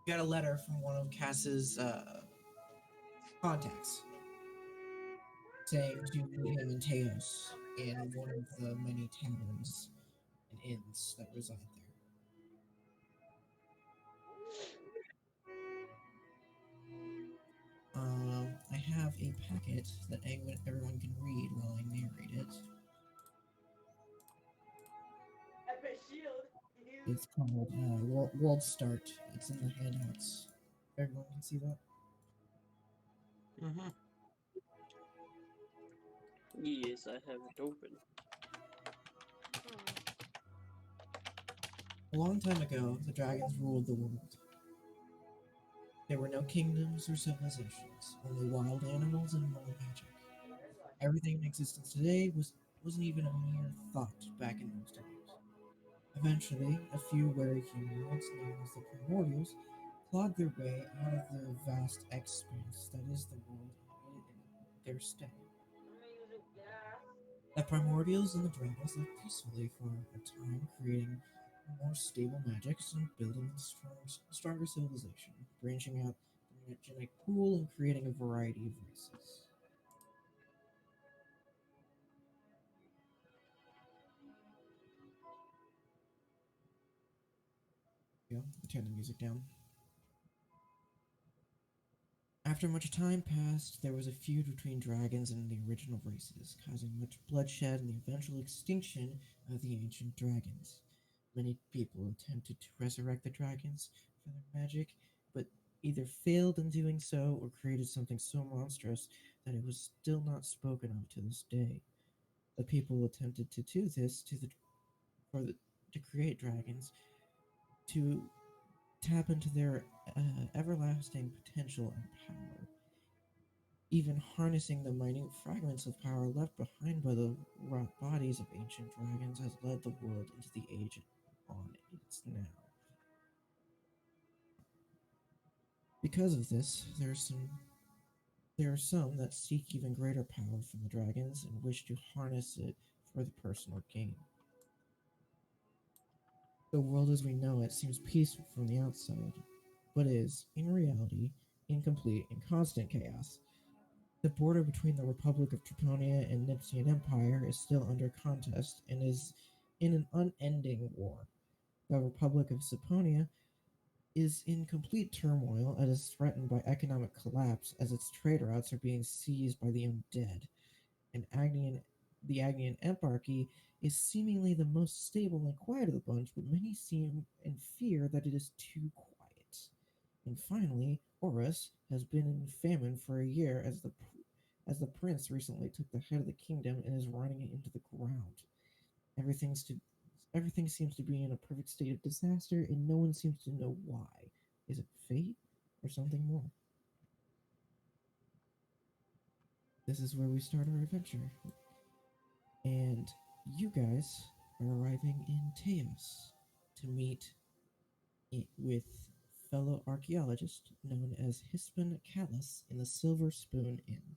You got a letter from one of Cass's contacts saying to meet him in Teos in one of the many taverns and inns that reside there. I have a packet that everyone can read while I narrate it. It's called World Start. It's in the handouts. Everyone can see that? Mm-hmm. Yes, I have it open. A long time ago, the dragons ruled the world. There were no kingdoms or civilizations, only wild animals and wild magic. Everything in existence today wasn't even a mere thought back in those times. Eventually, a few wary humanoids known as the Primordials clawed their way out of the vast expanse that is the world and made it their stay. The Primordials and the Dragons lived peacefully for a time, creating more stable magics and building a stronger civilization, branching out the genetic pool and creating a variety of races. Yeah, turn the music down. After much time passed, there was a feud between dragons and the original races, causing much bloodshed and the eventual extinction of the ancient dragons. Many people attempted to resurrect the dragons for their magic, but either failed in doing so or created something so monstrous that it was still not spoken of to this day. The people attempted to do this for the, to create dragons to tap into their everlasting potential and power, even harnessing the minute fragments of power left behind by the rot bodies of ancient dragons has led the world into the age on it's now. Because of this, there are some that seek even greater power from the dragons and wish to harness it for the personal gain. The world as we know it seems peaceful from the outside, but is, in reality, incomplete and constant chaos. The border between the Republic of Triponia and Nipsian Empire is still under contest and is in an unending war. The Republic of Saponia is in complete turmoil and is threatened by economic collapse as its trade routes are being seized by the undead. And the Agnian Eparchy is seemingly the most stable and quiet of the bunch, but many seem and fear that it is too quiet. And finally, Horus has been in famine for a year as the prince recently took the head of the kingdom and is running it into the ground. Everything's to Everything seems to be in a perfect state of disaster, and no one seems to know why. Is it fate or something more? This is where we start our adventure. And you guys are arriving in Teos to meet with fellow archaeologist known as Hispin Callus in the Silver Spoon Inn.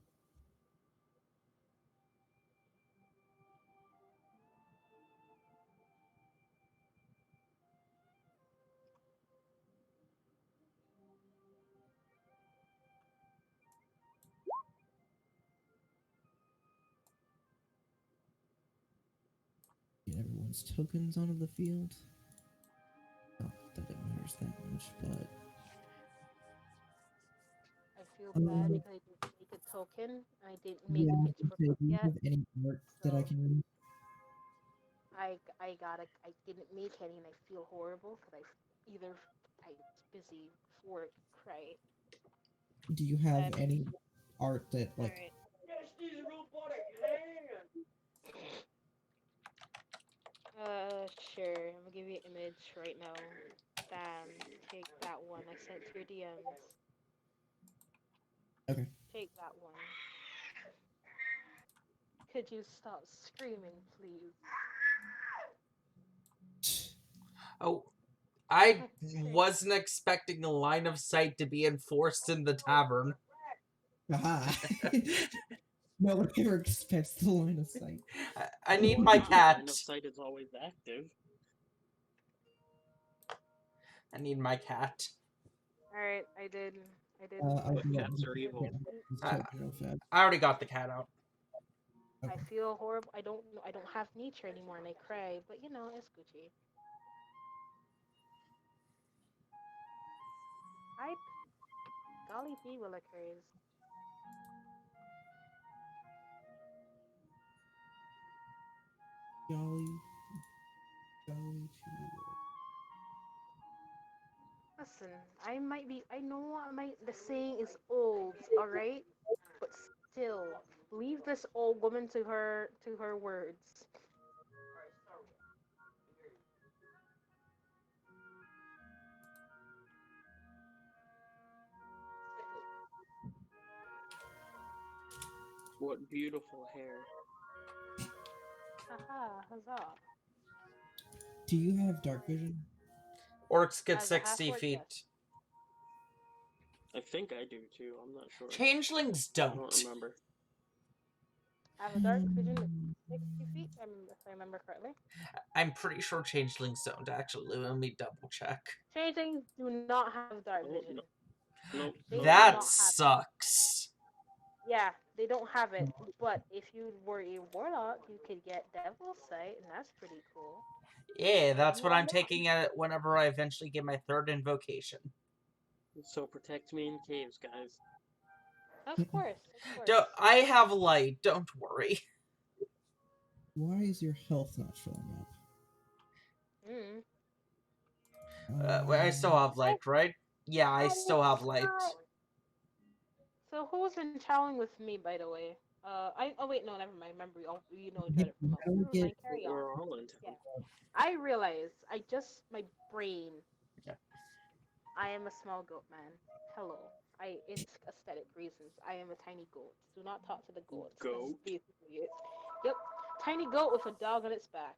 Get everyone's tokens onto the field. Not that it matters that much, but I feel bad um, because I didn't make a token. I didn't make yeah, a I was pitch gonna for say, cook do you yet, have any art that I so can read? I didn't make any, and I feel horrible because I was busy with work, right? Do you have But any art that all like right, sure. I'm gonna give you an image right now. Damn, take that one. I sent to your DMs. okay. Take that one. Could you stop screaming, please? Oh, I Thank wasn't expecting the line of sight to be enforced in the tavern. Aha. No one ever expects the line of sight. I need my cat. Line of sight is always active. I need my cat. Alright, I did. I'll But do it. cats are evil. Just Uh, type real fast. I already got the cat out. I feel horrible. I don't know. I don't have nature anymore, and I cry. But you know, it's Gucci. I golly gee willikers. Jolly, jolly cheer. Listen, I might be. I know I might. The saying is old, all right. But still, leave this old woman to her words. What beautiful hair. Haha, huzzah! Do you have dark vision? Orcs get As a half 60 orc, yes. feet. I think I do too. I'm not sure. Changelings I don't don't. remember. I have a dark vision at 60 feet. If I remember correctly. I'm pretty sure changelings don't, actually. Let me double check. Changelings do not have dark Oh, vision. no. Nope. They Nope. do not That have it. sucks. Yeah, they don't have it. But if you were a warlock, you could get devil sight, and that's pretty cool. Yeah, that's You what are I'm not. taking at whenever I eventually get my third invocation. So protect me in caves, guys. Of course, of course. I have light, don't worry. Why is your health not showing up? Mm. I still have light, right? Yeah, I still have light. So who's been challenging with me, by the way? Oh wait, no, never mind. Remember, you know each other from How do we Never get mind, carry on. We're all in Yeah, town. I realized. My brain. Yeah. I am a small goat man. Hello. It's aesthetic reasons. I am a tiny goat. Do not talk to the goats. That's Goat? basically it. Yep. Tiny goat with a dog on its back.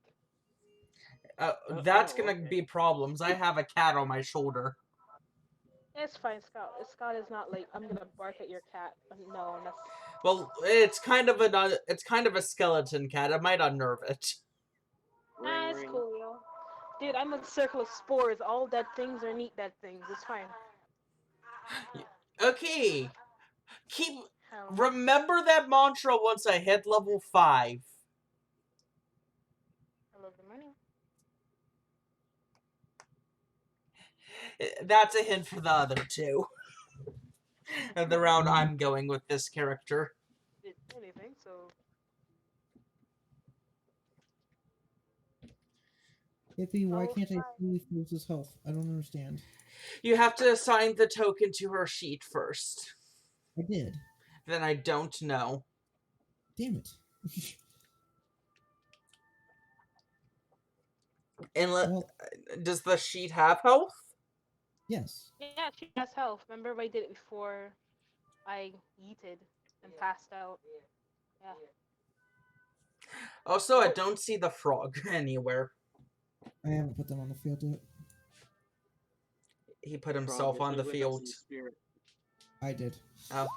That's Oh, gonna okay. be problems. I have a cat on my shoulder. It's fine, Scott. Scott is not like I'm gonna bark at your cat. No, that's Well, it's kind of a skeleton cat. It might unnerve it. Ring it's ring. cool, yo. Dude, I'm a circle of spores. All dead things are neat dead things. It's fine. Okay. Hell, Remember that mantra once I hit level 5. I love the money. That's a hint for the other two. The route I'm going with this character. Did anything, so Hippie, why Oh, can't I fine. see Fierce's health? I don't understand. You have to assign the token to her sheet first. I did. Then I don't know. Damn it. And Well, does the sheet have health? yes. Yeah, she has health. Remember I did it before I yeeted and passed out. Yeah. Also, I don't see the frog anywhere. I haven't put them on the field yet. He put Frog himself is on the with us field. in spirit. I did. Oh.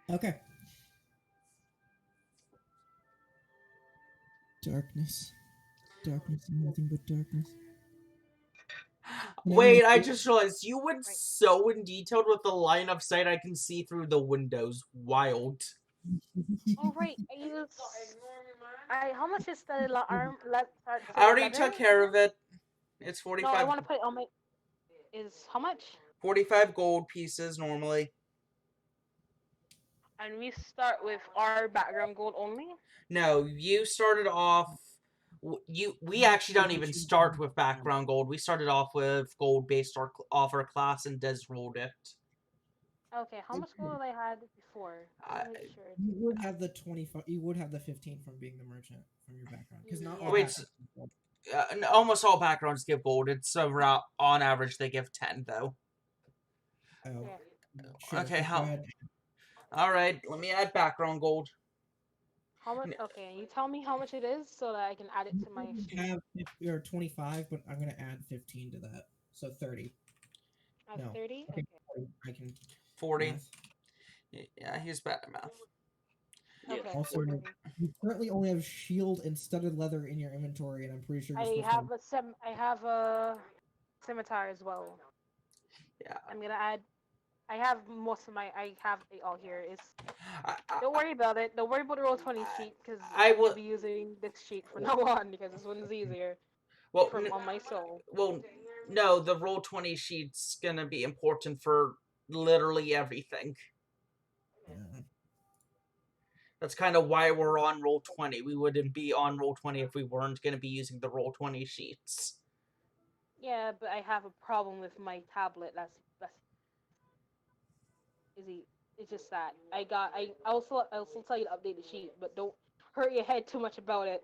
Okay. Darkness. Darkness and nothing but darkness. Wait, I just realized you went so in detail with the line of sight I can see through the windows. Wild. Oh right, I used. How much is the arm? I already took care of it. It's No, I 45, want to put it on my. Is how much? 45 gold pieces normally. And we start with our background gold only. No, you started off. We actually don't even start with background gold. We started off with gold based off our class, and Des rolled it. Okay, how much gold I had before? I'll make sure. You would have the 25. You would have the 15 from being the merchant from your background, because not all Wait, backgrounds. almost all backgrounds give gold. It's around, on average they give 10 though. Oh, Yeah. sure. Okay, Go how? ahead. All right, let me add background gold. How much? Okay, you tell me how much it is so that I can add it to my You sheet. have 50 or 25, but I'm gonna add 15 to that, so 30. At No. 30? Okay, Okay. I can 40. math. Yeah, he's bad at math. Yes. Okay. Also, 40. you currently only have shield and studded leather in your inventory, and I'm pretty sure you're I supposed have a scimitar as well. Yeah. I'm gonna add. I have most of my. I have it all here. It's I, don't worry about it. Don't worry about the roll 20 sheet because I I'm gonna will. be using this sheet from now on because this one's easier Well, from on my soul. well, no. The roll 20 sheet's gonna be important for literally everything. Yeah. That's kind of why we're on roll 20. We wouldn't be on roll 20 if we weren't gonna be using the roll 20 sheets. Yeah, but I have a problem with my tablet. That's easy. It's just that I also tell you to update the sheet, but don't hurt your head too much about it.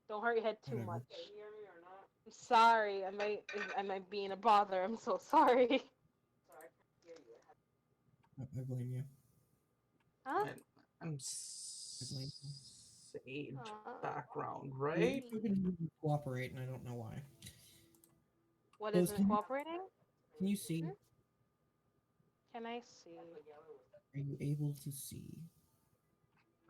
Don't hurt your head too Whatever. much. I'm sorry. I might being a bother. I'm so sorry. I blame you. Huh? I'm blame sage Aw. background, You right? couldn't cooperate, and I don't know why. What Those isn't can- cooperating? Can you see? Hmm? Can I see? Are you able to see?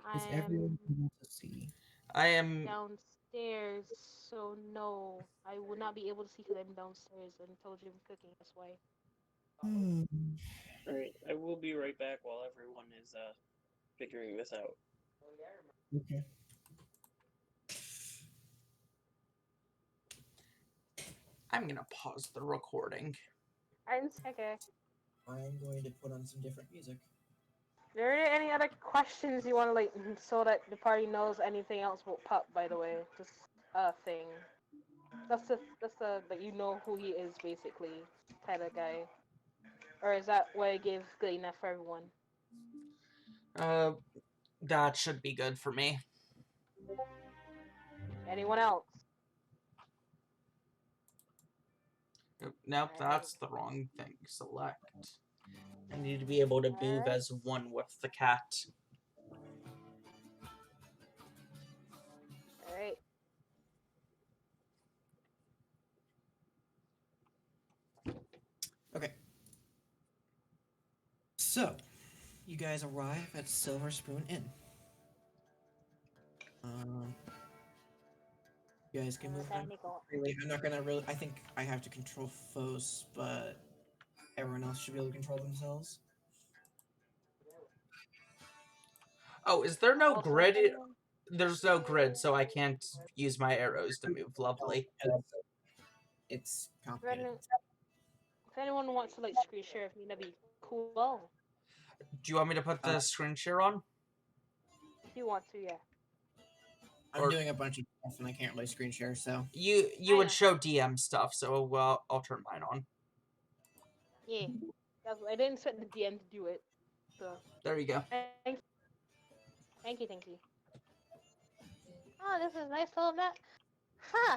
I Is everyone am able to see? I am. downstairs, so no, I will not be able to see because I'm downstairs and told you I'm cooking. That's why. Hmm. Alright, I will be right back while everyone is figuring this out. Okay. I'm gonna pause the recording. I'm okay. I'm going to put on some different music. Are there any other questions you want to like so that the party knows anything else will pop? By the way, just a thing. That's the that you know who he is basically kind of guy, or is that what it gives good enough for everyone? That should be good for me. Anyone else? Nope, that's the wrong thing. Select. I need to be able to move Alright. as one with the cat. All right. Okay. So, you guys arrive at Silver Spoon Inn. You guys can move around Technical. freely. I'm not gonna really. I think I have to control foes, but everyone else should be able to control themselves. Oh, is there no Also, grid? There's no grid, so I can't use my arrows to move. Lovely. It's if complicated. anyone wants to like screen share with me, that'd be cool. Well, Do you want me to put the screen share on? if you want to, yeah. I'm Or- doing a bunch of stuff and I can't really screen share, so You I would know. show DM stuff, so I'll turn mine on. Yeah. I didn't expect the DM to do it. So There you go. thank you. Oh, this is a nice little map. Huh.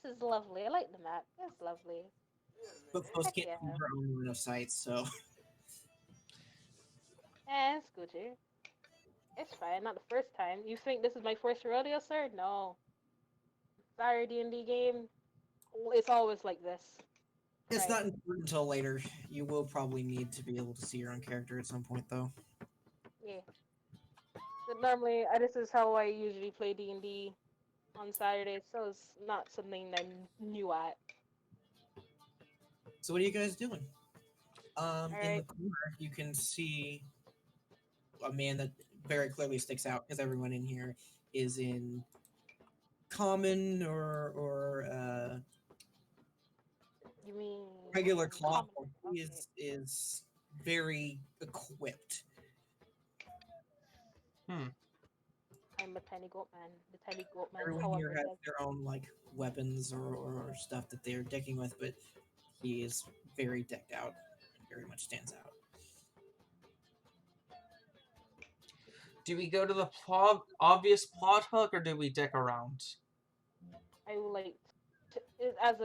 This is lovely. I like the map. It's lovely. but foes Heck can't yeah. see their own line of sight, so It's Gucci. It's fine. Not the first time. You think this is my first rodeo, sir? No. Sorry, D&D game. It's always like this. it's Right. not important until later. You will probably need to be able to see your own character at some point, though. Yeah. But normally, this is how I usually play D&D on Saturdays, so it's not something I'm new at. So what are you guys doing? In the Alright. corner, you can see a man that very clearly sticks out because everyone in here is in common or You mean regular cloth. common? He Okay. is very equipped. I'm a tiny goat man. The tiny goat man, Everyone however, here has does. their own like weapons or stuff that they're decking with, but he is very decked out and very much stands out. Do we go to the obvious plot hook, or do we dick around? I would like as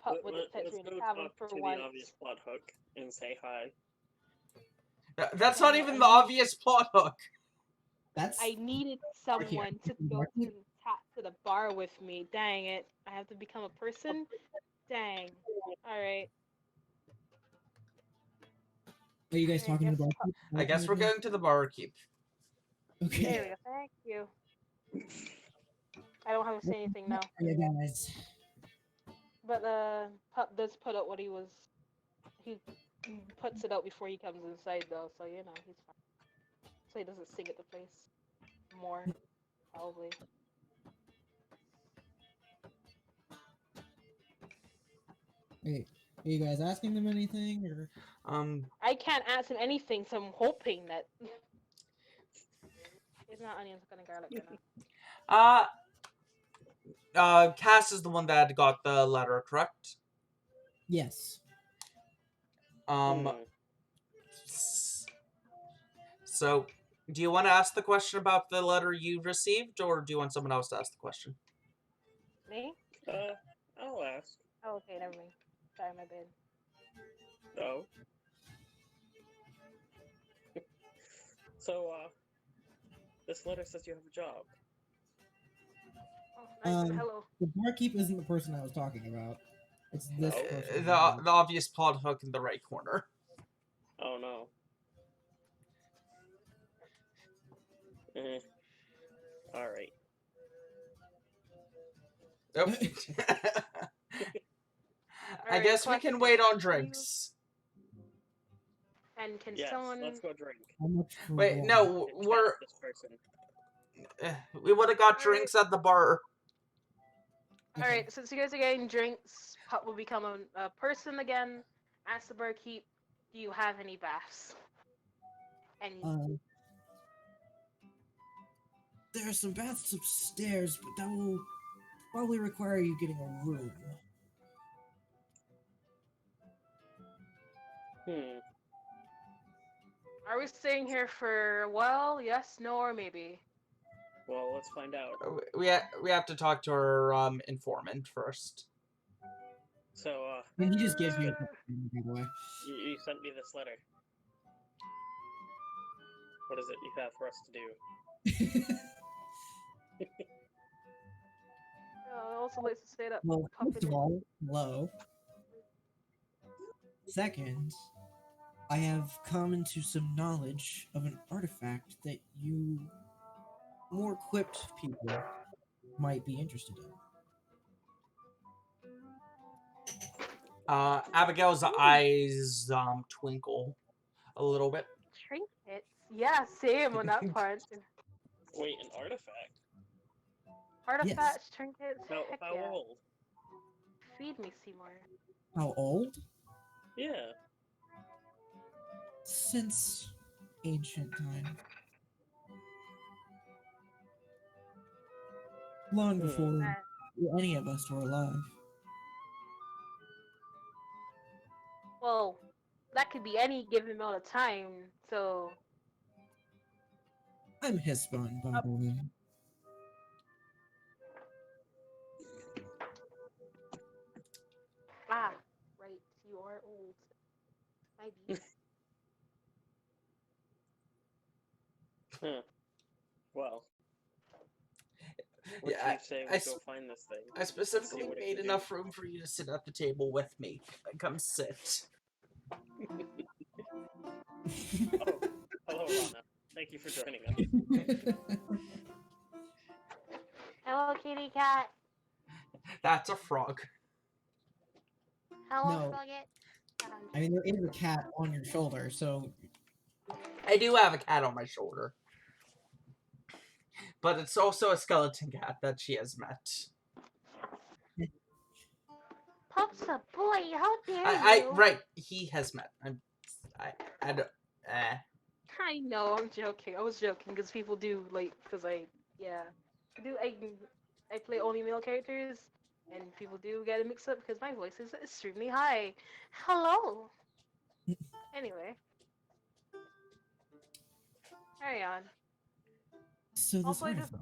pup with the Let's picture in go the tavern talk for to once. the obvious plot hook and say hi. That's not even the obvious plot hook. That's I needed someone to go to the bar with me. Dang it. I have to become a person? Dang. Alright. Are you guys I talking guess about? I guess we're going to the barkeep. There we Okay. go. Thank you. I don't have to say anything now. Yeah, guys. But Pup does put out what he was. He puts it out before he comes inside, though, so you know he's fine. So he doesn't sing at the place more, probably. Wait, are you guys asking them anything, or? I can't ask him anything, so I'm hoping that it's not onions, gonna garlic right now. Cass is the one that got the letter, correct? Yes. So, do you want to ask the question about the letter you received, or do you want someone else to ask the question? Me? I'll ask. Oh, okay, never mind. Sorry, my bad. Oh. So, this letter says you have a job. Oh, nice. Hello. The barkeep isn't the person I was talking about. It's this No. person. The obvious plot hook in the right corner. Oh no. All right. Nope. I Alright, guess we can wait on drinks. And can Yes, someone? let's go drink. How much for Wait, one? no, And we're cast this person. we would have got Alright. drinks at the bar. Okay. Alright, since you guys are getting drinks, Pup will become a person again. Ask the barkeep, do you have any baths? And There are some baths upstairs, but that will probably require you getting a room. are we staying here for a while? Yes, no, or maybe? Well, let's find out. We have to talk to our informant first. So, And he just gives you a by the way. you sent me this letter. What is it you have for us to do? Also likes to say that. Well, Pup first of all, hello. Second, I have come into some knowledge of an artifact that you more equipped people might be interested in. Abigail's eyes twinkle a little bit. Trinkets? Yeah, same on that part. Wait, an artifact? Artifacts, trinkets, How, heck how yeah. old? Feed me, Seymour. How old? Yeah. Since ancient time. Long before any of us were alive. Well, that could be any given amount of time, so... I'm Hispan, by the way. Ah, right, you are old. Maybe. Well. What Yeah, do you say we go find this thing? I specifically what it made can do. enough room for you to sit at the table with me. Come sit. Oh, hello, Rana. Thank you for joining us. Hello, kitty cat. That's a frog. Hello, No. Frogget. I mean, there is a cat on your shoulder, so... I do have a cat on my shoulder. But it's also a skeleton cat that she has met. Pup's a boy, how dare you? Right, he has met. I don't, I know, I'm joking. I was joking, because people do, like, because I play only male characters, and people do get it mixed up because my voice is extremely high. Hello! Anyway. Carry on. So this Also, artifact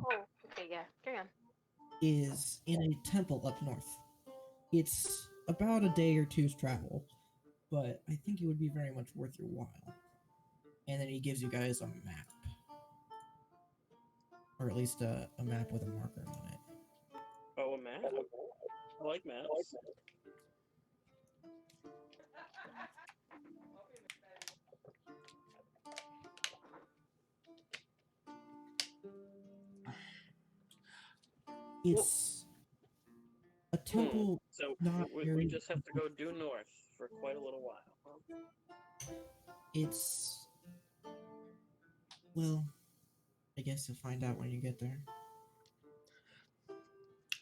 okay, yeah, carry on. is in a temple up north. It's about a day or two's travel, but I think it would be very much worth your while. And then he gives you guys a map. Or at least a map with a marker on it. Oh, a map? I like maps. It's a temple So not we very. just have to go due north for quite a little while. It's well, I guess you'll find out when you get there.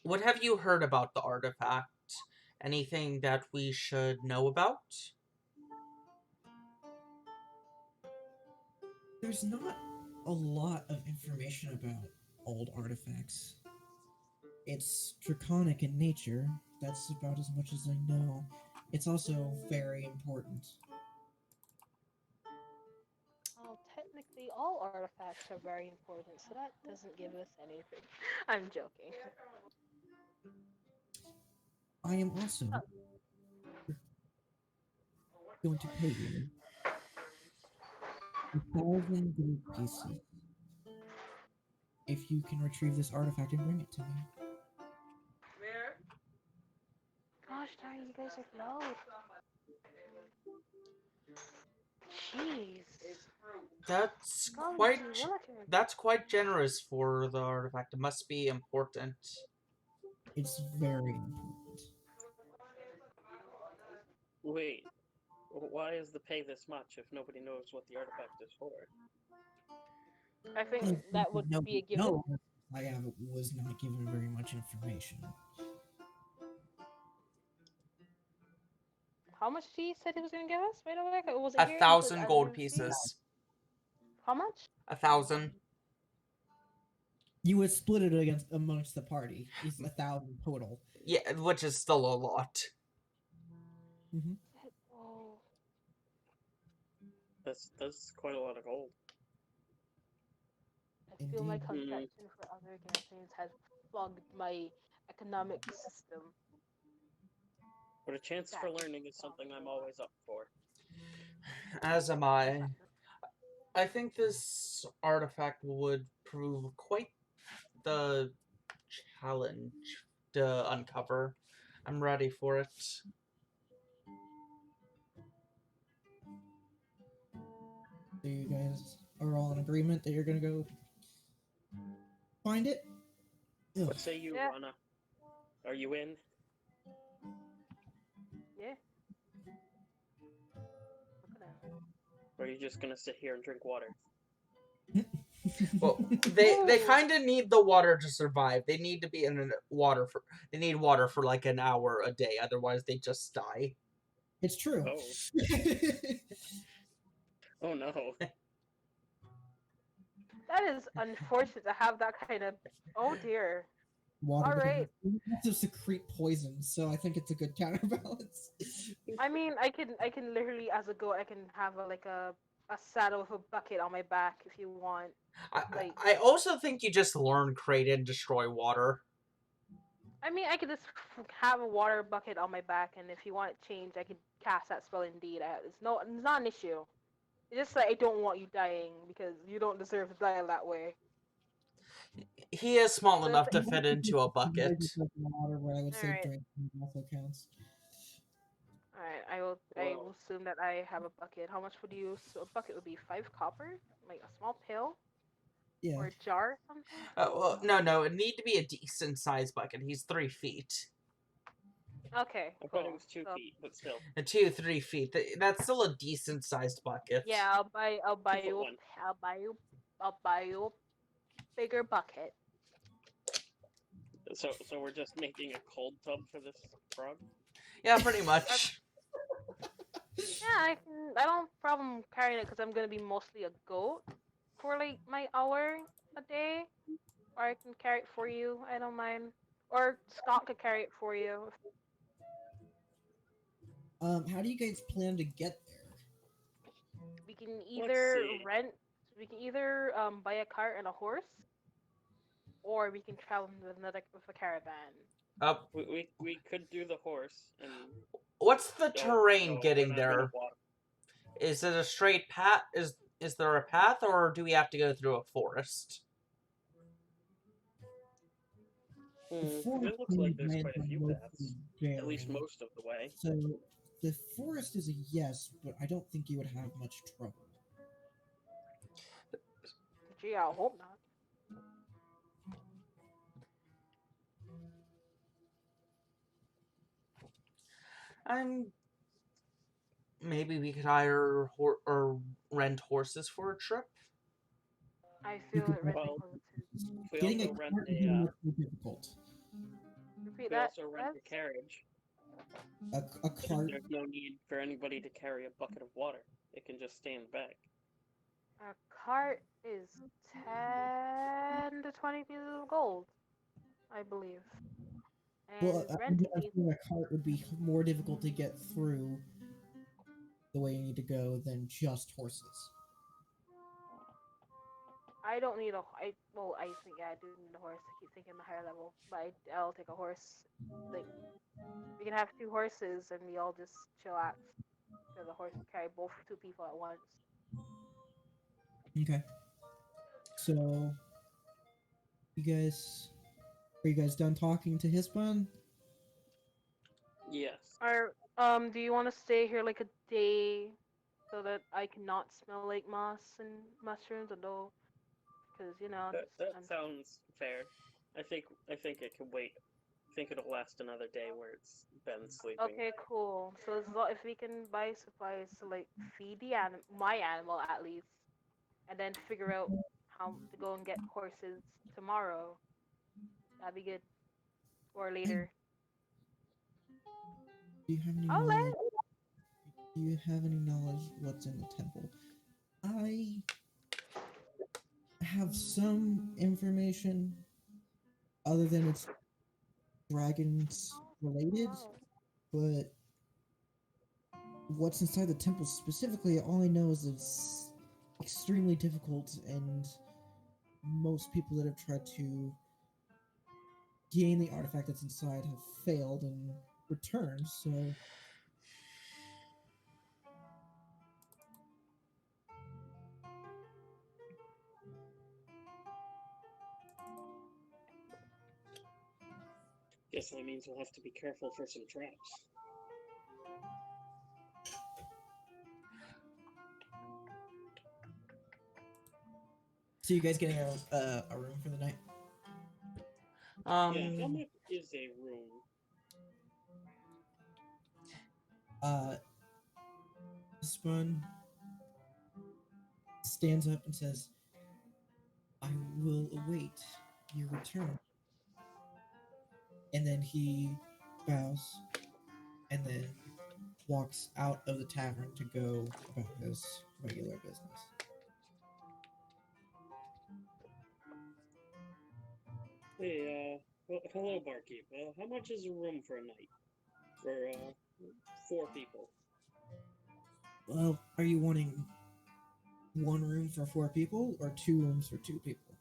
What have you heard about the artifact? Anything that we should know about? There's not a lot of information about old artifacts. It's draconic in nature. That's about as much as I know. It's also very important. Well, technically, all artifacts are very important, so that doesn't give us anything. I'm joking. I am also going to pay you 1,000 gold pieces if you can retrieve this artifact and bring it to me. Gosh darn, you guys are loud. Jeez. That's Golly quite gee, Williker. that's quite generous for the artifact. It must be important. It's very important. Wait, why is the pay this much if nobody knows what the artifact is for? I think that would be a given. No, I was not given very much information. How much he said he was going to give us? Wait a minute. Was it here? 1,000 gold pieces. How much? 1,000. You would split it amongst the party. It's 1,000 total. Yeah, which is still a lot. Mm-hmm. Oh, That's quite a lot of gold. I feel my Indeed. contraction for other campaigns has plugged my economic system. But a chance for learning is something I'm always up for. As am I. I think this artifact would prove quite the challenge to uncover. I'm ready for it. So you guys are all in agreement that you're gonna go find it? Ugh. What say you, Yeah. Rana? Are you in? Yeah. Look at that. Or are you just gonna sit here and drink water? Well, they kind of need the water to survive. They need to be in water for like an hour a day, otherwise they just die. It's true. Oh. Oh no. That is unfortunate to have that kind of. Oh dear. Water All right. doesn't have to secrete poison, so I think it's a good counterbalance. I mean, I can literally, as a goat, I can have a saddle with a bucket on my back if you want. I also think you just learn create and destroy water. I mean, I could just have a water bucket on my back, and if you want it changed, I could cast that spell indeed. It's not an issue. It's just that I don't want you dying because you don't deserve to die that way. He is small enough to fit into a bucket. Water, what I would say Alright. drinking also counts. Alright, I will assume that I have a bucket. How much would you? So a bucket would be 5 copper, like a small pail Yeah. or a jar or something. Well, no, it need to be a decent sized bucket. He's 3 feet. Okay, I cool. thought it was 2 So, feet, but still. 3 feet. That's still a decent sized bucket. yeah, I'll buy 2 you. foot 1. I'll buy you a bigger bucket. So we're just making a cold tub for this frog? Yeah, pretty much. Yeah, I don't have a problem carrying it because I'm gonna be mostly a goat for like my hour a day. Or I can carry it for you. I don't mind. Or Scott could carry it for you. How do you guys plan to get there? We can either see. we can either buy a cart and a horse, or we can travel with a caravan. We could do the horse and What's the don't terrain know getting when I'm gonna there? walk. Is it a straight path? Is there a path, or do we have to go through a forest? It looks like there's quite a few paths. At least most of the way. So the forest is a yes, but I don't think you would have much trouble. Gee, I hope not. I'm. Maybe we could hire or rent horses for a trip. I You feel could it renting Well, horses too. if we Getting a also rent cart would be a, much more difficult. Repeat if we that. also rent a carriage, A then cart. there's no need for anybody to carry a bucket of water. It can just stay in the bag. A cart is 10 to 20 pieces of gold, I believe. And Well, I'm renting you, sure a cart would be more difficult to get through the way you need to go than just horses. I don't need a. Well, I think I do need a horse. I keep thinking the higher level, but I'll take a horse. Like we can have 2 horses and we all just chillax. So the horse can carry both 2 people at once. Okay. So, are you guys done talking to Hispan? Yes. Or do you want to stay here like a day so that I cannot smell like moss and mushrooms? Although, because That sounds fair. I think it can wait. I think it'll last another day where it's been sleeping. Okay, cool. So if we can buy supplies to like feed my animal at least, and then figure out how to go and get horses tomorrow, that'd be good. Or later. Do you have any I'll knowledge? let. Do you have any knowledge what's in the temple? I have some information, other than it's dragons related, Oh. but what's inside the temple specifically, all I know is it's extremely difficult, and most people that have tried to gain the artifact that's inside have failed and returned, so Guess that means we'll have to be careful for some traps. So you guys getting a room for the night? Yeah, how much is a room? Spun stands up and says, "I will await your return." And then he bows and then walks out of the tavern to go about his regular business. Hey, well, hello, barkeep. How much is a room for a night? For 4 people. Well, are you wanting one room for 4 people or 2 rooms for 2 people?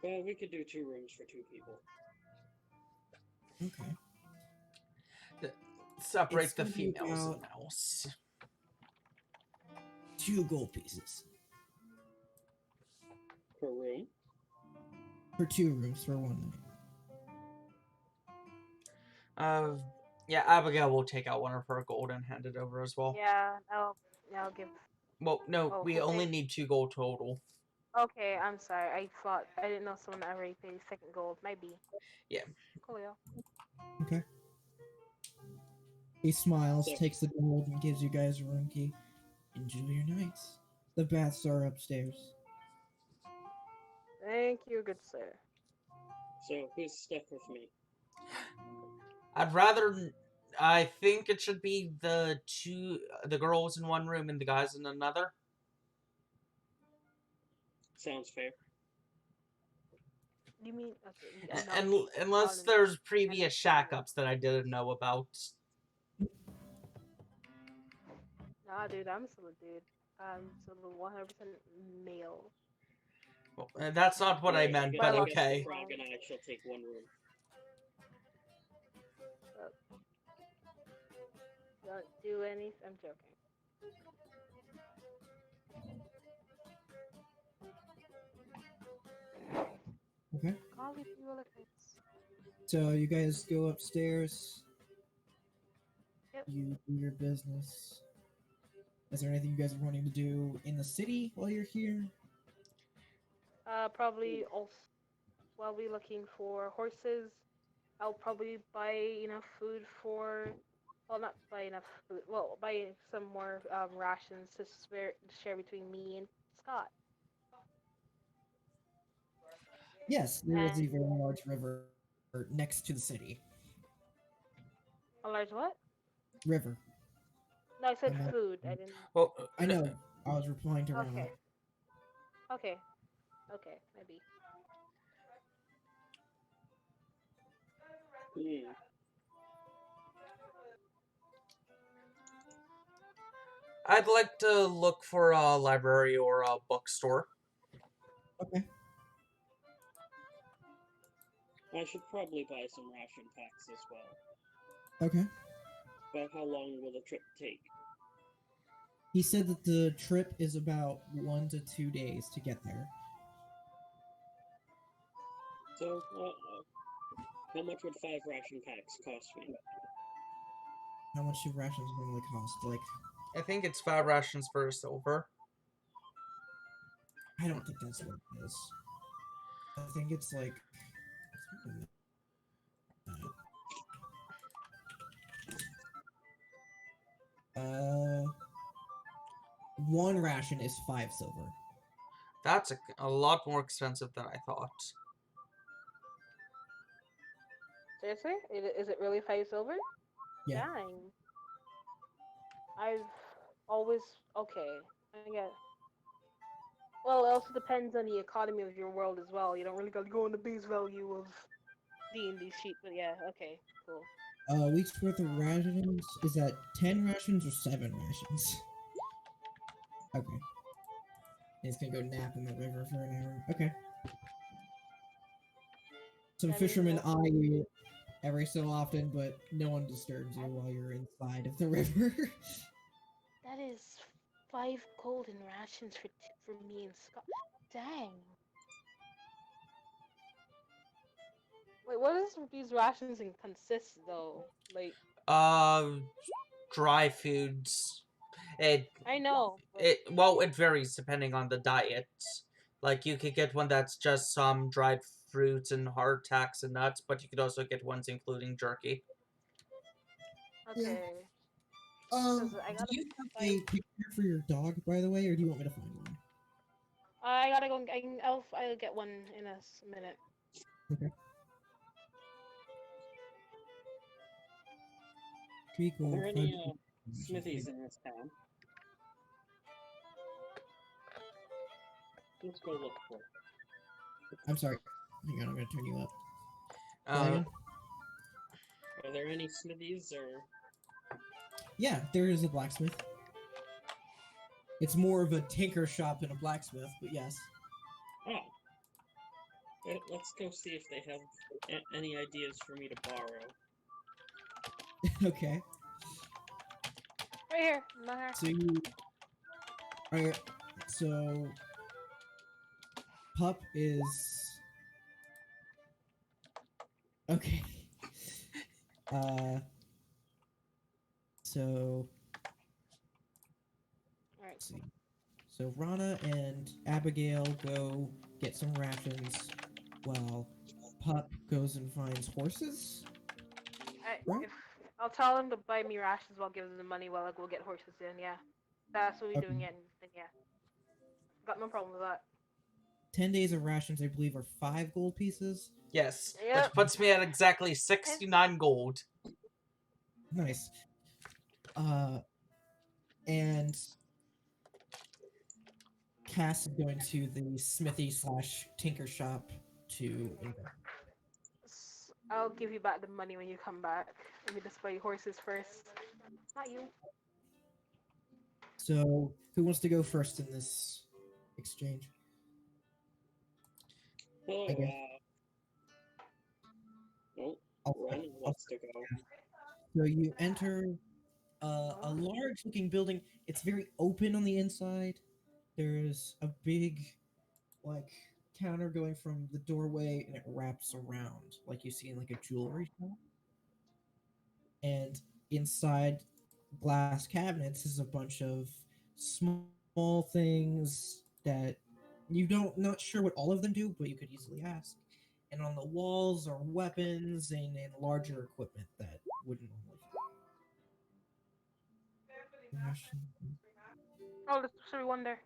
Well, we could do 2 rooms for 2 people. Okay. Separate It's the gonna be females and about males. 2 gold pieces Per room? for 2 rooms for 1 night. Yeah, Abigail will take out one of her gold and hand it over as well. Yeah, I'll give. Well, no, Oh, we who only paid? need 2 gold total. Okay, I'm sorry. I didn't know someone already paid second gold. Maybe. Yeah. Cool, yeah. Okay. He smiles, So- takes the gold, and gives you guys a room key. Enjoy your nights. The baths are upstairs. Thank you, good sir. So, who's stuck with me? I think it should be the girls in one room and the guys in another. Sounds fair. You mean okay? Unless there's previous shack ups that I didn't know about. Nah, dude, I'm still a dude. I'm still a 100% male. Well, that's not what I Alright, meant, guess- but I guess okay. the frog and I shall take 1 room. Don't do anything. I'm joking. Okay. Call it you elephants. So you guys go upstairs. Yep. You do your business. Is there anything you guys are wanting to do in the city while you're here? Probably also while we're looking for horses I'll probably buy enough food for, well, not buy enough food. Well, buy some more rations to share between me and Scott. Yes, there is a And very large river next to the city. a large what? River. No, I said I'm not, food. I didn't. Well, I know. I was replying to Rana. Okay. Okay. Okay. Maybe. Hmm. I'd like to look for a library or a bookstore. Okay. I should probably buy some ration packs as well. Okay. But how long will the trip take? He said that the trip is about 1 to 2 days to get there. So, how much would 5 ration packs cost me? How much do rations normally cost? Like, I think it's 5 rations for silver. I don't think that's what it is. I think it's like. Uh, one ration is 5 silver. That's a lot more expensive than I thought. Seriously? Is it really 5 silver? Yeah. Dang. I've always okay. I get. Well, it also depends on the economy of your world as well. You don't really gotta go on the base value of D&D sheet, but yeah, okay, cool. Week's worth of rations is that 10 rations or 7 rations? Okay. He's gonna go nap in the river for an hour. Okay. Some That is fishermen what- eye you every so often, but no one disturbs you while you're inside of the river. That is 5 golden rations for me and Scott. Dang. Wait, what does these rations consist though? Like, Uh, dry foods. It I know, but it varies depending on the diet. Like you could get one that's just some dried fruits and hardtacks and nuts, but you could also get ones including jerky. Yeah. okay. Because I Do gotta you have find. a picture for your dog, by the way, or do you want me to find one? I gotta go. I'll get one in a minute. Okay. 3 Are gold, there 5 any gold. smithies in this town? Let's go look for. I'm sorry. Hang on, I'm gonna turn you up. Say Uh, again? Are there any smithies or? Yeah, there is a blacksmith. It's more of a tinker shop than a blacksmith, but yes. Oh. Let's go see if they have any ideas for me to borrow. Okay. Right here, not here. So you are so Pup is okay. So All right. let's see. So Rana and Abigail go get some rations while Pup goes and finds horses. Right? If I'll tell him to buy me rations, while give him the money while I go get horses. Then yeah, that's what we're Okay. doing it. Then yeah, got no problem with that. 10 days of rations, I believe, are 5 gold pieces. yes, Yep. which puts me at exactly 69 gold. Nice. And Cass is going to the smithy / tinker shop to invest. I'll give you back the money when you come back. Let me just buy horses first. Not you. So, who wants to go first in this exchange? Oh, I guess. No, I'll- Ron I'll- wants to go. So you enter a large-looking building. It's very open on the inside. There's a big, like, counter going from the doorway, and it wraps around, like you see in like a jewelry shop. And inside glass cabinets is a bunch of small things that you don't not sure what all of them do, but you could easily ask. and on the walls are weapons and larger equipment that wouldn't normally fit. Oh, there's should be one there.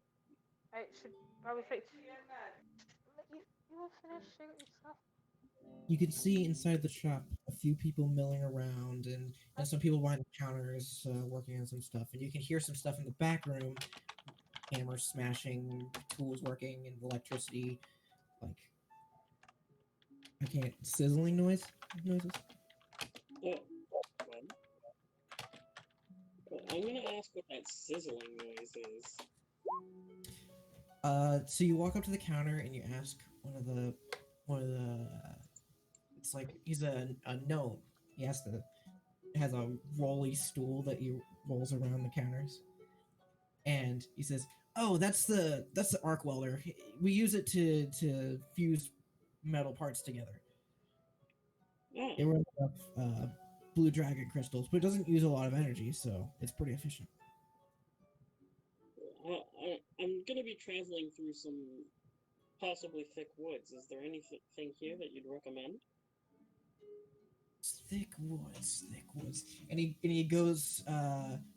I should probably fix. You want to finish your stuff? You can see inside the shop a few people milling around and some people behind the counters working on some stuff. And you can hear some stuff in the back room, hammers smashing, tools working, and electricity, like, I can't, sizzling noises. Well, I'm gonna ask what that sizzling noise is. So you walk up to the counter and you ask one of the it's like he's a gnome. He has a rolly stool that he rolls around the counters, and he says, "Oh, that's the arc welder. We use it to fuse metal parts together. Oh, It runs off blue dragon crystals, but it doesn't use a lot of energy, so it's pretty efficient." I'm gonna be traveling through some possibly thick woods. Is there anything here that you'd recommend? Thick woods, and he goes.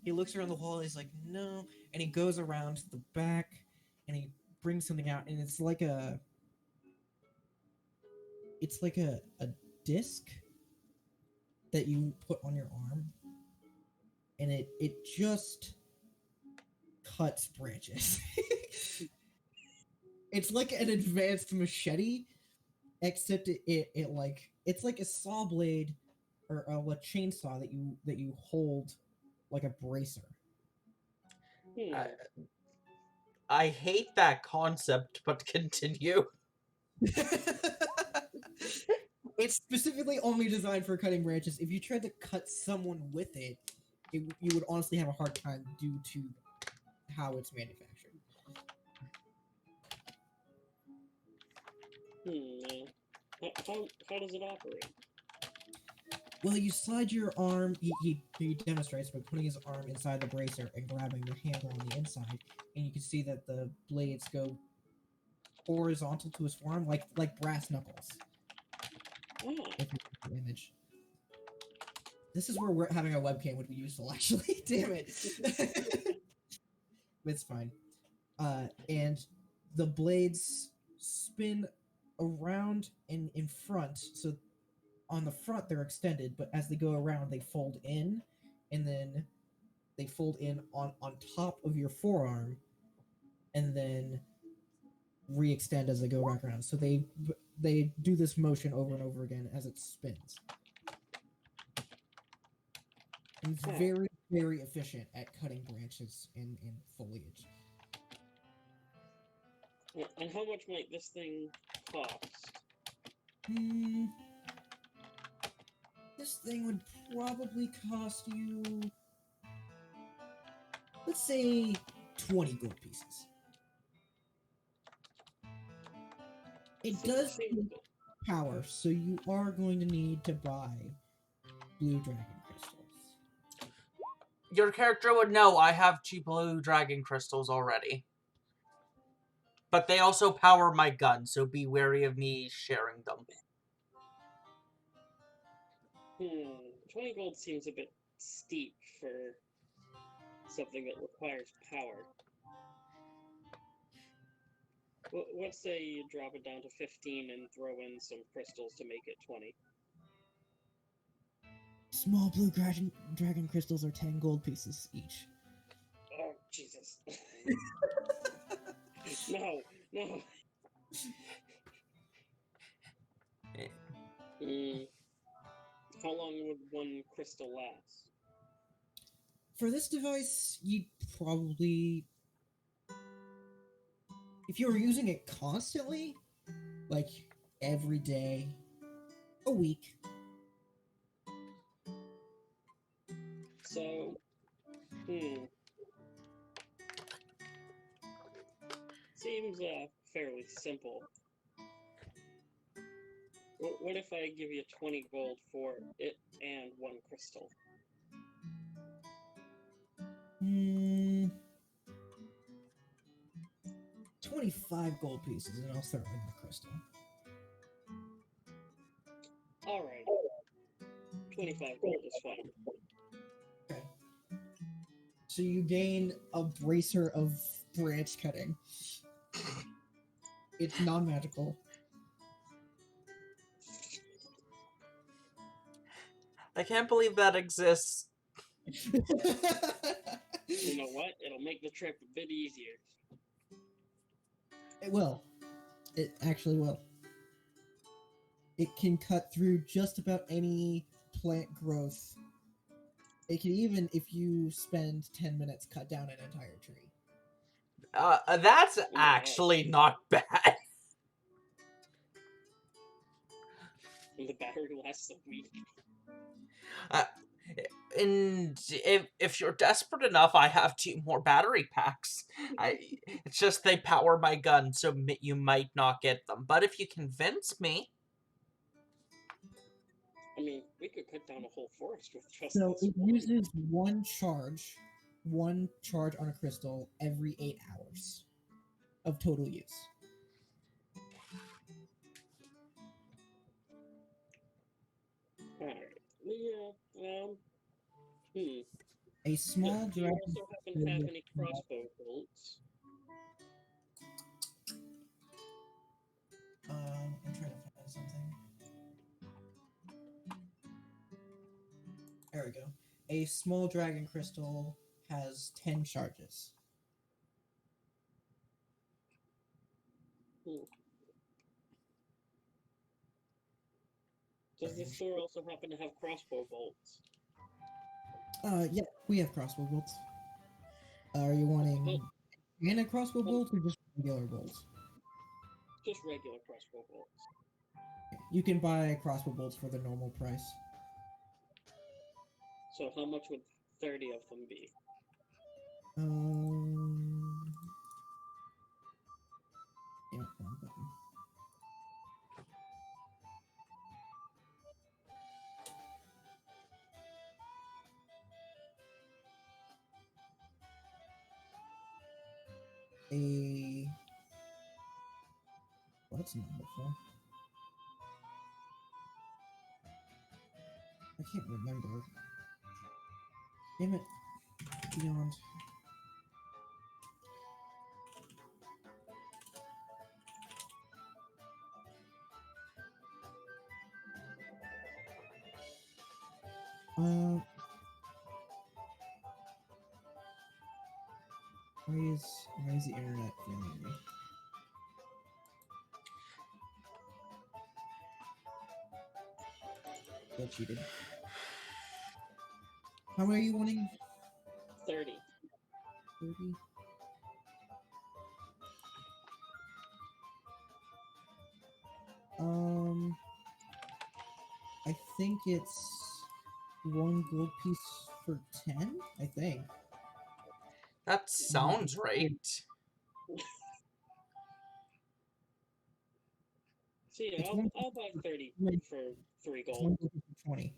He looks around the wall. He's like, no, and he goes around to the back, and he brings something out, and it's like a disc that you put on your arm, and it just cuts branches. It's like an advanced machete, except it like it's like a saw blade or a chainsaw that you hold like a bracer. I hate that concept, but continue. It's specifically only designed for cutting branches. If you tried to cut someone with it, you would honestly have a hard time due to how it's manufactured. How does it operate? Well, you slide your arm. He demonstrates by putting his arm inside the bracer and grabbing the handle on the inside, and you can see that the blades go horizontal to his forearm, like brass knuckles. Oh, If you look at the image. This is where having a webcam would be useful, actually. Damn it. It's fine. And the blades spin around and in front. So on the front, they're extended, but as they go around, they fold in, and then they fold in on top of your forearm, and then re-extend as they go back around. So they do this motion over and over again as it spins. And it's very, very efficient at cutting branches and foliage. and how much might this thing cost? This thing would probably cost you, let's say, 20 gold pieces. It does take power, so you are going to need to buy blue dragon crystals. Your character would know I have 2 blue dragon crystals already. But they also power my gun, so be wary of me sharing them. 20 gold seems a bit steep for something that requires power. Let's say you drop it down to 15 and throw in some crystals to make it 20. Small blue dragon crystals are 10 gold pieces each. Oh, Jesus. No. How long would one crystal last? For this device, you'd probably... If you were using it constantly, like every day, a week. So, seems fairly simple. What if I give you 20 gold for it and 1 crystal? 25 gold pieces, and I'll start with the crystal. 25 gold is fine. Okay. So you gain a bracer of branch cutting. It's non-magical. I can't believe that exists. You know what? It'll make the trip a bit easier. It will. It actually will. It can cut through just about any plant growth. It can even, if you spend 10 minutes, cut down an entire tree. That's Oh my actually not bad. And the battery lasts a week. And if you're desperate enough, I have 2 more battery packs. It's just they power my gun, so you might not get them. But if you convince me, I mean, we could cut down a whole forest with just So this it one. uses one charge on a crystal every 8 hours of total use. Alright. Yeah, A small Do you dragon. also happen to have any crossbow bolts? I'm trying to find something. There we go. A small dragon crystal has 10 charges. Does the store also happen to have crossbow bolts? Yeah, we have crossbow bolts. Are you wanting mana crossbow bolts or just regular bolts? Just regular crossbow bolts. You can buy crossbow bolts for the normal price. So how much would 30 of them be? Yeah, wrong button. Well, that's not helpful. I can't remember. Damn it. Beyond. Why is the internet failing me? That cheated. How many are you wanting? 30. 30? I think it's 1 gold piece for 10, I think. that sounds right. So yeah, It's I'll buy 30 for 3 It's gold. 1 gold piece for 20.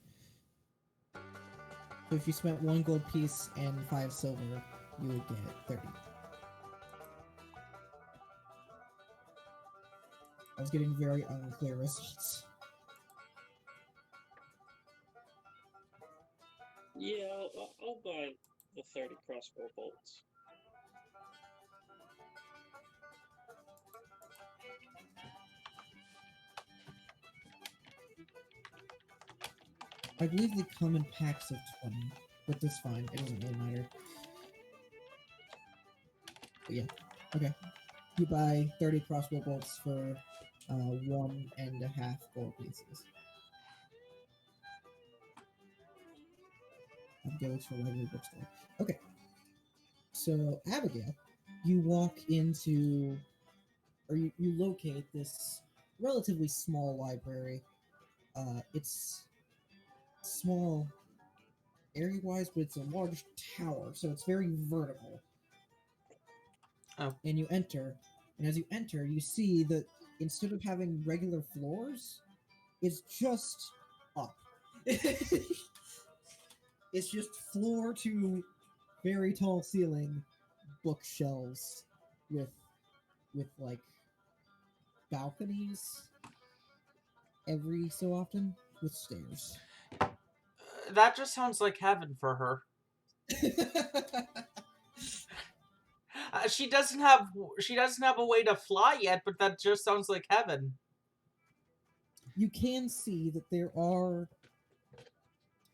So if you spent 1 gold piece and 5 silver, you would get 30. I was getting very unclear results. Yeah, I'll buy the 30 crossbow bolts. I believe they come in packs of 20, but that's fine. It doesn't really matter. But yeah, okay. You buy 30 crossbow bolts for 1.5 gold pieces. Abigail looks for library bookstore. Okay. So, Abigail, you walk into, or you locate this relatively small library. It's small area-wise, but it's a large tower, so it's very vertical. Oh. And you enter, and as you enter, you see that instead of having regular floors, it's just up. It's just floor to very tall ceiling bookshelves with like balconies every so often with stairs. That just sounds like heaven for her. She doesn't have a way to fly yet, but that just sounds like heaven. You can see that there are,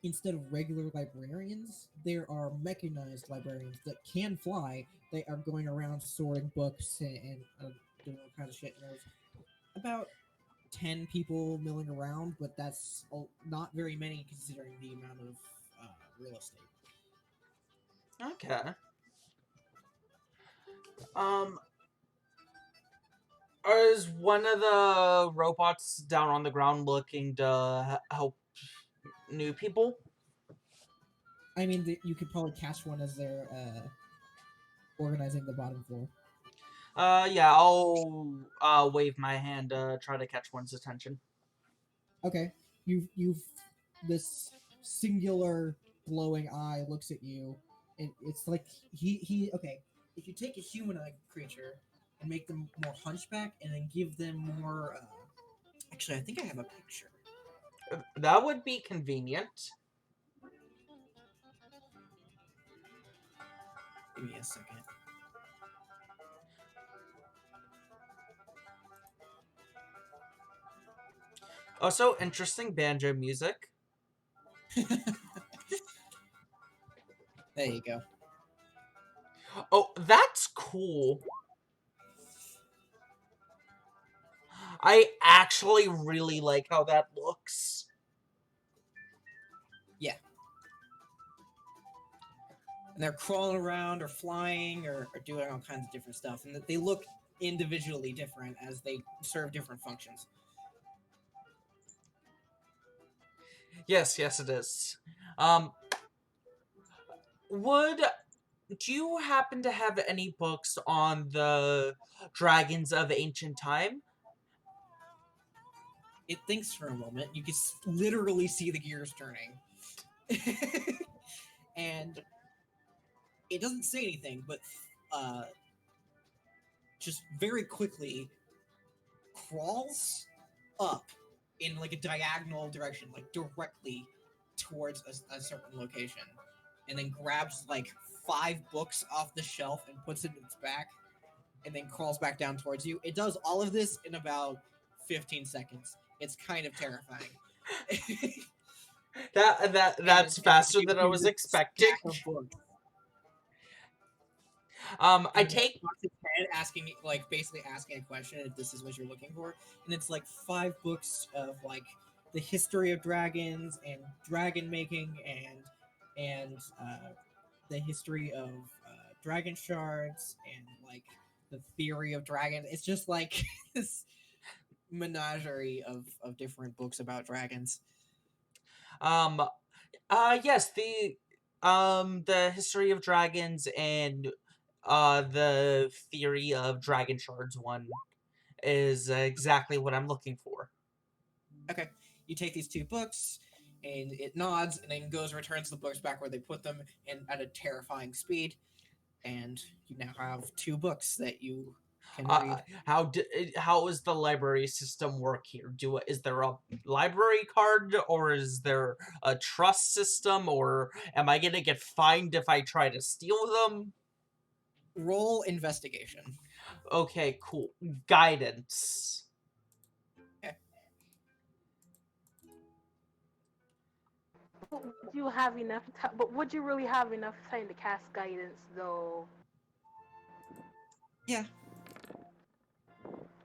instead of regular librarians, there are mechanized librarians that can fly. They are going around sorting books and doing all kinds of shit. And there's about 10 people milling around, but that's not very many considering the amount of real estate. Okay. Is one of the robots down on the ground looking to help new people? I mean, you could probably catch one as they're organizing the bottom floor. Yeah, I'll wave my hand to try to catch one's attention. Okay, you've this singular glowing eye looks at you, and it's like he okay. If you take a humanoid creature and make them more hunchback, and then give them more. Actually, I think I have a picture. That would be convenient. Give me a second. Also, interesting banjo music. There you go. Oh, that's cool. I actually really like how that looks. Yeah. And they're crawling around or flying or doing all kinds of different stuff. And they look individually different as they serve different functions. Yes, it is. Do you happen to have any books on the dragons of ancient time? It thinks for a moment. You can literally see the gears turning. And it doesn't say anything, but just very quickly crawls up in like a diagonal direction, like directly towards a certain location, and then grabs like 5 books off the shelf and puts it in its back, and then crawls back down towards you. It does all of this in about 15 seconds. It's kind of terrifying. That's faster than I was expecting. I take asking, like, basically asking a question if this is what you're looking for, and it's like 5 books of like the history of dragons and dragon making and the history of dragon shards and like the theory of dragons. It's just like this menagerie of different books about dragons. Yes, the history of dragons and the theory of dragon shards one is exactly what I'm looking for. Okay, you take these 2 books, and it nods, and then goes and returns the books back where they put them, and at a terrifying speed. And you now have 2 books that you can read. How does the library system work here? Is there a library card, or is there a trust system, or am I gonna get fined if I try to steal them? Roll investigation. Okay, cool. Guidance. Okay. Would you have enough time? But would you really have enough time to cast guidance, though? Yeah.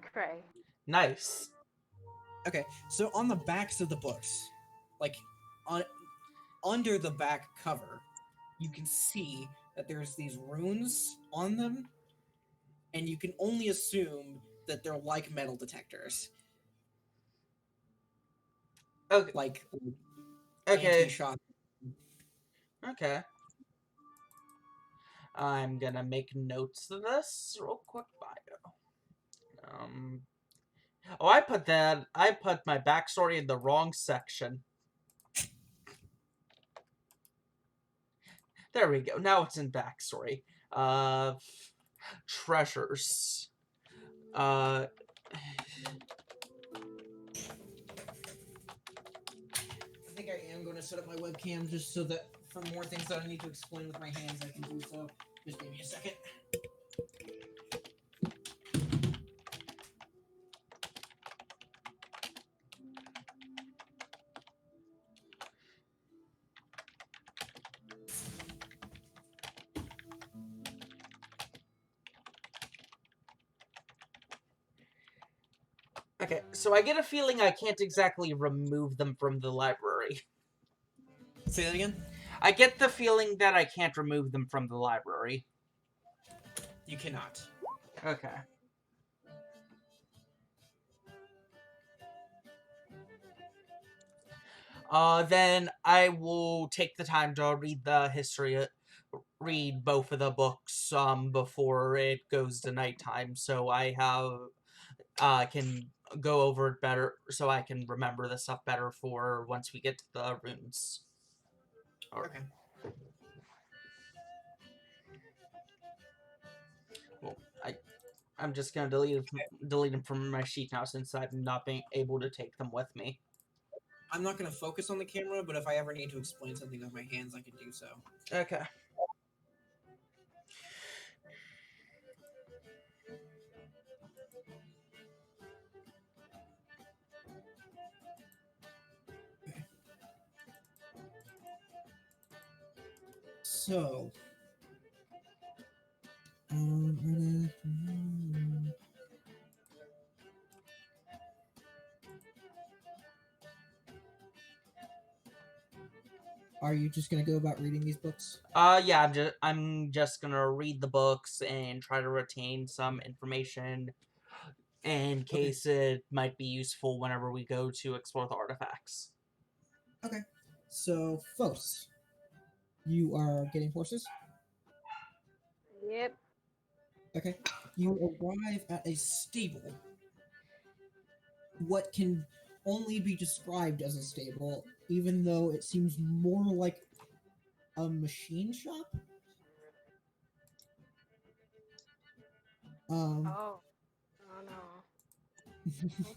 Okay. Nice. Okay, so on the backs of the books, like under the back cover, you can see that there's these runes on them, and you can only assume that they're like metal detectors. Okay. Like Okay. anti-shock. Okay. I'm gonna make notes of this real quick. Bio. Oh, I put my backstory in the wrong section. There we go. Now it's in backstory. Treasures. I think I I am going to set up my webcam just so that for more things that I need to explain with my hands, I can do so. Just give me a second. Okay, so I get a feeling I can't exactly remove them from the library. Say that again? I get the feeling that I can't remove them from the library. You cannot. Okay. Then I will take the time to read the history, read both of the books, before it goes to nighttime, so I have, can go over it better, so I can remember the stuff better for once we get to the runes. Okay. Well, I'm just gonna delete them from my sheet now since I'm not being able to take them with me. I'm not going to focus on the camera, but if I ever need to explain something with my hands, I can do so. Okay. So, are you just gonna go about reading these books? Yeah, I'm just gonna read the books and try to retain some information in case it might be useful whenever we go to explore the artifacts. Okay. So, Fos, you are getting horses? Yep. Okay. You arrive at a stable. What can only be described as a stable, even though it seems more like a machine shop. Oh. Oh no. Okay.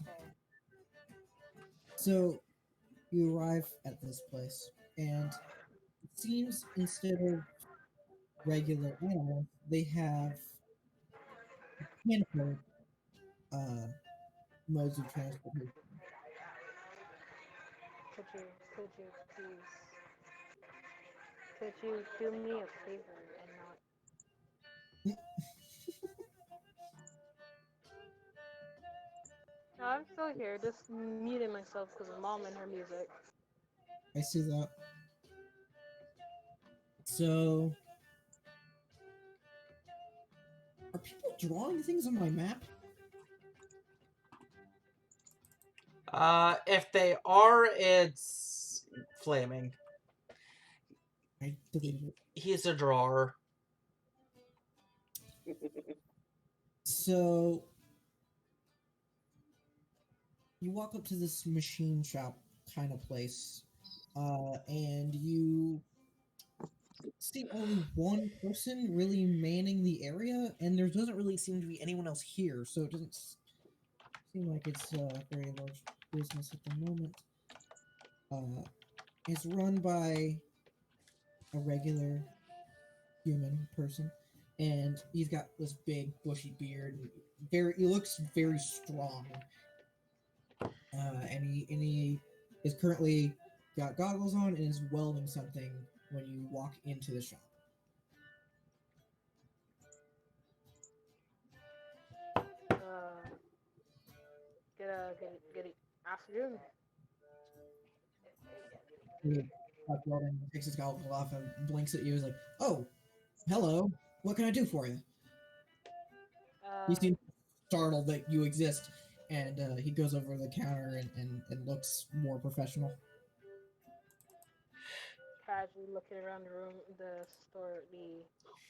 So you arrive at this place, and it seems instead of regular animals, they have handheld uh, modes of transportation. Could you please, could you do me a favor and not? No, I'm still here, just muting myself because of mom and her music. I see that. So, are people drawing things on my map? If they are, it's flaming. I deleted it. He's a drawer. So, you walk up to this machine shop kind of place, and you see only one person really manning the area, and there doesn't really seem to be anyone else here, so it doesn't seem like it's a very large business at the moment. It's run by a regular human person, and he's got this big bushy beard, and he looks very strong. And he is currently got goggles on and is welding something when you walk into the shop. Good afternoon. He stops welding, takes his goggles off, and blinks at you. He's like, "Oh, hello. What can I do for you?" He seems startled that you exist, and he goes over to the counter and looks more professional. Casually looking around the room, the store, the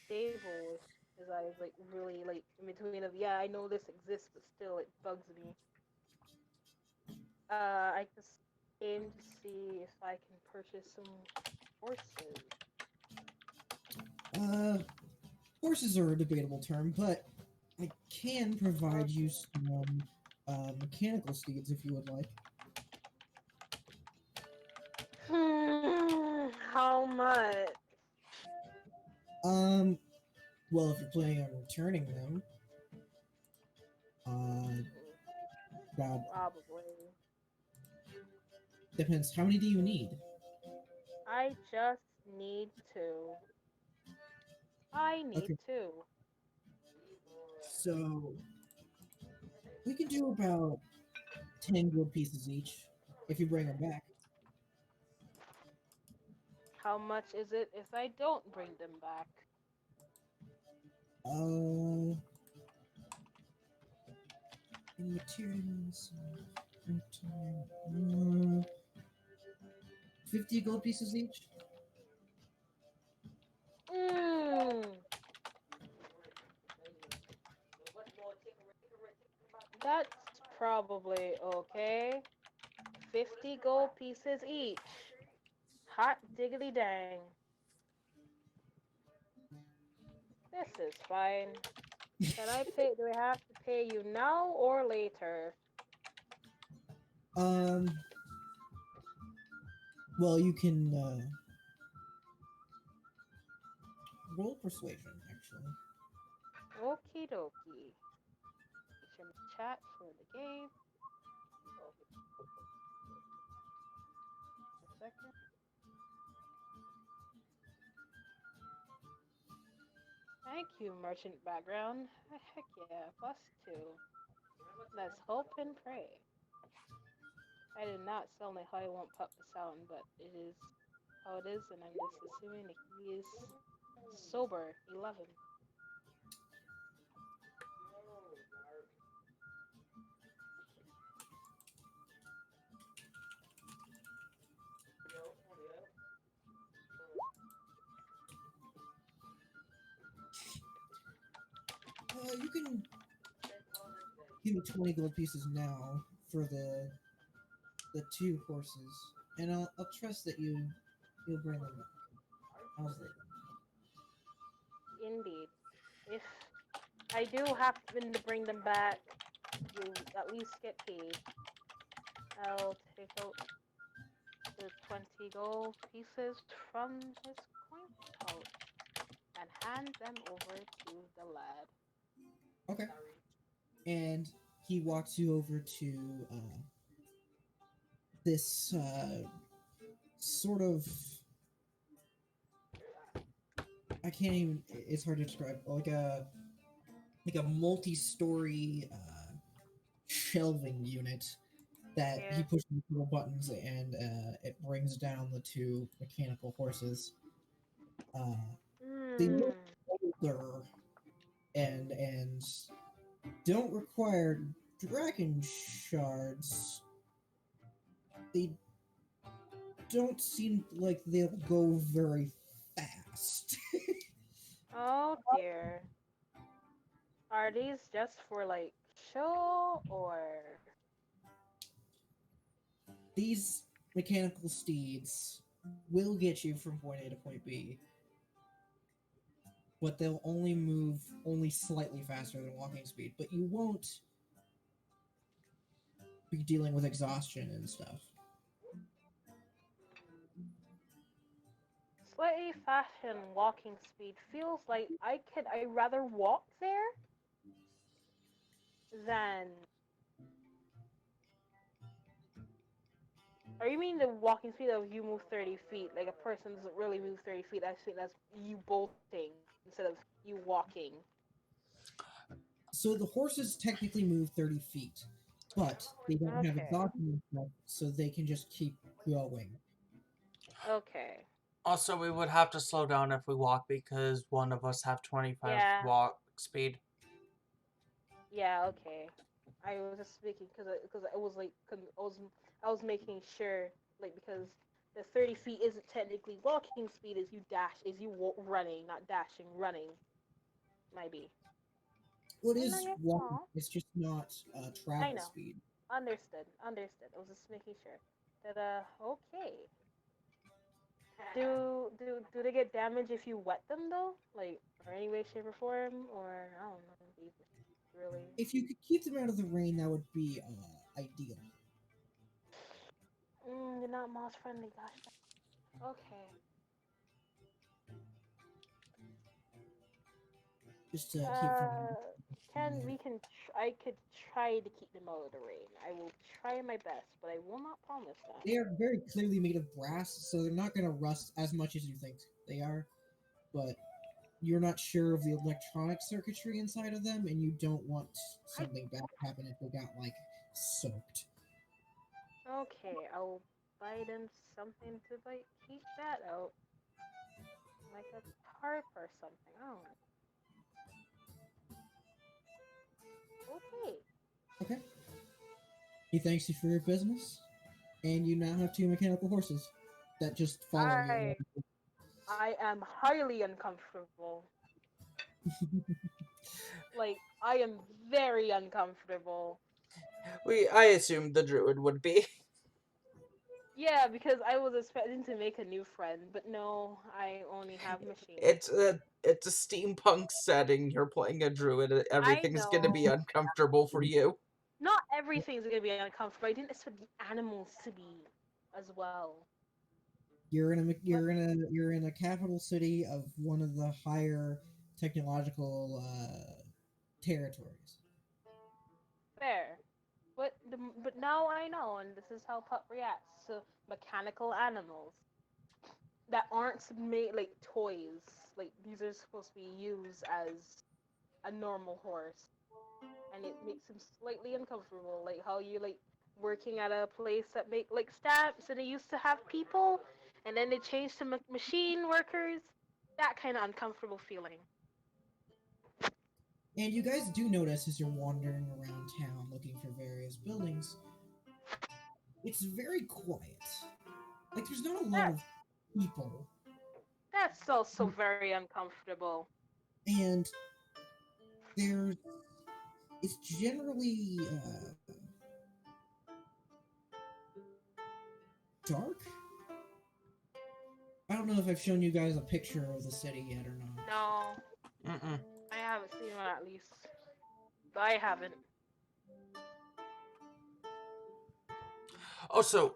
stable, his eyes like really like in between of yeah, I know this exists, but still it bugs me. I just aim to see if I can purchase some horses. Horses are a debatable term, but I can provide you some mechanical steeds if you would like. How much? Well, if you're planning on returning them, about Probably. depends. How many do you need? I just need to. I need Okay, to. so we can do about 10 gold pieces each if you bring them back. How much is it if I don't bring them back? Uh, in materials, uh, 50 gold pieces each. Mmm. That's probably okay. 50 gold pieces each. Hot diggity dang. This is fine. Can I pay? Do I have to pay you now or later? Um, well, you can roll persuasion actually. Okie dokie. Show me chat for the game. A second. Thank you, merchant background. Heck yeah, +2. Let's hope and pray. I did not sound like how I want Pup to sound, but it is how it is, and I'm just assuming that he is sober. 11. You can give me 20 gold pieces now for the two horses, and I'll trust that you'll bring them back. How's that? Indeed. If I do happen to bring them back, you at least get paid. I'll take out the 20 gold pieces from his coin pouch and hand them over to the lad. Okay. And he walks you over to this sort of, I can't even. It's hard to describe. Like a multi-story shelving unit that Yeah. he pushes little buttons and it brings down the two mechanical horses. Uh, they Hmm. look older and don't require dragon shards. They don't seem like they'll go very fast. Oh dear. Are these just for like show or? These mechanical steeds will get you from point A to point B, but they'll only move only slightly faster than walking speed. But you won't be dealing with exhaustion and stuff. Slightly faster than walking speed feels like I'd rather walk there than. Or you mean the walking speed of you move 30 feet? Like a person doesn't really move 30 feet. I think that's you bolting instead of you walking. So the horses technically move 30 feet, but they don't have Okay. exhaustion and stuff, so they can just keep going. Okay. Also, we would have to slow down if we walk because one of us have 25 Yeah. walk speed. Yeah. Okay. I was just speaking because I was like I was making sure like because the 30 feet isn't technically walking speed is you running, not dashing, running. Maybe. Well, it I know is you're walking, small. it's just not I travel know. speed. Understood. Understood. I was just making sure. That okay. Do they get damaged if you wet them though? Like or any way, shape, or form? Or I don't know. Really. If you could keep them out of the rain, that would be ideal. They're not moss friendly. Gosh. Okay. just to keep from. I could try to keep them out of the rain. I will try my best, but I will not promise that. They are very clearly made of brass, so they're not going to rust as much as you think they are. But you're not sure of the electronic circuitry inside of them, and you don't want something bad to happen if they got like soaked. Okay, I'll buy them something to like keep that out, like a tarp or something. I don't know. Okay. Okay. He thanks you for your business, and you now have 2 mechanical horses that just follow you. I am highly uncomfortable. Like, I am very uncomfortable. I assumed the druid would be. Yeah, because I was expecting to make a new friend, but no, I only have machines. It's a steampunk setting. You're playing a druid. Everything's gonna be know. uncomfortable for you. Not everything's gonna be uncomfortable. I didn't expect the animals to be as well. You're in a capital city of one of the higher technological territories. Fair. But now I know, and this is how Pup reacts to mechanical animals that aren't made like toys. Like these are supposed to be used as a normal horse, and it makes him slightly uncomfortable. Like how you like working at a place that make like stamps, and they used to have people, and then they changed to machine workers. That kind of uncomfortable feeling. And you guys do notice as you're wandering around town looking for various buildings, it's very quiet. Like there's not a lot That of people, that's also very uncomfortable. and there's it's generally dark. I don't know if I've shown you guys a picture of the city yet or not. No, Mm-mm. I haven't seen one at least. But I haven't. Also,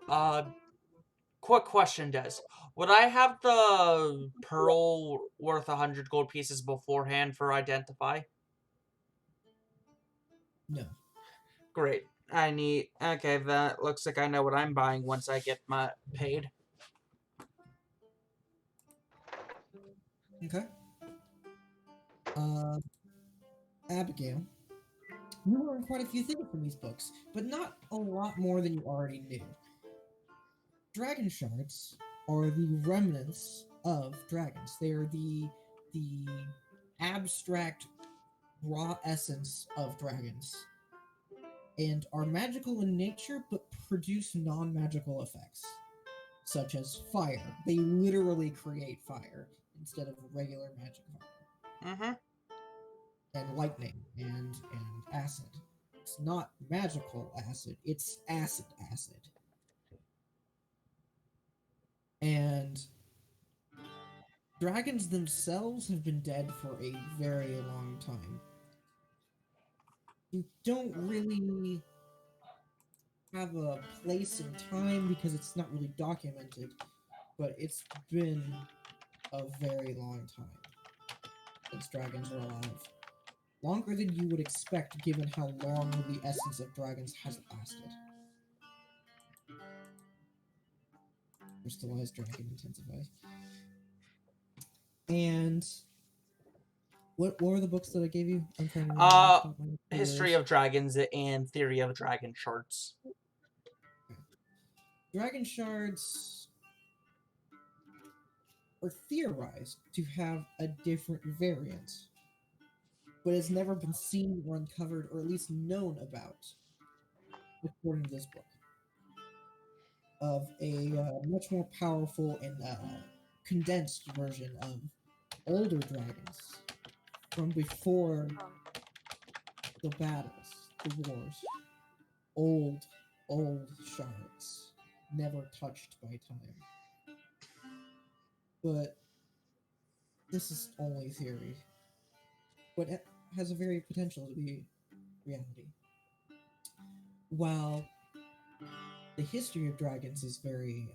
quick question, Des. Would I have the pearl worth 100 gold pieces beforehand for identify? No. Great. Okay, that looks like I know what I'm buying once I get my paid. Okay. Abigail, you learned quite a few things from these books, but not a lot more than you already knew. Dragon shards are the remnants of dragons. They are the abstract raw essence of dragons, and are magical in nature but produce non-magical effects, such as fire. They literally create fire instead of regular magic fire. Mm-hmm. And lightning and acid. It's not magical acid, it's acid. And dragons themselves have been dead for a very long time. You don't really have a place in time because it's not really documented, but it's been a very long time since dragons were alive. Longer than you would expect given how long the essence of dragons has lasted. Crystallized dragon intensifies. And what were the books that I gave you? I'm trying to remember. History of Dragons and Theory of Dragon Shards. Okay. Dragon shards are theorized to have a different variant, but has never been seen or uncovered, or at least known about, according to this book, of a much more powerful and condensed version of older dragons from before the battles, the wars. Old shards, never touched by time. But this is only theory. But it has a very potential to be reality. While the history of dragons is very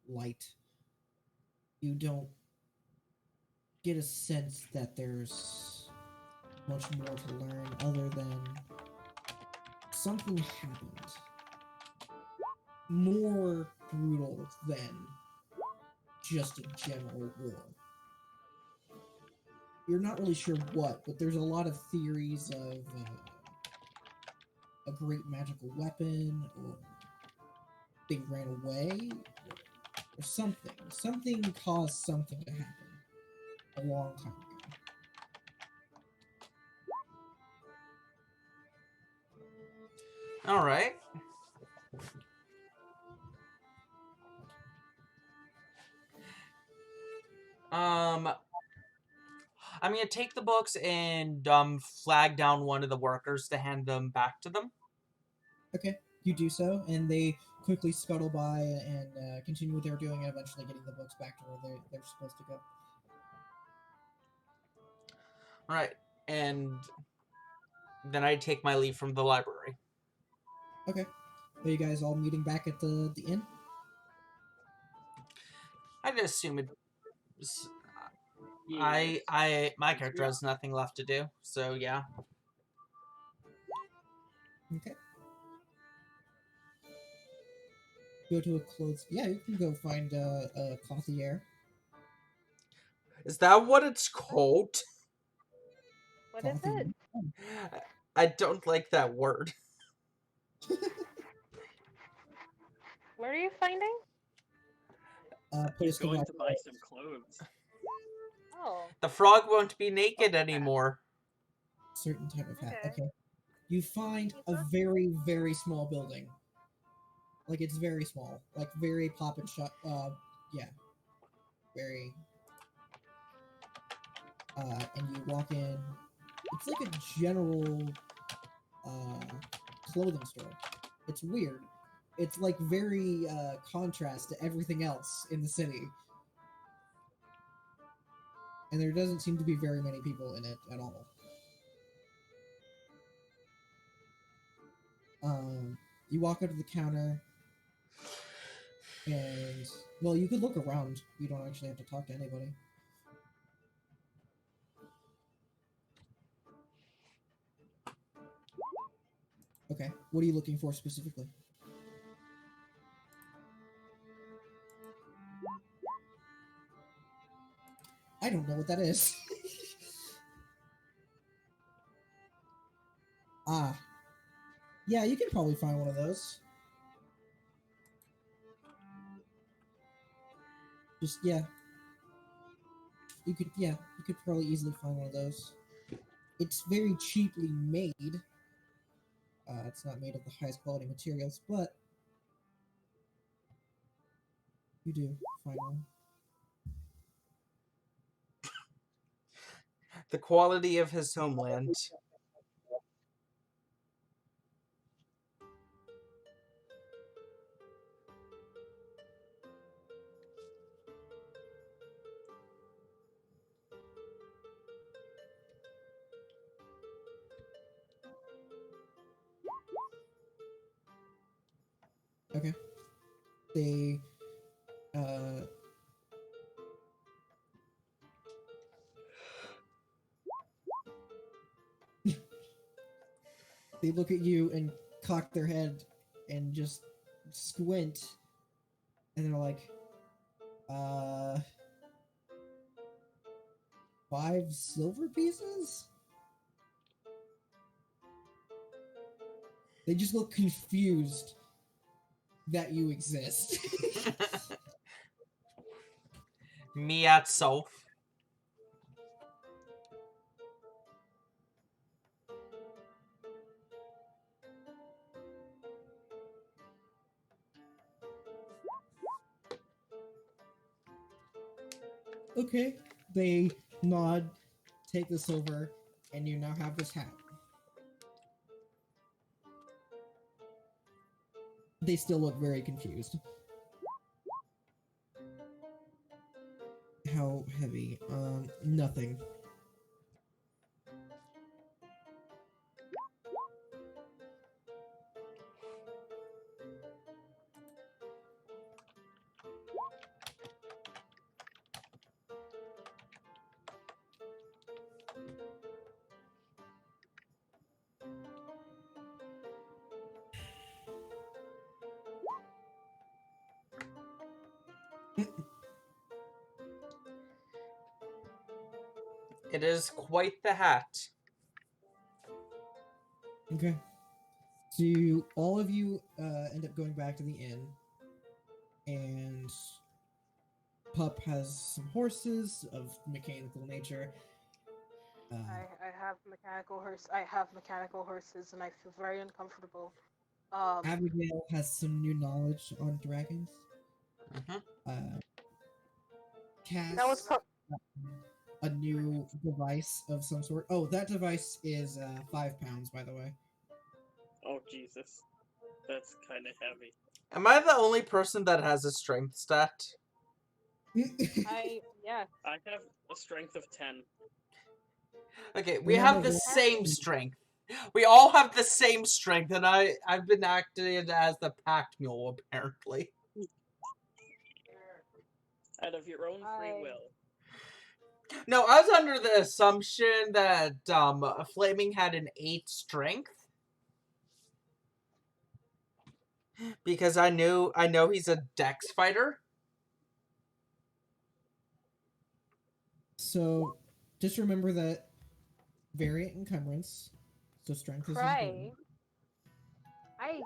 light, you don't get a sense that there's much more to learn other than something happened. More brutal than just a general war. You're not really sure what, but there's a lot of theories of a great magical weapon, or they ran away, or something. Something caused something to happen a long time ago. All right. I'm gonna take the books and flag down one of the workers to hand them back to them. Okay, you do so, and they quickly scuttle by and continue what they're doing, and eventually getting the books back to where they're supposed to go. All right, and then I take my leave from the library. Okay. Are you guys all meeting back at the inn? I'd assume it. Yes. My character has nothing left to do, so yeah. Okay. Go to a clothes. Yeah, you can go find a clothier. Is that what it's called? What is it? I don't like that word. What are you finding? Place to Going walk to buy some clothes. Oh. The frog won't be naked anymore. certain type of hat. Okay. Okay. You find a very, very small building. Like, it's very small. Like, very pop and shut. Yeah. Very. And you walk in. It's like a general, clothing store. It's weird. It's, like, very, contrast to everything else in the city. And there doesn't seem to be very many people in it at all. You walk up to the counter, and, well, you could look around. You don't actually have to talk to anybody. Okay, what are you looking for specifically? I don't know what that is. Ah. Yeah, you can probably find one of those. Just, yeah. You could probably easily find one of those. It's very cheaply made. It's not made of the highest quality materials, but you do find one. The quality of his homeland. Okay. They, they look at you and cock their head and just squint, and they're like, 5 silver pieces? They just look confused that you exist. Me at self. Okay. They nod, take the silver, and you now have this hat. They still look very confused. How heavy? Nothing. It is quite the hat. Okay. So all of you end up going back to the inn, and Pup has some horses of mechanical nature. I have mechanical horses, and I feel very uncomfortable. Abigail has some new knowledge on dragons. Mhm. That was Cas pro- a new device of some sort. Oh, that device is 5 pounds, by the way. Oh Jesus, that's kind of heavy. Am I the only person that has a strength stat? yeah. I have a strength of 10. Okay, We we have have a the roll- same strength. We all have the same strength, and I've been acting as the pack mule apparently. Out of your own free I- will. No, I was under the assumption that Flaming had an 8 strength. Because I know he's a dex fighter. So just remember that variant encumbrance. So strength is Cry. important. I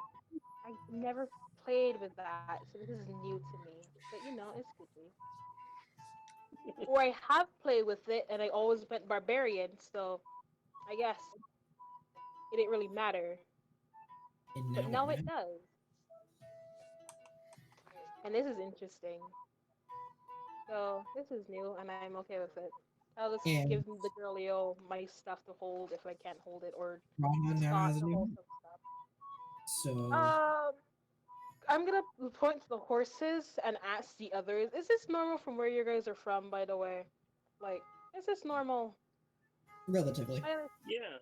never played with that, so this is new to me. But you know, it's good. Or I have played with it, and I always went barbarian, so I guess it didn't really matter. And But now now it it does, and this is interesting. So this is new, and I'm okay with it. I'll just And give the girlio my stuff to hold if I can't hold it, or Rana now Scott has a to new hold hat. some stuff. So I'm gonna point to the horses and ask the others. Is this normal from where you guys are from, by the way? Like, is this normal? relatively. Yeah,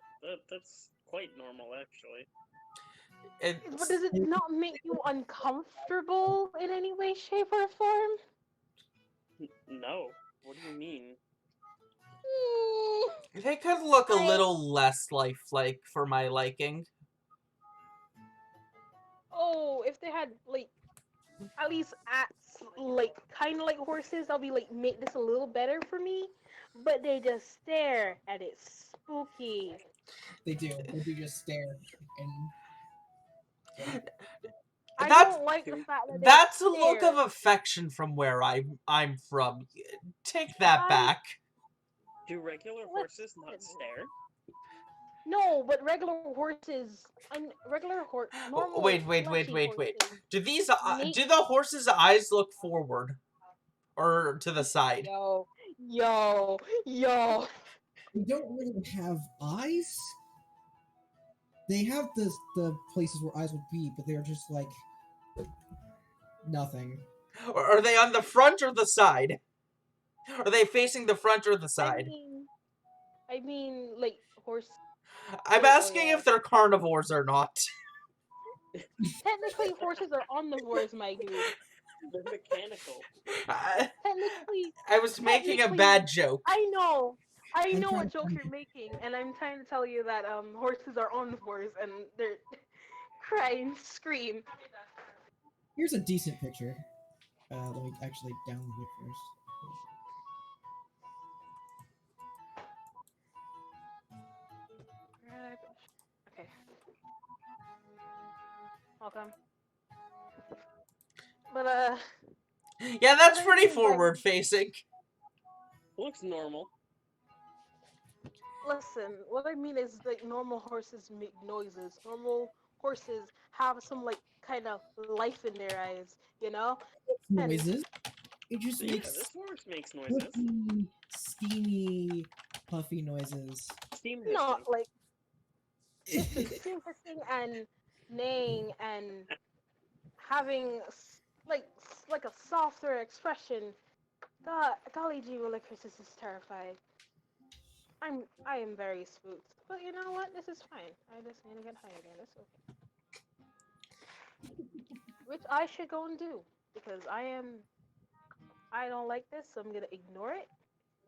that's quite normal actually. But does it not make you uncomfortable in any way, shape, or form? No. What do you mean? They could look a I- little less lifelike for my liking. Oh, if they had like at least acts like kind of like horses, I'll be like make this a little better for me. But they just stare, and it's spooky. They do. They do just stare and I That's don't like the fact that they that's a look stare. of affection from where I'm from. Take that I back. Do regular horses not stare? No, but regular horses, normal Wait. fleshy horses. Do these Make do the horses' eyes look forward or to the side? yo, yo, yo. they don't really have eyes. They have the places where eyes would be, but they're just like nothing. Or are they on the front or the side? Are they facing the front or the side? I mean, like horse. I'm Wait, oh asking yeah. if they're carnivores or not. Technically, horses are omnivores, my dude. They're mechanical. Technically, I was making a bad joke. I know I'm what trying joke to- you're making, and I'm trying to tell you that horses are omnivores, and they're cry and scream. Here's a decent picture. Let me actually download it first. Okay. Welcome. But Yeah, that's I pretty mean, like- forward facing. Looks normal. listen, what I mean is like normal horses make noises. Normal horses have some like kind of life in their eyes, you know? And Noises. It just Yeah, makes this horse makes noises. puffy, steamy, puffy noises. Steam hissing. not like steam hissing and neighing and having like a softer expression. God, golly gee willikers, this is terrifying. I am very spooked. But you know what? This is fine. I just need to get high again. It's okay. Which I should go and do. Because I don't like this, so I'm gonna ignore it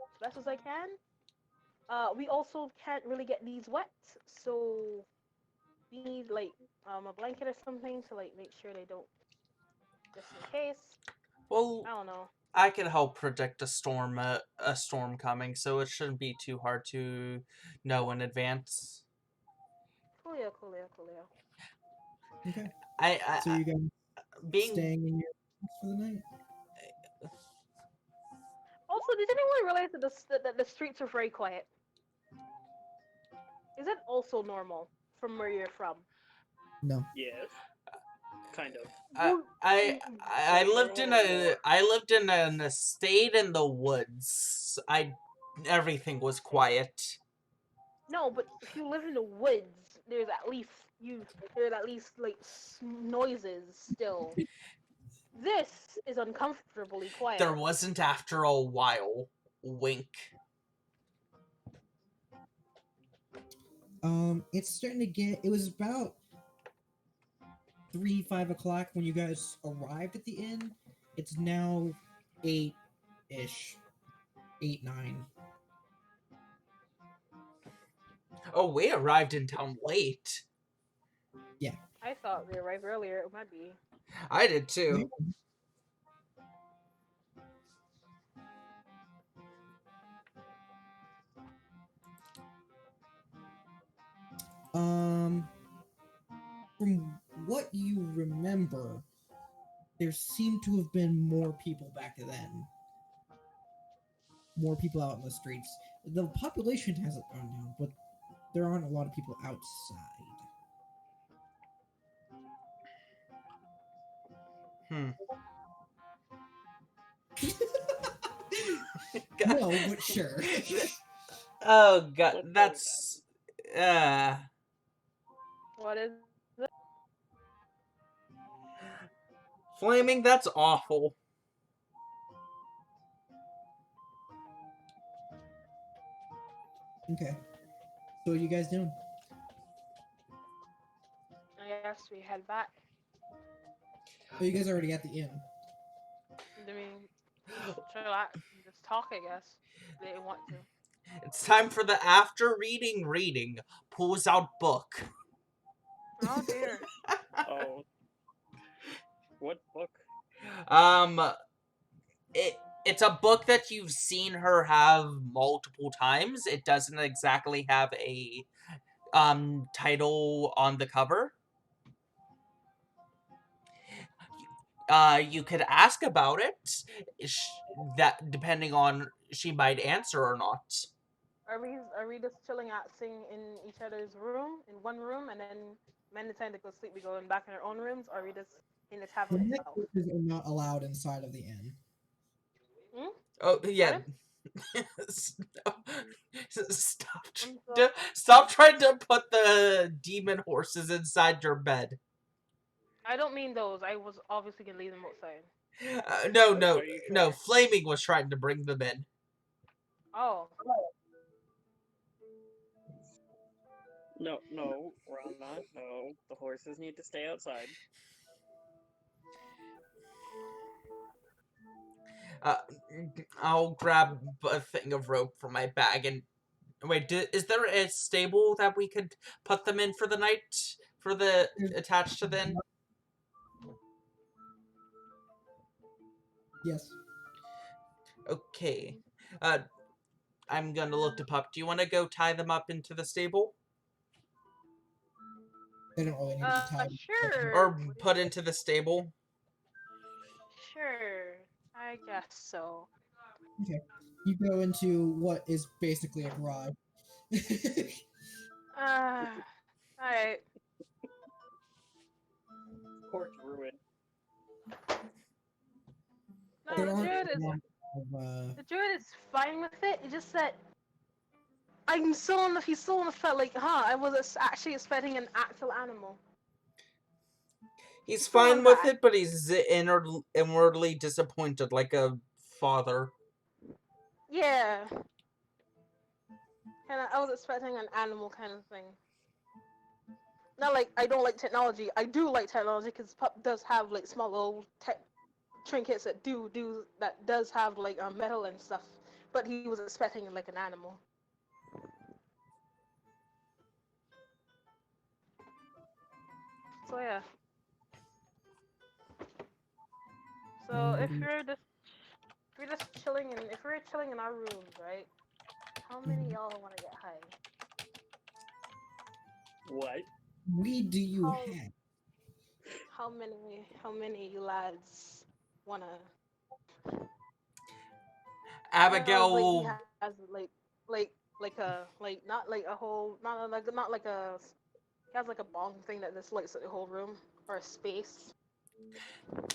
as best as I can. We also can't really get these wet, so we need like a blanket or something to like make sure they don't just in case. Well, I don't know. I can help predict a storm coming, so it shouldn't be too hard to know in advance. Coolio, coolio, coolio. Okay. I So you guys being staying in your house for the night? Also, did anyone realize that the streets are very quiet? Is that also normal from where you're from? No. Yes. Kind of. I They're lived a in little more. I lived in an estate in the woods. Everything was quiet. No, but if you live in the woods, there's at least like noises still. This is uncomfortably quiet. There wasn't after a while. Wink. It's starting to get. It was about 3-5 o'clock when you guys arrived at the inn. It's now 8-ish, 8-9. Oh, we arrived in town late. I thought we arrived earlier. It might be. I did too. From what you remember, there seemed to have been more people back then. More people out in the streets. The population hasn't gone down, but there aren't a lot of people outside. No, but sure. Oh god, Let's go with that's What is it? Flaming, that's awful. Okay. So what are you guys doing? I guess we head back. Oh, you guys are already at the inn. I mean, just talk. I guess they want to. It's time for the after reading. Pulls out book. Oh dear. Oh. What book? It's a book that you've seen her have multiple times. It doesn't exactly have a title on the cover. You could ask about it. That depending on she might answer or not. Are we just chilling out, sitting in each other's room, in one room, and then when it's time to go sleep, we go back in our own rooms, or are we just in the The tavern itself? necklaces are not allowed inside of the inn. Hmm? Oh yeah. Stop. I'm so- Stop trying to put the demon horses inside your bed. I don't mean those. I was obviously gonna leave them outside. No, Are you no. sure? Flaming was trying to bring them in. Oh. No, Rana, no. The horses need to stay outside. I'll grab a thing of rope from my bag and wait. Is there a stable that we could put them in for the night? For the attached to the inn? Yes. Okay. I'm gonna look them up. Do you want to go tie them up into the stable? They don't really need to be tied. Sure. Or put into the stable? Sure. I guess so. Okay. You go into what is basically a garage. Alright. Poor Druid. No, There the aren't druid is a lot of, the druid is fine with it. It's just that he's still on the felt like, I was actually expecting an actual animal. He's Still fine on with that. it, but he's inwardly disappointed, like a father. Yeah. And I was expecting an animal kind of thing. Not like I don't like technology. I do like technology because Pup does have like small little trinkets that does have like metal and stuff. But he was expecting like an animal. So yeah. So if you're just we're just chilling, and if we're chilling in our rooms, right? How many of y'all want to get high? What? Weed do you How- have? How many of you lads wanna? Abigail Like he will. has like not like a whole not like a he has like a bong thing that just lights up the whole room or a space.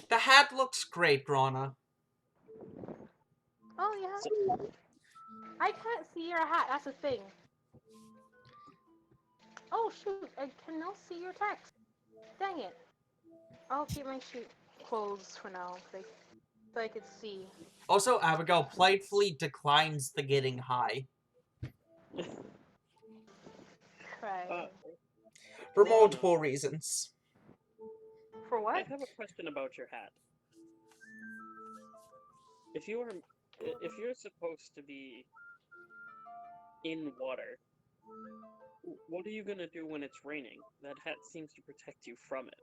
The hat looks great, Rana. Oh yeah. So, I can't see your hat. That's the thing. Oh shoot! I cannot see your text. Dang it. I'll keep my sheet closed for now, so I could see. Also, Abigail politely declines the getting high. Cry. For Rana, multiple reasons. For I what? have a question about your hat. If you're supposed to be in water, what are you gonna do when it's raining? That hat seems to protect you from it.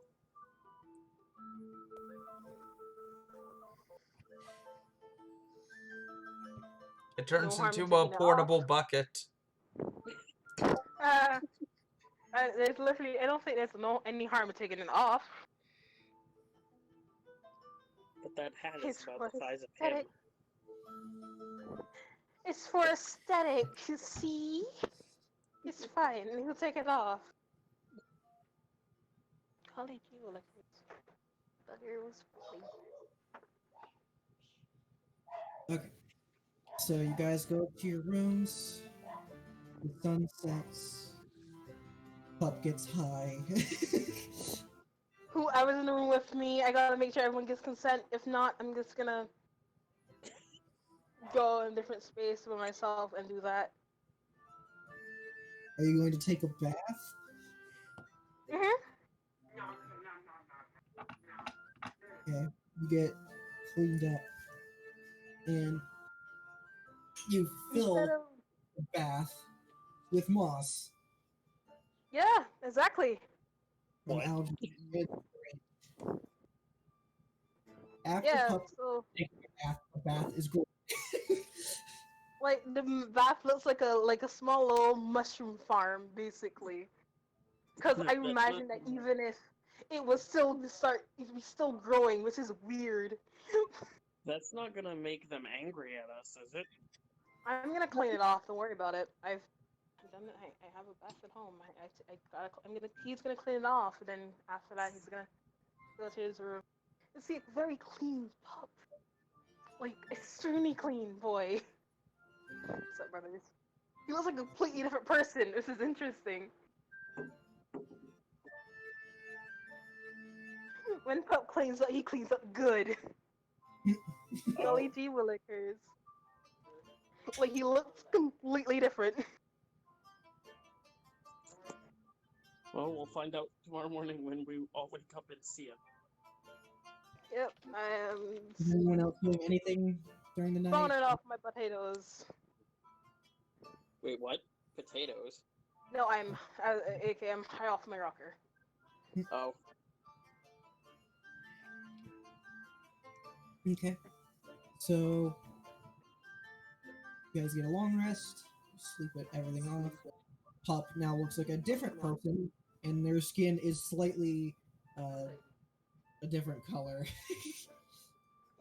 It turns No harm in into a taking it portable off. bucket. There's literally. I don't think there's any harm in taking it off. But that hat is It's about for the size of him. aesthetic. It's for aesthetic. You see? It's fine. He'll take it off. Golly gee willikers. Bugger was funny. Okay. So you guys go up to your rooms. The sun sets. Pup gets high. Whoever's in the room with me, I gotta make sure everyone gets consent. If not, I'm just gonna go in a different space with myself and do that. Are you going to take a bath? Okay. You get cleaned up. And you fill Instead of the bath with moss yeah, exactly. and What? algae. After Yeah, Pup so takes a bath, the bath is great. like the bath looks like a small little mushroom farm, basically. Because I That's imagine not that even if it was still it'd be still growing, which is weird. that's not gonna make them angry at us, is it? I'm gonna clean it off. Don't worry about it. I've done it. I have a bath at home. He's gonna clean it off, and then after that, he's gonna go to his room. You see, very clean pup, like extremely clean boy. What's up, brothers? He looks like a completely different person. This is interesting. When pup cleans up, he cleans up good. Golly gee willikers. Like he looks completely different. Well, we'll find out tomorrow morning when we all wake up and see him. Yep, Is anyone else doing anything during the night? boning off my potatoes. Wait, what? Potatoes? No, I'm high off my rocker. Oh, Okay. So you guys get a long rest, sleep everything off. Pup now looks like a different person, and their skin is slightly a different color.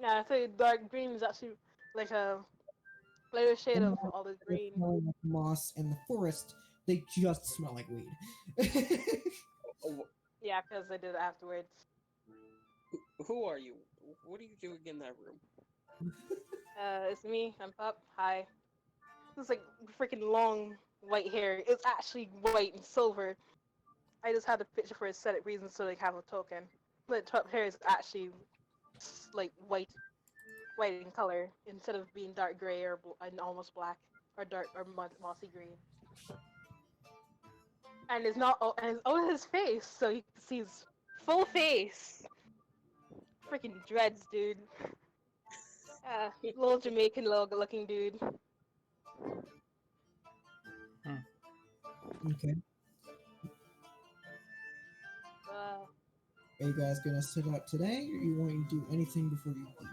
Yeah, I say dark green is actually like a lighter shade of all the They're green. smelling like moss and the forest. They just smell like weed. oh, Yeah, because I did it afterwards. who are you? What are you doing in that room? It's me. I'm Pup. Hi. It's like freaking long white hair. It's actually white and silver. I just had a picture for aesthetic reasons so they have a token. But Pup hair is actually like white in color instead of being dark gray or and almost black or dark or mossy green. And it's not and it's on his face, so you can see his full face. Freaking dreads, dude. Little Jamaican looking dude. Okay. Are you guys gonna sit up today, or you want to do anything before you leave?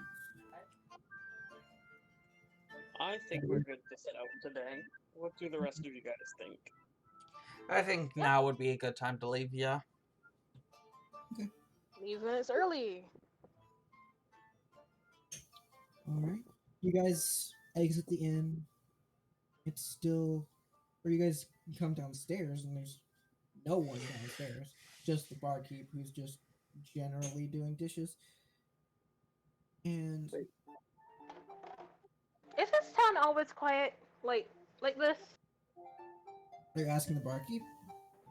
think we're good to set out today. What do the rest of you guys think? I think now would be a good time to leave, yeah. Leave when it's early. Alright. You guys exit the inn. It's still. Or you guys come downstairs and there's no one downstairs. Just the barkeep who's just generally doing dishes. And Is this town always quiet? Like this? they're asking the barkeep.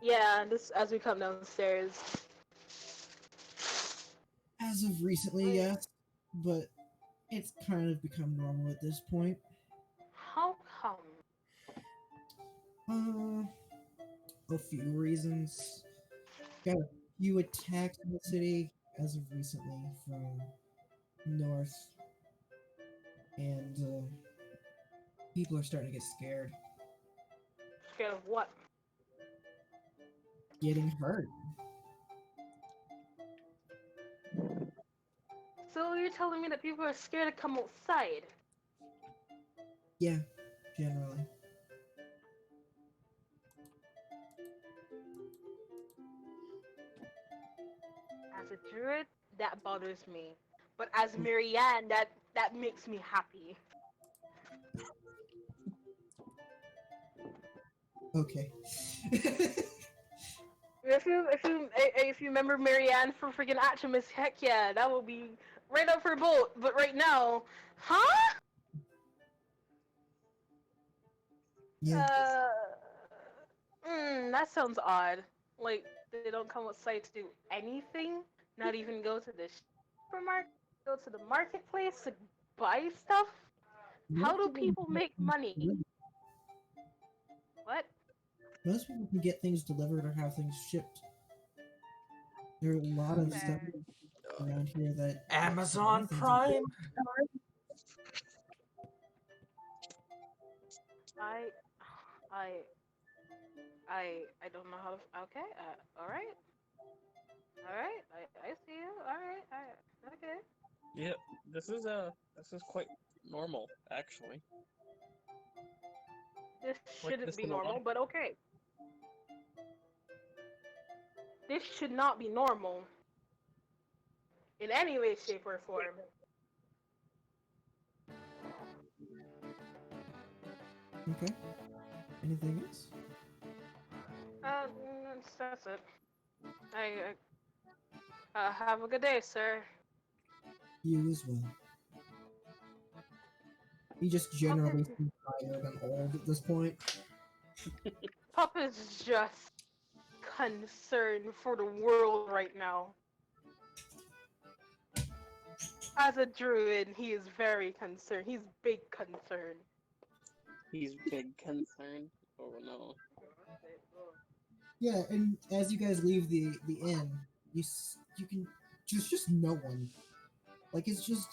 Yeah, this as we come downstairs. As of recently, yes. But it's kind of become normal at this point. How come? A few reasons. Got a few attacks in the city as of recently from north, and people are starting to get scared, Scared of what? getting hurt. So you're telling me that people are scared to come outside? Yeah, generally. As a druid, that bothers me. But as Marianne, that makes me happy. Okay. If you remember Marianne from freaking Atreus, heck yeah, that will be right up her boat. But right now, huh? Yeah. That sounds odd. Like they don't come outside to do anything. Not even go to the supermarket, go to the marketplace to buy stuff. How do people make money? What? Most people can get things delivered or have things shipped. There are a lot of stuff around here that Amazon Prime? I don't know how to. Okay. All right. I see you. All right. Okay. Yep, this is quite normal, actually. This Like shouldn't this be in a lot normal, of- but okay. This should not be normal. In any way, shape, or form. Okay. Anything else? That's it. Have a good day, sir. You as well. He just generally seems tired and old at this point. Pup is just concerned for the world right now. As a druid, he is very concerned. He's big concerned. He's big concerned. Oh no. Yeah, and as you guys leave the inn, you can just no one. Like it's just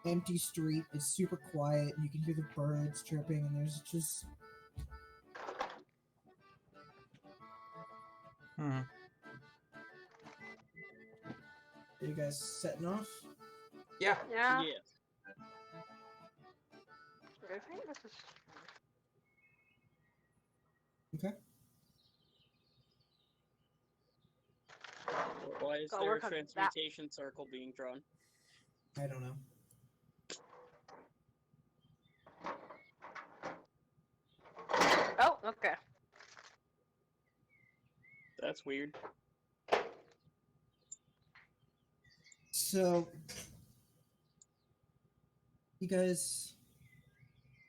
empty street. It's super quiet. You can hear the birds chirping, and there's just Are you guys setting off? Yeah. Yeah. Yes. I think this is. Okay. Why is Gotta there a work on that. transmutation circle being drawn? I don't know. Oh, okay. That's weird. So you guys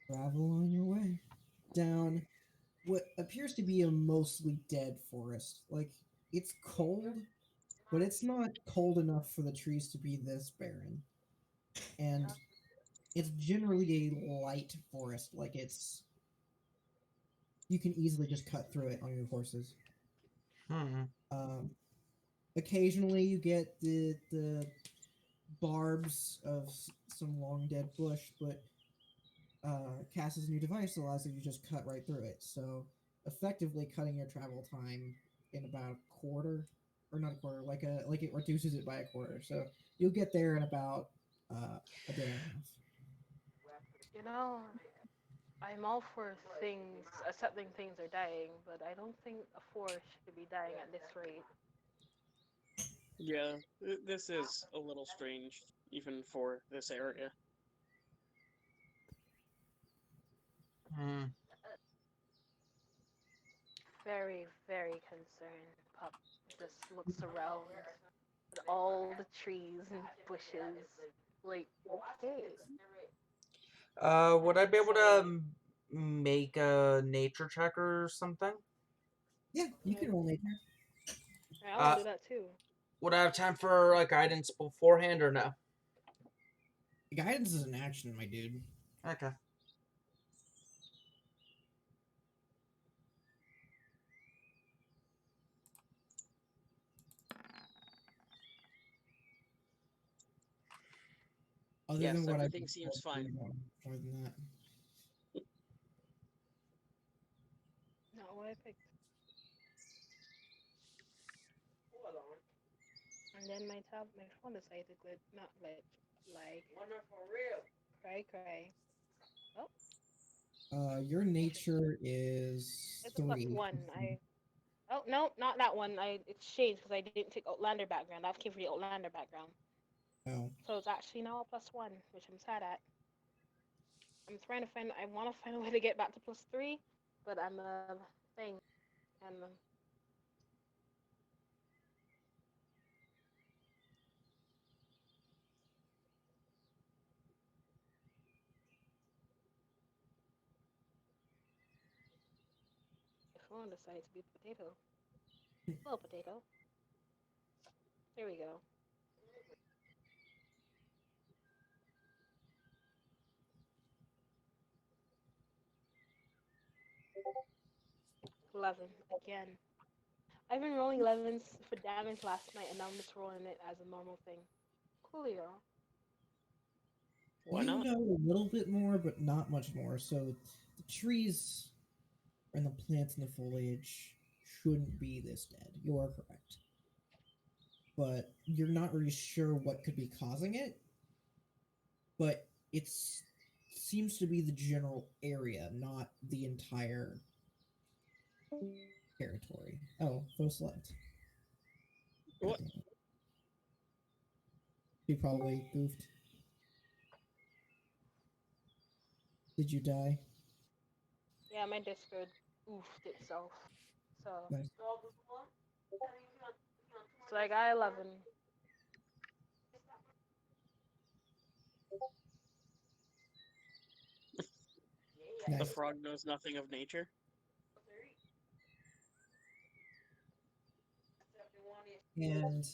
travel on your way down what appears to be a mostly dead forest. Like it's cold, but it's not cold enough for the trees to be this barren. And it's generally a light forest. Like you can easily just cut through it on your horses. Occasionally you get the barbs of some long dead bush, but Cas's new device allows you to just cut right through it. So effectively cutting your travel time in about a quarter, or not a quarter, like it reduces it by a quarter. So you'll get there in about a day and a half. You know, I'm all for things, accepting things are dying, but I don't think a forest should be dying at this rate. Yeah, this is a little strange, even for this area. Hmm. Very, very concerned. Pup just looks around at all the trees and bushes. Like, okay. Would I be able to make a nature check or something? Yeah, you can roll nature. I Uh, want to do that too. would I have time for guidance beforehand or no? Guidance is an action, my dude. Okay. Other Yes, than what I everything seems fine. more than that. Not what I picked. And then my phone decided to glitch, not glitch, like. Wonder for real. Cry, cry. Oh, Your nature is it's a plus 3. one. Oh no, not that one. I exchanged because I didn't take Outlander background. I came for the Outlander background. Oh. So it's actually now a plus one, which I'm sad at. I'm trying to find. I want to find a way to get back to plus three, but I'm a thing, and the phone decided to be potato. Hello, potato. There we go. $11 again. I've been rolling 11s for damage last night, and now I'm just rolling it as a normal thing. Coolio. Why You not? know a little bit more, but not much more. So the trees and the plants and the foliage shouldn't be this dead. You are correct. But you're not really sure what could be causing it. But it seems to be the general area, not the entire territory. Oh, faux select. What? He probably goofed. Did you die? Yeah, my Discord oofed itself. So, Nice. so I got 11. The Nice. frog knows nothing of nature? And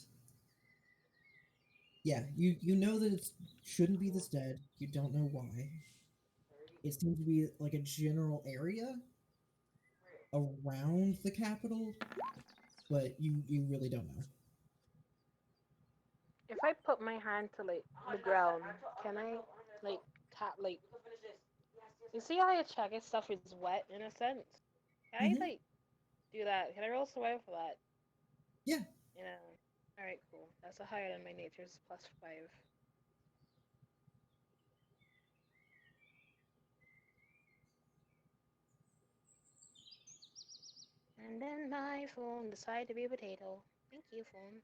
yeah, you know that it shouldn't be this dead. You don't know why. It seems to be like a general area around the capital, but you really don't know. If I put my hand to like the ground, can I like tap like? You see how I check if stuff is wet in a sense? Can I Mhm. like do that? Can I roll survival for that? Yeah. You know. All right, cool. That's a higher than my nature's plus 5. And then my phone decided to be a potato. Thank you, phone.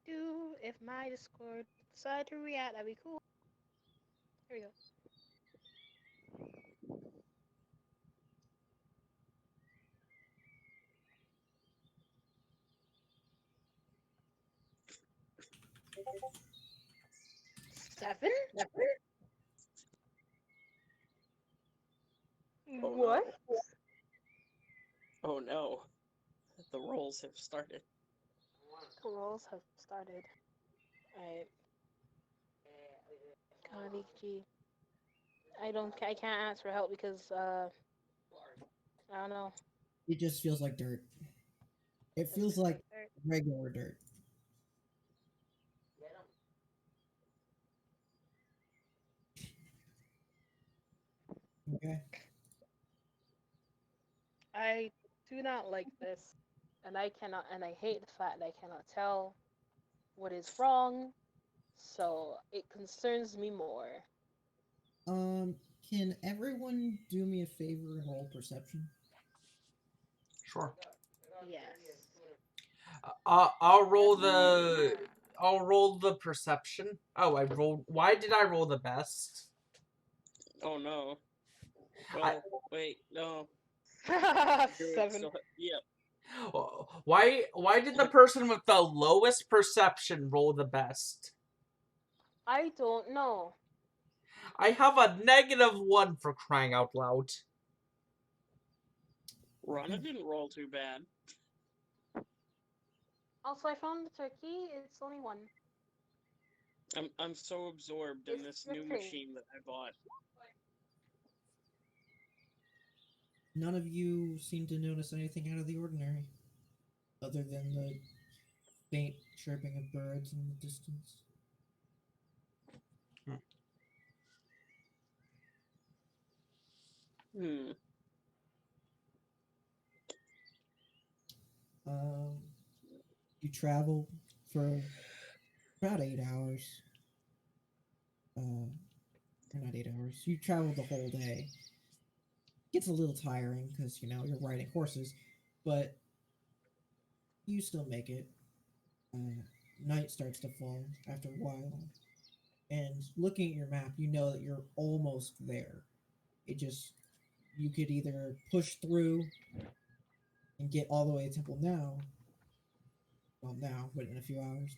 Do. If my Discord decided to react, that'd be cool. Here we go. Seven? Oh What? no. Oh no. The rolls have started. The rolls have started. Alright. God, G. I can't ask for help because, I don't know. It just feels like dirt. It Just feels feels like like dirt. regular dirt. Okay. I do not like this, and I hate the fact that I cannot tell what is wrong, so it concerns me more. Can everyone do me a favor and roll perception? Sure. Yes. I'll roll the. I'll roll the perception. Oh, I rolled. Why did I roll the best? Oh no. I- Well, wait, no. Druid 7. still yeah. Why did the person with the lowest perception roll the best? I don't know. I have a -1 for crying out loud. Rana didn't roll too bad. Also, I found the turkey. It's only one. I'm so absorbed in It's this new dripping. machine that I bought. None of you seem to notice anything out of the ordinary, other than the faint chirping of birds in the distance. Hmm. You travel for about 8 hours. Or not 8 hours. You travel the whole day. Gets a little tiring because you're riding horses, but you still make it. Night starts to fall after a while, and looking at your map, you know that you're almost there. You could either push through and get all the way to Temple now, but in a few hours,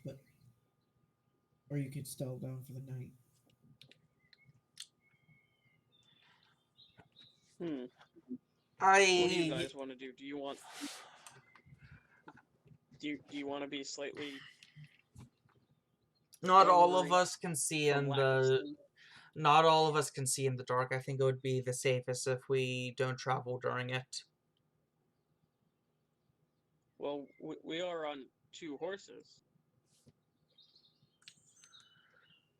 or you could settle down for the night. Hmm. What do you I guys want to do? Do you want to be slightly not all of hungry us can see from in lack of the sleep? not all of us can see in the dark. I think it would be the safest if we don't travel during it. Well, we are on 2 horses.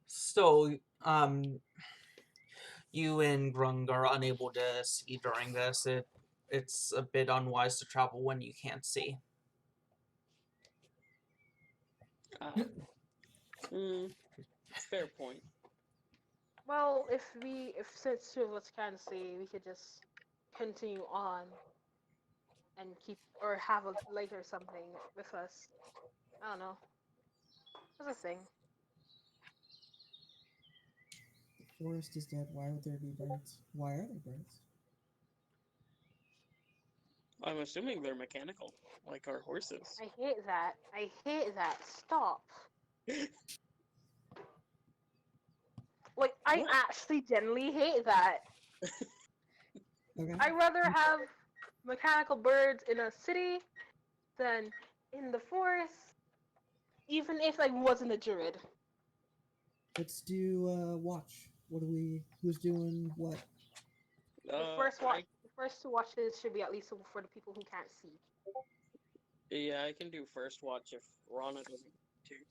So, you and Grung are unable to see during this. It's a bit unwise to travel when you can't see. Hmm. Fair point. Well, if since 2 of us can see, we could just continue on and keep or have a light or something with us. I don't know. That's a thing. The forest is dead. Why would there be birds? Why are there birds? I'm assuming they're mechanical, like our horses. I hate that. I hate that. Stop. Like, I What? actually genuinely hate that. Okay. I'd rather have mechanical birds in a city than in the forest, even if I wasn't a druid. Let's do watch. Who's doing what? The first 2 watches should be at least for the people who can't see. Yeah, I can do first watch if Rana doesn't too.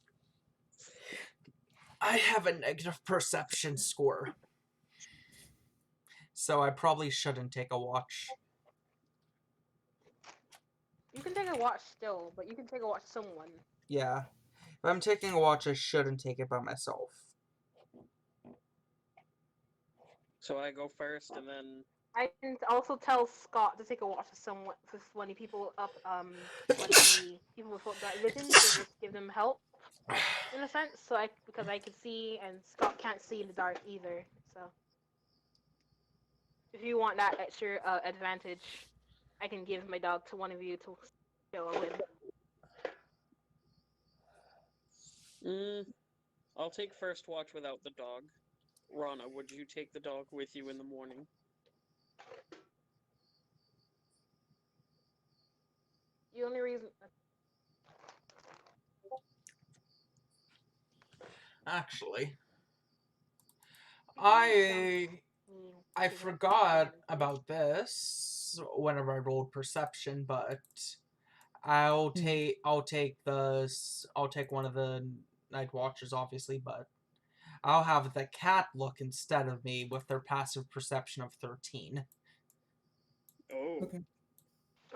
I have a negative perception score, so I probably shouldn't take a watch. You can take a watch still, but you can take a watch someone. Yeah. If I'm taking a watch, I shouldn't take it by myself. So I go first, and then I can also tell Scott to take a watch with when the people up when the people with dark vision to just give them help in a sense. Because I can see and Scott can't see in the dark either. So if you want that extra advantage, I can give my dog to one of you to show a win. I'll take first watch without the dog. Rana, would you take the dog with you in the morning? The only reason Actually, I I forgot about this whenever I rolled perception, but I'll take one of the night watchers, obviously, but I'll have the cat look instead of me with their passive perception of 13. Oh. Okay.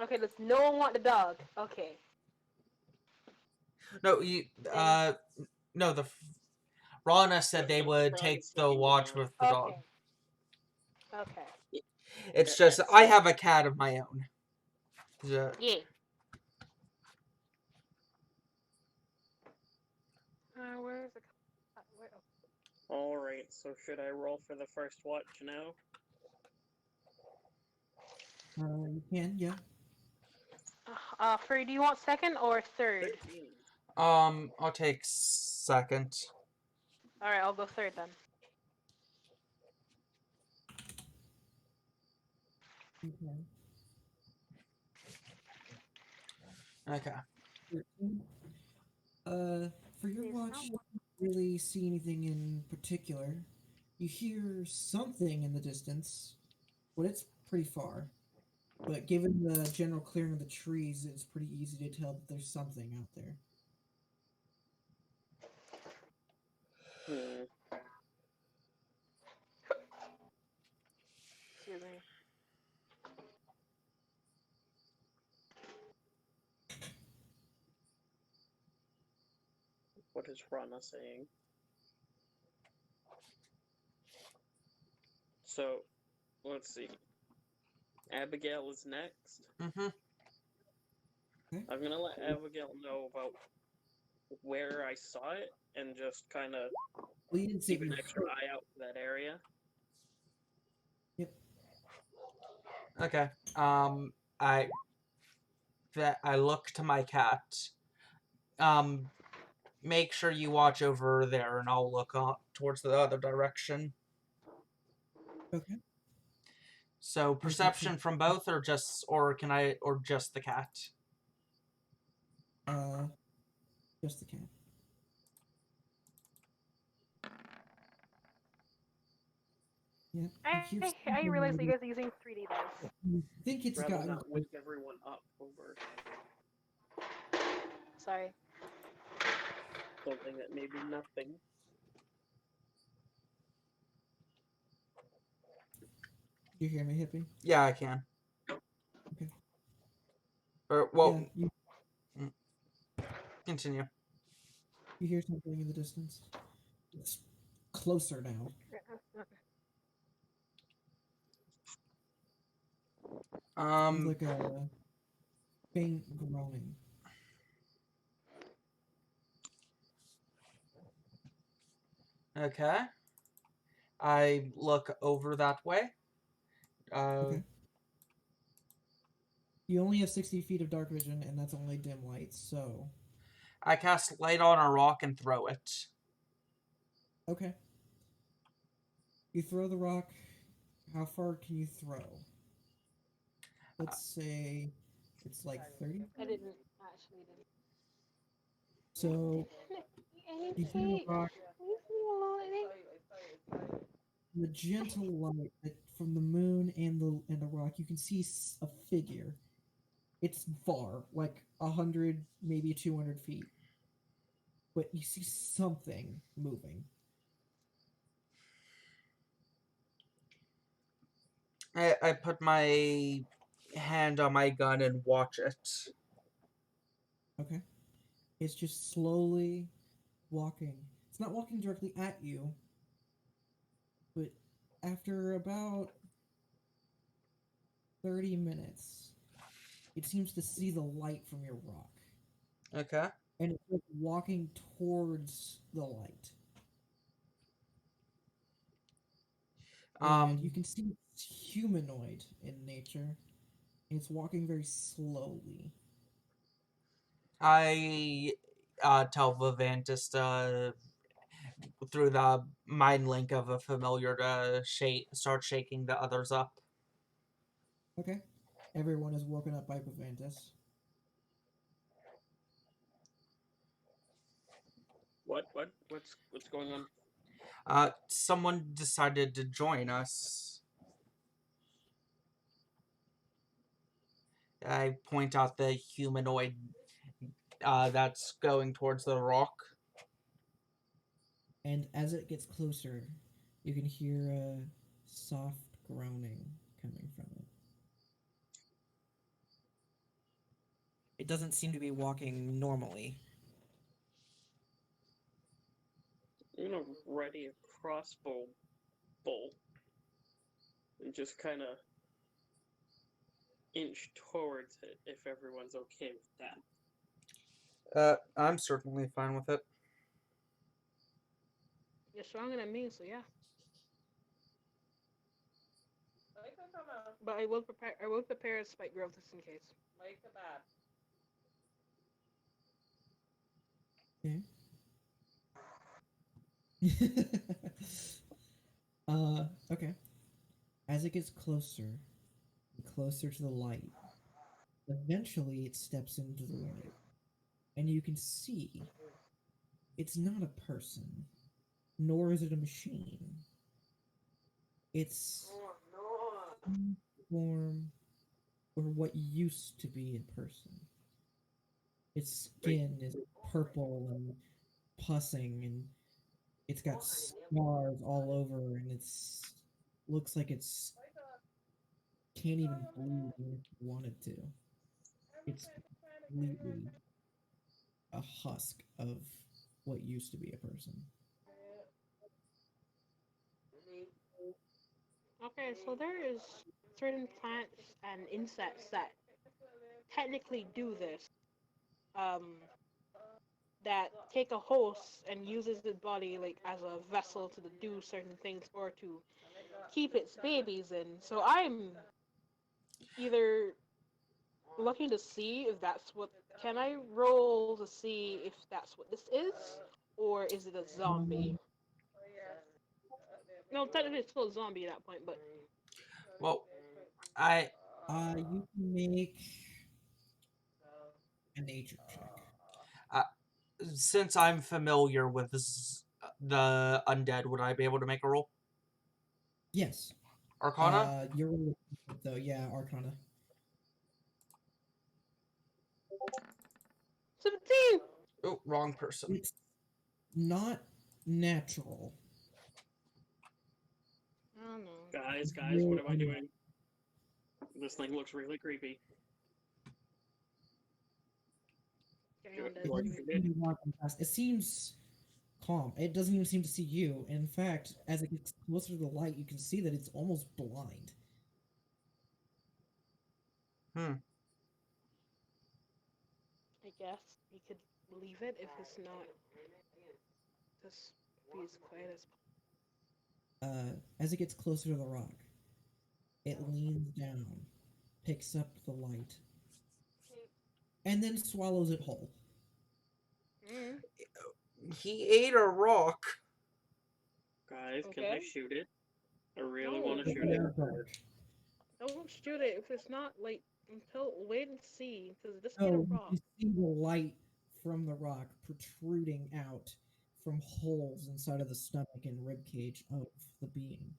Okay, does no one want the dog? Okay. No, you. No. Rana said they would take Ron's the looking watch down. with the dog. Okay. It's just I have a cat of my own. Yeah. Yeah. Where is the cat? Where? Alright, so should I roll for the first watch now? You can, yeah. Free, do you want second or third? 13. I'll take second. Alright, I'll go third then. Okay. Okay. 13. For your Please, watch, no. you don't really see anything in particular. You hear something in the distance, but it's pretty far. But given the general clearing of the trees, it's pretty easy to tell that there's something out there. Excuse me. What is Rana saying? So, let's see. Abigail is next. Mm-hmm. I'm gonna let Abigail know about where I saw it and just kind of Well, you didn't see keep an it. extra eye out for that area. Yep. Okay. I look to my cat. Make sure you watch over there, and I'll look up towards the other direction. Okay. So perception from both, or just the cat? Just the cat. Yeah. I realize that you guys are using 3D dice. You think it's Rather gotten not wake everyone up over Sorry. something that may be nothing. You hear me, hippie? Yeah, I can. Okay. Or well, Yeah, continue. you hear something in the distance. It's closer now. Sounds like a faint groaning. Okay. I look over that way. Okay. You only have 60 feet of dark vision, and that's only dim light, so... I cast light on a rock and throw it. Okay. You throw the rock. How far can you throw? Let's say it's like 30. I didn't actually. So you throw the rock. The gentle light from the moon and the rock, you can see a figure. It's far, like 100, maybe 200 feet, but you see something moving. I put my hand on my gun and watch it. Okay. It's just slowly walking. It's not walking directly at you, but after about 30 minutes, it seems to see the light from your rock. Okay. And it's like walking towards the light. And you can see it's humanoid in nature. And it's walking very slowly. I tell Vivantis through the mind link of a familiar to start shaking the others up. Okay. Everyone is woken up by Vivantis. What's going on? Someone decided to join us. I point out the humanoid that's going towards the rock. And as it gets closer, you can hear a soft groaning coming from it. It doesn't seem to be walking normally. I'm gonna ready a crossbow bolt and just kind of inch towards it if everyone's okay with that. I'm certainly fine with it. You're stronger than me, so yeah. But I will prepare a spike growth just in case. Okay. Okay. As it gets closer and closer to the light, eventually it steps into the light. And you can see it's not a person, nor is it a machine. It's some form or what used to be a person. Its skin is purple and pussing, and it's got scars all over, and it's looks like it's can't even breathe even if it wanted to. It's completely a husk of what used to be a person. Okay, so there is certain plants and insects that technically do this. That take a host and uses the body like as a vessel to do certain things or to keep its babies in. So I'm either looking to see if that's what. Can I roll to see if that's what this is, or is it a zombie? No, technically it's still a zombie at that point, but Well, I You can make a nature check. since I'm familiar with the undead, would I be able to make a roll? Yes. Arcana? You're really though, yeah, Arcana. 17. Oh, wrong person. It's not natural. I don't know. Guys, It's what really am I doing? This thing looks really creepy. Getting Do on it- dead do I anyway. shoot it? It seems calm. It doesn't even seem to see you. In fact, as it gets closer to the light, you can see that it's almost blind. I guess you could leave it if it's not. Just be as quiet as As it gets closer to the rock, it leans down, picks up the light, and then swallows it whole. possible. He ate a rock. Guys, can I Okay. shoot it? I really No. want to But shoot they it. are dark. Don't shoot it if it's not like until wait and see because this So ain't a you rock. can see the light from the rock protruding out from holes inside of the stomach and rib cage of the being.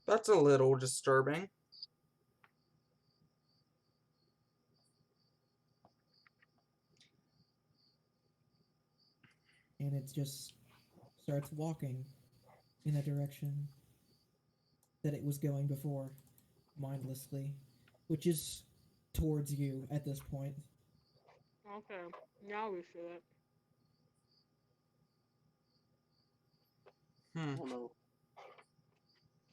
That's a little disturbing. And it just starts walking in the direction that it was going before, mindlessly, which is towards you at this point. Okay, now we shoot it. Oh no.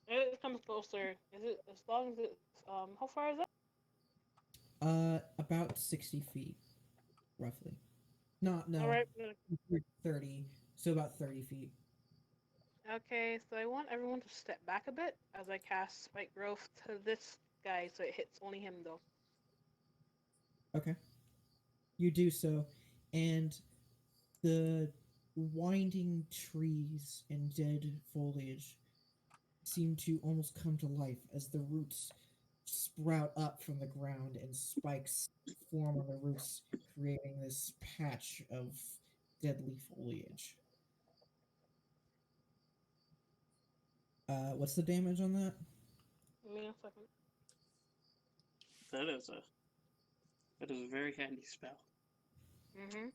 It comes closer. Is it as long as it's How far is it? About 60 feet, roughly. No, All right. 30, so about 30 feet. Okay, so I want everyone to step back a bit as I cast Spike Growth to this guy, so it hits only him though. Okay. You do so, and the winding trees and dead foliage seem to almost come to life as the roots sprout up from the ground and spikes form on the roots, creating this patch of deadly foliage. What's the damage on that? Give me a second. That is a very handy spell. Mm-hmm.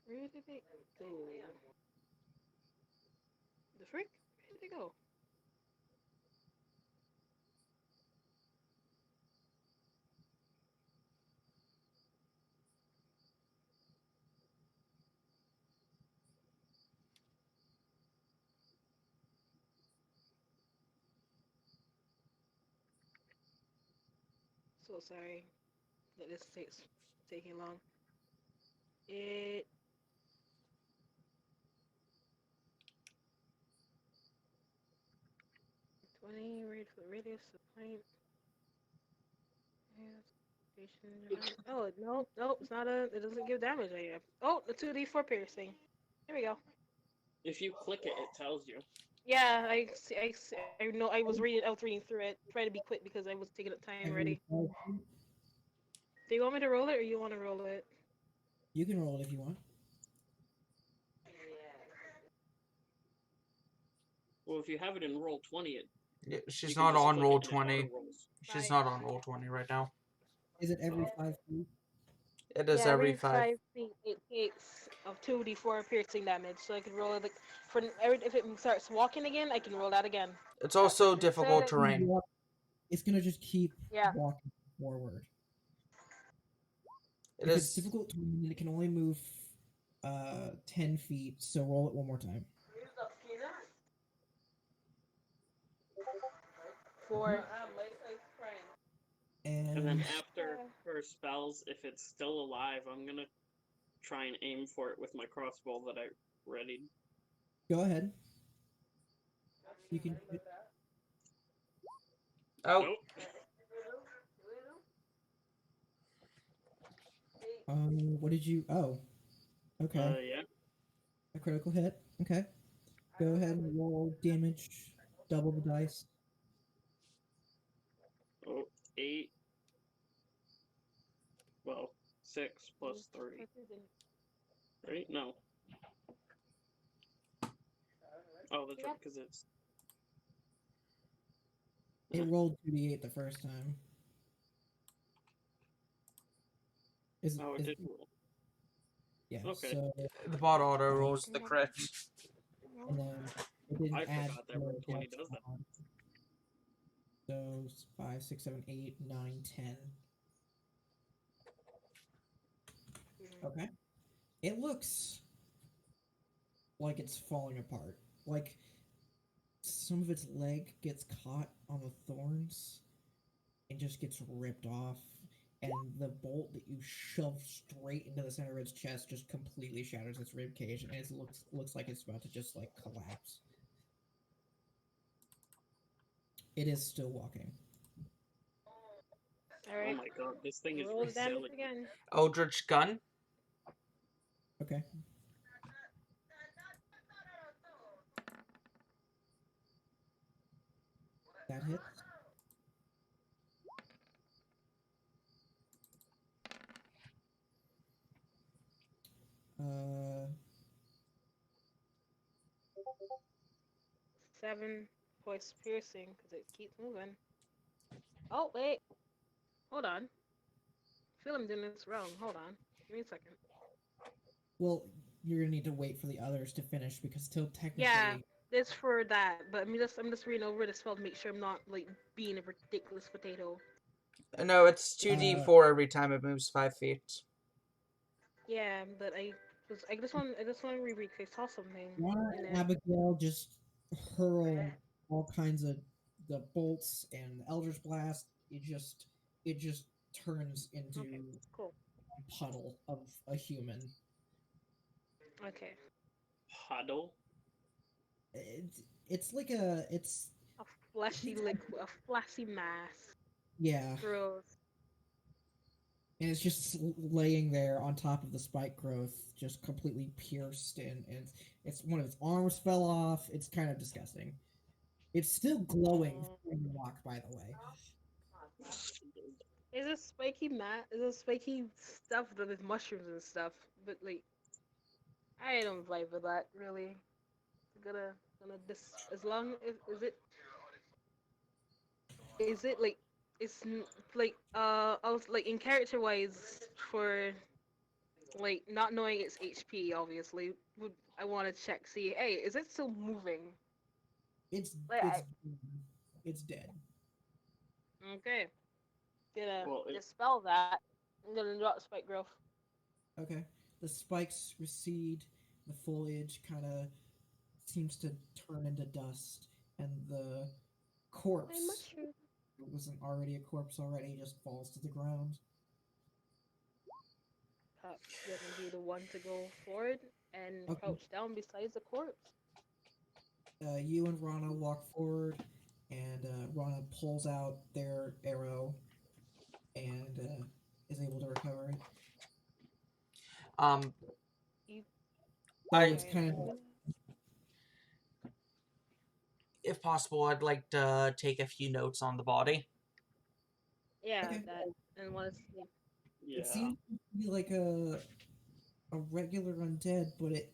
Where did they go? The frick? Where did they go? So sorry that this takes taking long. It 20 radius of point. Oh no, no, it's not a. It doesn't give damage. I guess. Oh, the 2d4 piercing. Here we go. If you click it, it tells you. Yeah, I know. I was reading through it. Try to be quick because I was taking up time already. Do you want me to roll it, or you want to roll it? You can roll it if you want. Well, if you have it in roll 20, it Yeah, you she's can not just on click roll it and it 20. auto-rolls. She's Five. not on roll 20 right now. Is it every 5 feet? It is Yeah, every 5. 5 feet it takes of 2d4 piercing damage, so I can roll it for if it starts walking again, I can roll that again. It's also Instead difficult of- terrain. It's gonna just keep Yeah. walking forward. It If it's is. difficult terrain, then it can only move 10 feet, so roll it one more time. 4. And And then after her spells, if it's still alive, I'm gonna try and aim for it with my crossbow that I readied. go ahead. You can. Oh, Nope. What did you? Oh, okay. Yeah. A critical hit. Okay. Go ahead and roll damage. Double the dice. Oh, 8. Well, 6 plus 3. Right? No. Oh, that's right, because it's. It rolled 2d8 the first time. Oh, it did roll. Yeah. Okay. So the bot auto rolls the crit. and then it didn't I add. forgot that roll 20 does that. So 5, 6, 7, 8, 9, 10. Okay. It looks like it's falling apart. Like some of its leg gets caught on the thorns and just gets ripped off, and the bolt that you shove straight into the center of its chest just completely shatters its rib cage, and it looks like it's about to just like collapse. It is still walking. All right. Oh my god, this thing is Roll the damage resilient. again. Eldritch Gun. Okay. That hits. Uh, 7 points piercing because it keeps moving. Oh wait, hold on. I feel I'm doing this wrong. Hold on. Give me a second. well, you're gonna need to wait for the others to finish because still technically. Yeah, it's for that. But I'm just reading over the spell to make sure I'm not like being a ridiculous potato. No, it's 2d4 every time it moves 5 feet. Yeah, but I just want to reread because I saw something. Rana in and it. Abigail just hurl all kinds of the bolts and the Eldritch Blast. It just turns into Okay, cool. a puddle of a human. Okay. Puddle? It's like it's A fleshy liquid, a fleshy mass. yeah, Gross. and it's just laying there on top of the spike growth, just completely pierced, and it's one of its arms fell off. It's kind of disgusting. It's still glowing from the rock, by the way. Is it spiky mat? Is it spiky stuff with mushrooms and stuff? But like, I don't vibe with that really. Gonna as long as is it like like I was like in character wise for like not knowing its HP obviously would I want to check see hey is it still moving? It's Like it's dead. okay gonna Well, dispel that. I'm gonna drop spike growth. Okay. The spikes recede, the foliage kind of seems to turn into dust, and the My corpse mushroom. wasn't already a corpse already just falls to the ground. Perhaps gonna be the one to go forward and Okay. crouch down beside the corpse. You and Rana walk forward, and Rana pulls out their arrow and is able to recover it. Um, You So I, it's kind of if possible, I'd like to take a few notes on the body. yeah, okay. that and once Yeah. It seems to be like a regular undead, but it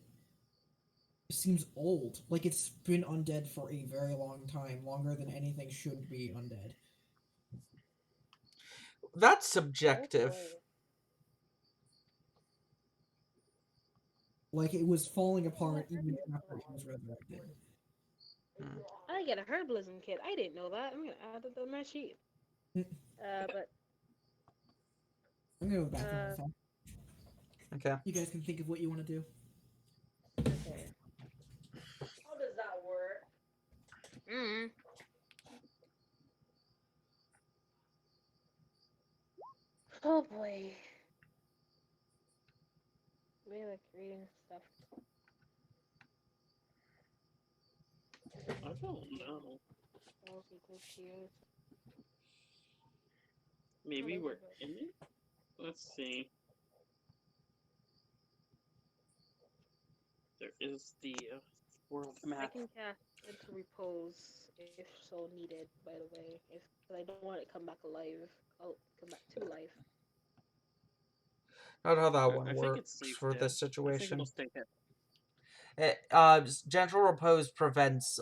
seems old. Like it's been undead for a very long time, longer than anything should be undead. That's oh subjective. boy. Like it was falling apart even after it was resurrected. I get a herbalism kit. I didn't know that. I'm gonna add it on my sheet. But I'm gonna go to the bathroom real fast. Okay. You guys can think of what you want to do. okay. How does that work? Oh boy. We like reading stuff. I don't know. All equal tears. Maybe does we're it work? in it? Let's see. There is the world I map. can cast into repose if so needed. By the way, if I don't want it to come back alive, I'll come back to life. Not how that I one think works it's safe for dead. this I think situation. it'll stay dead. Gentle repose prevents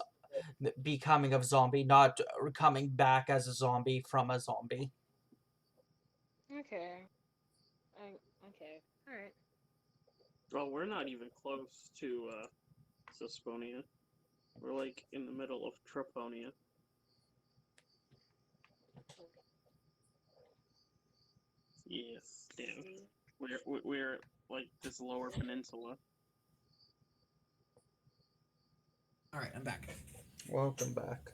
the becoming of zombie, not coming back as a zombie from a zombie. Okay. Okay. All right. Well, we're not even close to Susponia. We're like in the middle of Troponia. Yes, damn. We're like this lower peninsula. All right, I'm back. Welcome back.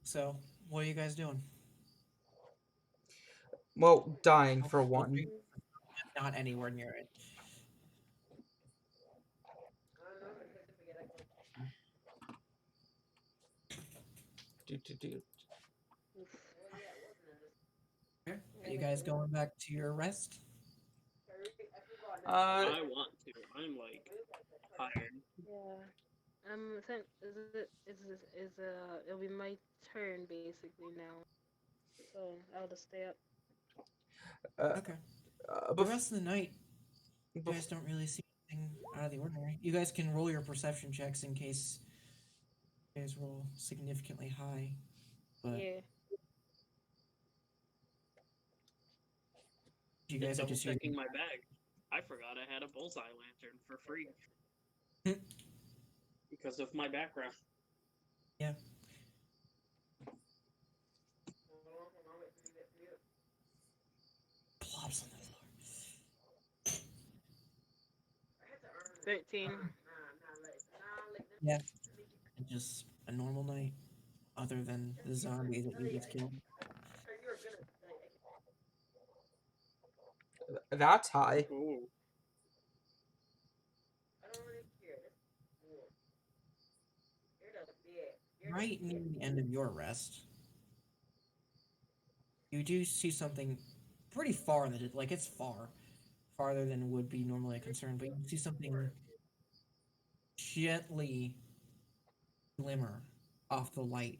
So, what are you guys doing? Well, dying for one. Not anywhere near it. Okay. Are you guys going back to your rest? I want to. I'm like tired. Yeah. It'll be my turn basically now. So I'll just stay up. Okay. The rest of the night, you guys don't really see anything out of the ordinary. You guys can roll your perception checks in case you guys roll significantly high. But Yeah. you And guys are double just checking my bag. I forgot I had a bullseye lantern for free. Because of my background. Yeah. Plops on the floor. 13. Yeah. Just a normal night, other than the zombie that you just killed. That's high. Ooh. Right near the end of your rest, you do see something pretty far in the like it's farther than would be normally a concern, but you see something gently glimmer off the light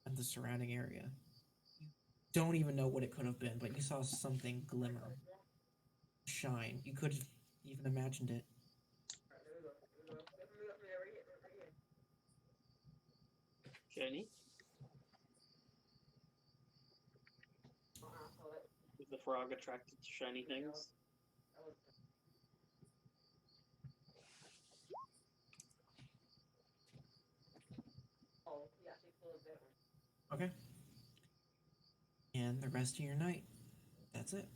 of the surrounding area. Don't even know what it could have been, but you saw something glimmer, shine. You could have even imagined it. Jenny? Is the frog attracted to shiny things? Okay. And the rest of your night, that's it.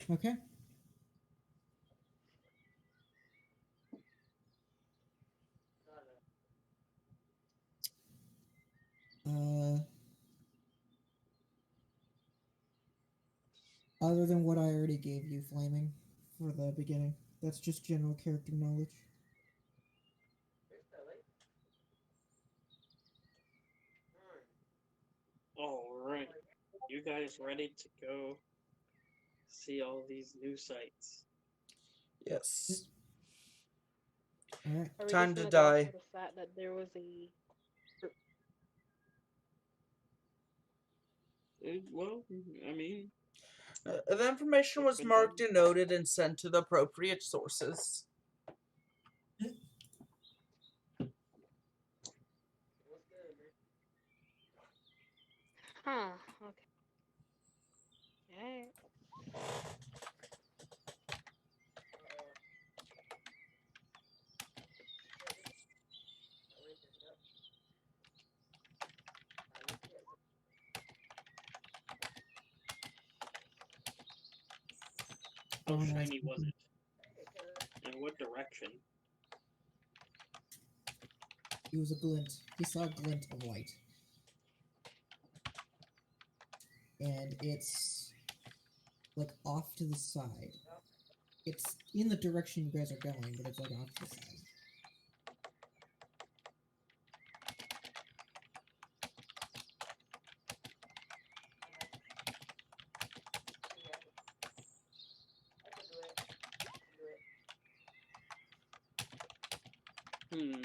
Okay. Uh, other than what I already gave you, Flaming, for the beginning. That's just general character knowledge. Alright. You guys ready to go see all these new sights? Yes. Alright. Are we Time just to gonna go off die. of the fact that there was a Well, I mean, The information it's was been marked done. and noted and sent to the appropriate sources. Okay. Alright. How Oh, nice. shiny was it? And what direction? It was a glint. He saw a glint of light. And it's like off to the side. It's in the direction you guys are going, but it's like off to the side. Hmm.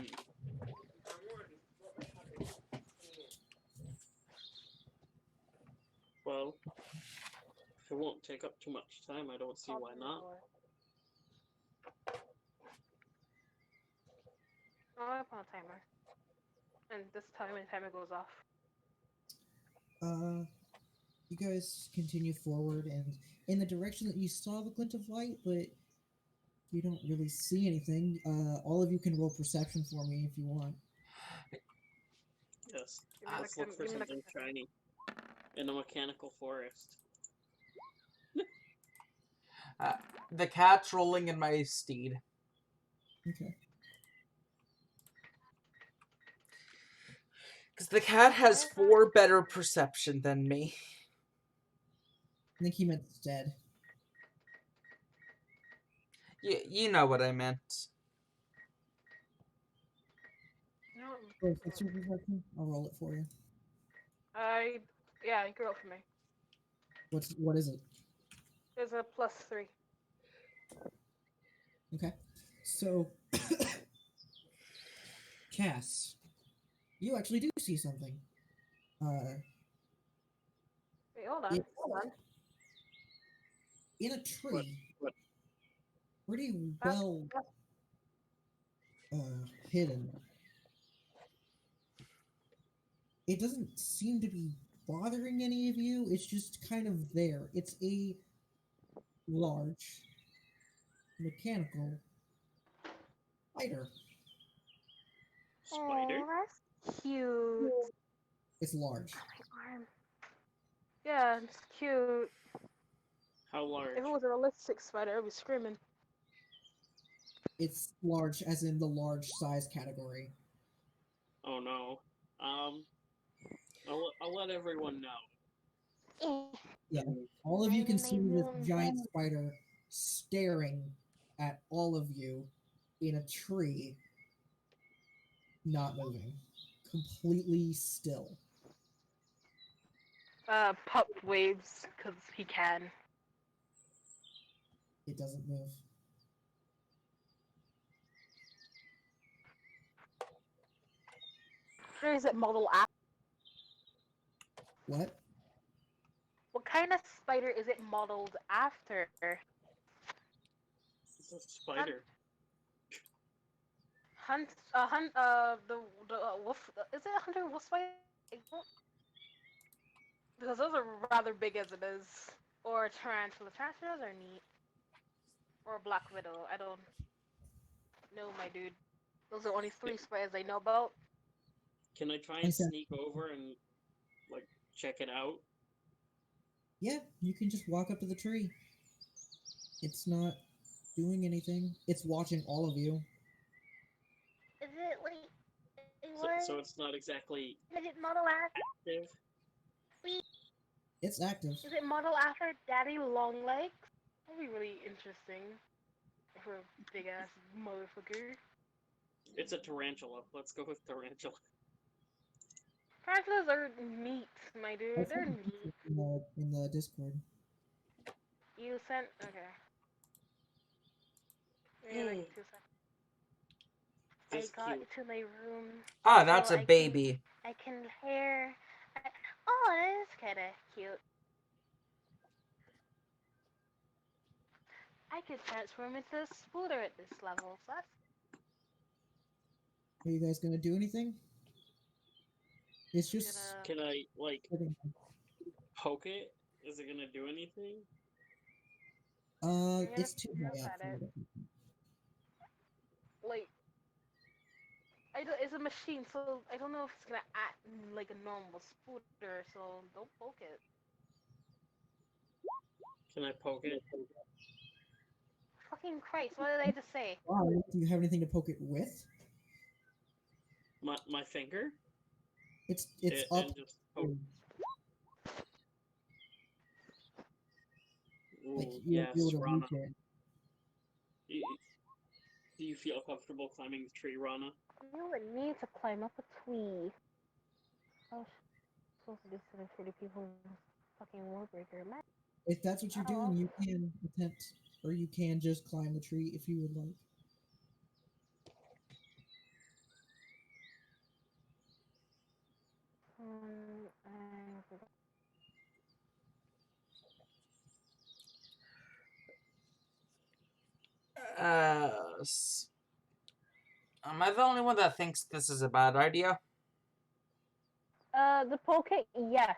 Well, if it won't take up too much time, I don't see why not. Oh, I put a timer. And this time when timer goes off. You guys continue forward and in the direction that you saw the glint of light, but you don't really see anything. All of you can roll perception for me if you want. Yes. Give me Let's like look a- for give me like something a- shiny in a mechanical forest. The cat's rolling in my steed. Okay. Because the cat has 4 better perception than me. I think he meant stead. You know what I meant. No, Oh, what's your perception? I'll roll it for you. yeah, you can roll for me. What is it? There's a +3. Okay. So Cass, you actually do see something. Wait, hold on. It- Hold on. In a tree, What? pretty well hidden. It doesn't seem to be bothering any of you. It's just kind of there. It's a large mechanical spider. Spider? Oh, that's cute. It's large. My arm. Yeah, it's cute. How large? If it was a realistic spider, I'd be screaming. It's large, as in the large size category. Oh no. I'll let everyone know. Yeah. All of you can see this giant spider staring at all of you in a tree, not moving, completely still. Pup waves, because he can. It doesn't move. Where is it model after? What? What kind of spider is it modeled after? It's a spider. The wolf. Is it a hunter wolf spider? Because those are rather big as it is. Or tarantula. Tarantulas are neat. Or black widow. I don't know, my dude. Those are only 3 spiders I know about. Can I try I and said- sneak over and like check it out? Yeah, you can just walk up to the tree. It's not doing anything. It's watching all of you. Is it like So it's not exactly is it model after? active. It's active. Is it model after Daddy Longlegs? That'd be really interesting. For a big ass motherfucker. It's a tarantula. Let's go with tarantula. Tarantulas are meat, my I dude. They're sent meat. it in the Discord. You sent okay. Wait, like 2 seconds. It's I got cute. to my room. Ah, that's so a baby. I can hear. Oh, that is kind of cute. I could transform into a scooter at this level, so that's Are you guys gonna do anything? It's just. gonna. Can I like poke it? Is it gonna do anything? I'm gonna It's too look high up at for it. it. Like, I don't. It's a machine, so I don't know if it's gonna act like a normal scooter. So don't poke it. Can I poke it? Fucking Christ! What did I just say? Wow, do you have anything to poke it with? My finger? It's up. And just poke. Like Ooh, you'll yes, be able to Rana. reach it. Do you feel comfortable climbing the tree, Rana? You would need to climb up a tree. I was supposed to do something for the people in this fucking Warbreaker. Man. If that's what you're Oh. doing, you can attempt, or you can just climb the tree if you would like. I forgot. Am I the only one that thinks this is a bad idea? The poke, yes.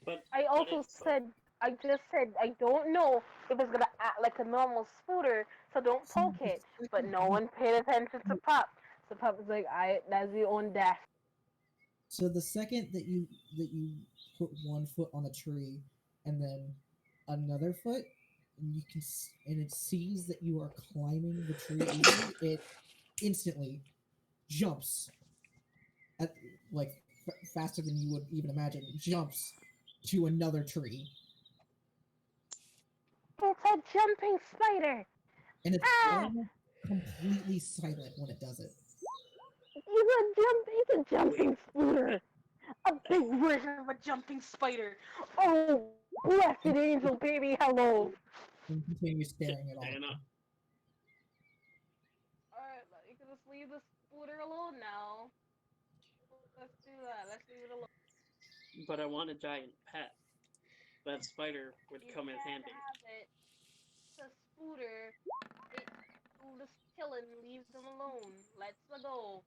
But I also it's, said, I just said, I don't know if it's gonna act like a normal scooter, so don't poke it. But no one paid attention to Pop. So Pop was like, that's your own death. So the second that you put one foot on a tree and then another foot, and you can and it sees that you are climbing the tree easily, it instantly jumps at like faster than you would even imagine. Jumps to another tree, It's a jumping spider. and it's almost completely silent when it does it. It's a jumping scooter. A big version of a jumping spider. Oh, blessed angel baby, hello. And continue staring at all. Diana. Alright, you can just leave the scooter alone now. Let's do that. Let's leave it alone. But I want a giant pet. That spider would You come in can't handy. have it. It's a scooter. Will just kill and leave them alone. Let's go.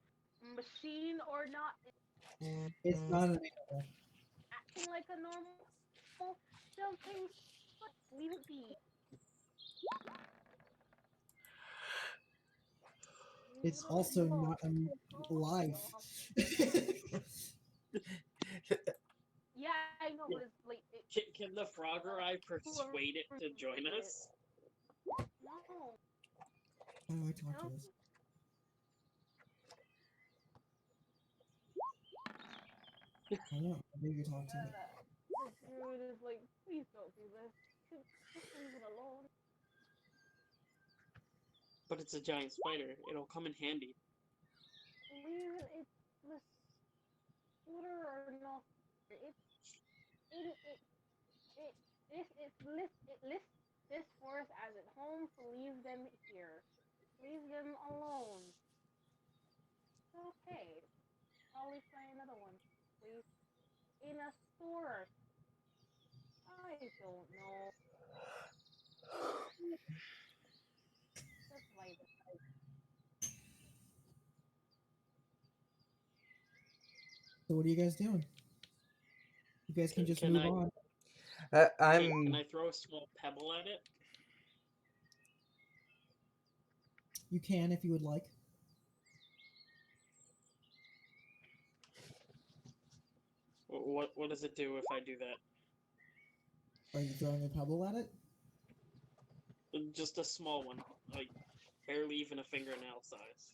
Machine or not, It's not an animal. acting like a normal jumping. Leave it be. It's also not alive. Yeah, I know, but it's like Can the Frogger Eye persuade it to join us? no. How do I talk to this? I don't know. How do you talk to it? The Druid is like, please don't do this. Just leave it alone. But it's a giant spider. It'll come in handy. Leave it. It's the scooter or not. It lists this forest as its home, so leave them here. Leave them alone. Okay. I'll try another one, please. In a store. I don't know. Just like So what are you guys doing? You guys can just Can move I- on. Can I throw a small pebble at it? You can if you would like. What does it do if I do that? Are you throwing a pebble at it? Just a small one, like barely even a fingernail size.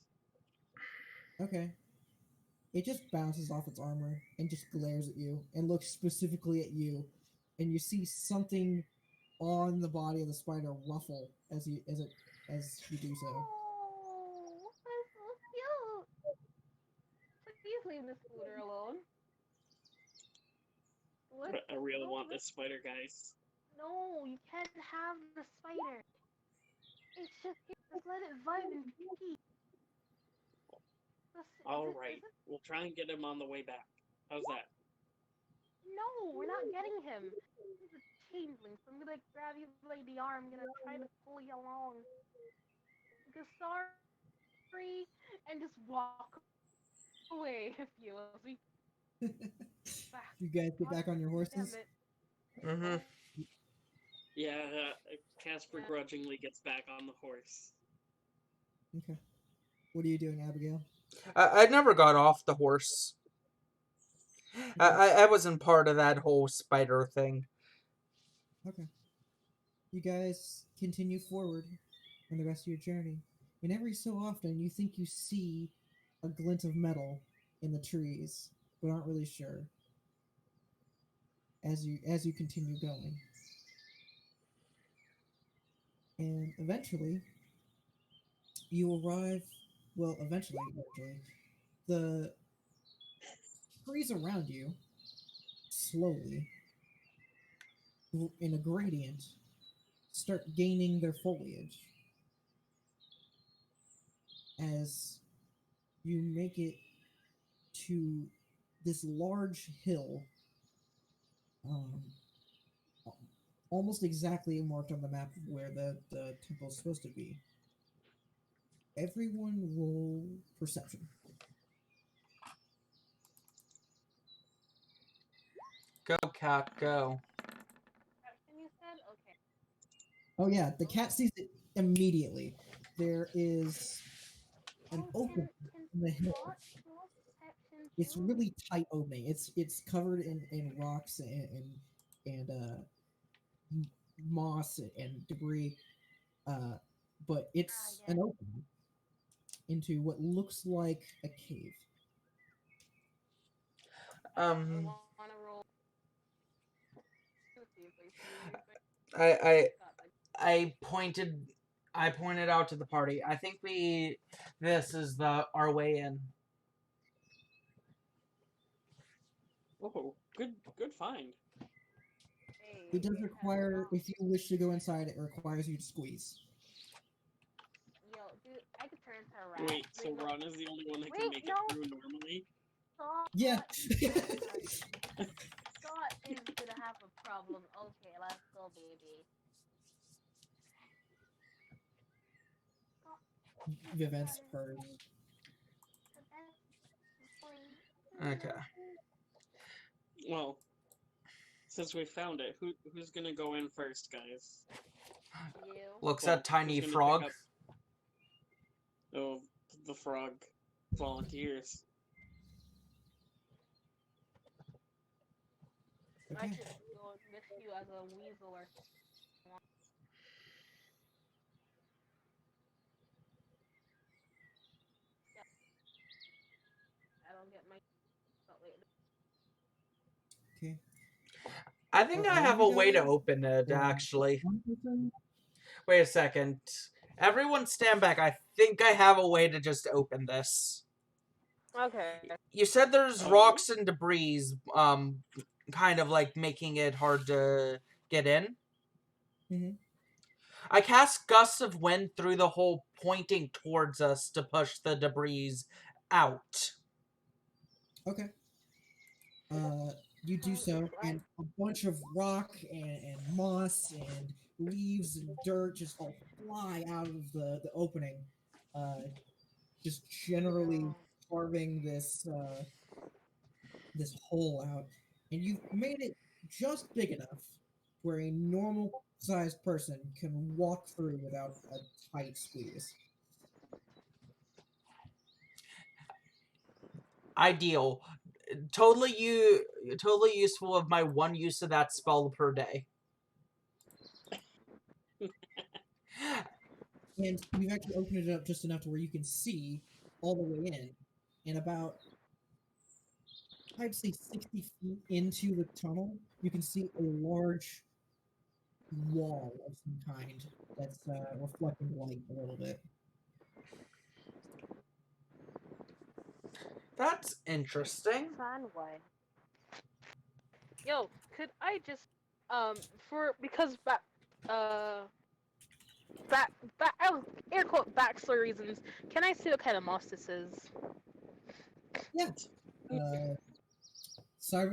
Okay. It just bounces off its armor and just glares at you and looks specifically at you, and you see something on the body of the spider ruffle as you do so. Oh, that's so cute. Please leave this scooter alone. What? I really No, want this spider, guys. no, you can't have the spider. It's just let it vibe in peace. All Is right, it? we'll try and get him on the way back. How's that? No, we're not getting him. He's a changeling, so I'm gonna grab you by the arm. I'm gonna try to pull you along. Because sorry, and just walk away if you will. You guys get back on your horses. Damn it. Mm-hmm. Yeah, Casper grudgingly gets back on the horse. Okay. What are you doing, Abigail? I never got off the horse. I wasn't part of that whole spider thing. Okay. You guys continue forward on the rest of your journey, and every so often you think you see a glint of metal in the trees, but aren't really sure. As you continue going, and eventually you arrive. Well, eventually, the trees around you slowly, in a gradient, start gaining their foliage as you make it to this large hill, um, almost exactly marked on the map where the temple is supposed to be. Everyone roll perception. Go, cat, go. You said okay. Oh yeah, the cat sees it immediately. There is an opening in the hill. It's really tight opening. It's covered in rocks and moss and debris, but it's an opening into what looks like a cave. I I pointed out to the party. I think this is our way in. Oh, good find. It does require, if you wish to go inside, it requires you to squeeze. Yo, dude, I could turn into a rat. Wait, so Rana's the only one that can make it through normally? Scott, Yeah. Scott is gonna have a problem. Okay, let's go, baby. Vivence purrs. Okay. Well, since we found it, who's gonna go in first, guys? You. Looks Well, at tiny who's gonna frog. pick up- Oh, the frog volunteers. I Okay. should go miss you as a weasel or yeah. I don't get my Okay. I think I have a way to open it, actually. One person? Wait a second. Everyone stand back. I think I have a way to just open this. Okay. You said there's Oh. rocks and debris, kind of like making it hard to get in. Mhm. I cast gusts of wind through the hole pointing towards us to push the debris out. Okay. You do so, and a bunch of rock and moss and leaves and dirt just all fly out of the opening, just generally carving this hole out. And you've made it just big enough where a normal sized person can walk through without a tight squeeze. Ideal. Totally useful of my one use of that spell per day. And we've actually opened it up just enough to where you can see all the way in. And about, I'd say 60 feet into the tunnel, you can see a large wall of some kind that's reflecting light a little bit. That's interesting. Fan way. Yo, could I just because I'll air quote backstory reasons, can I see what kind of moss this is? Yeah.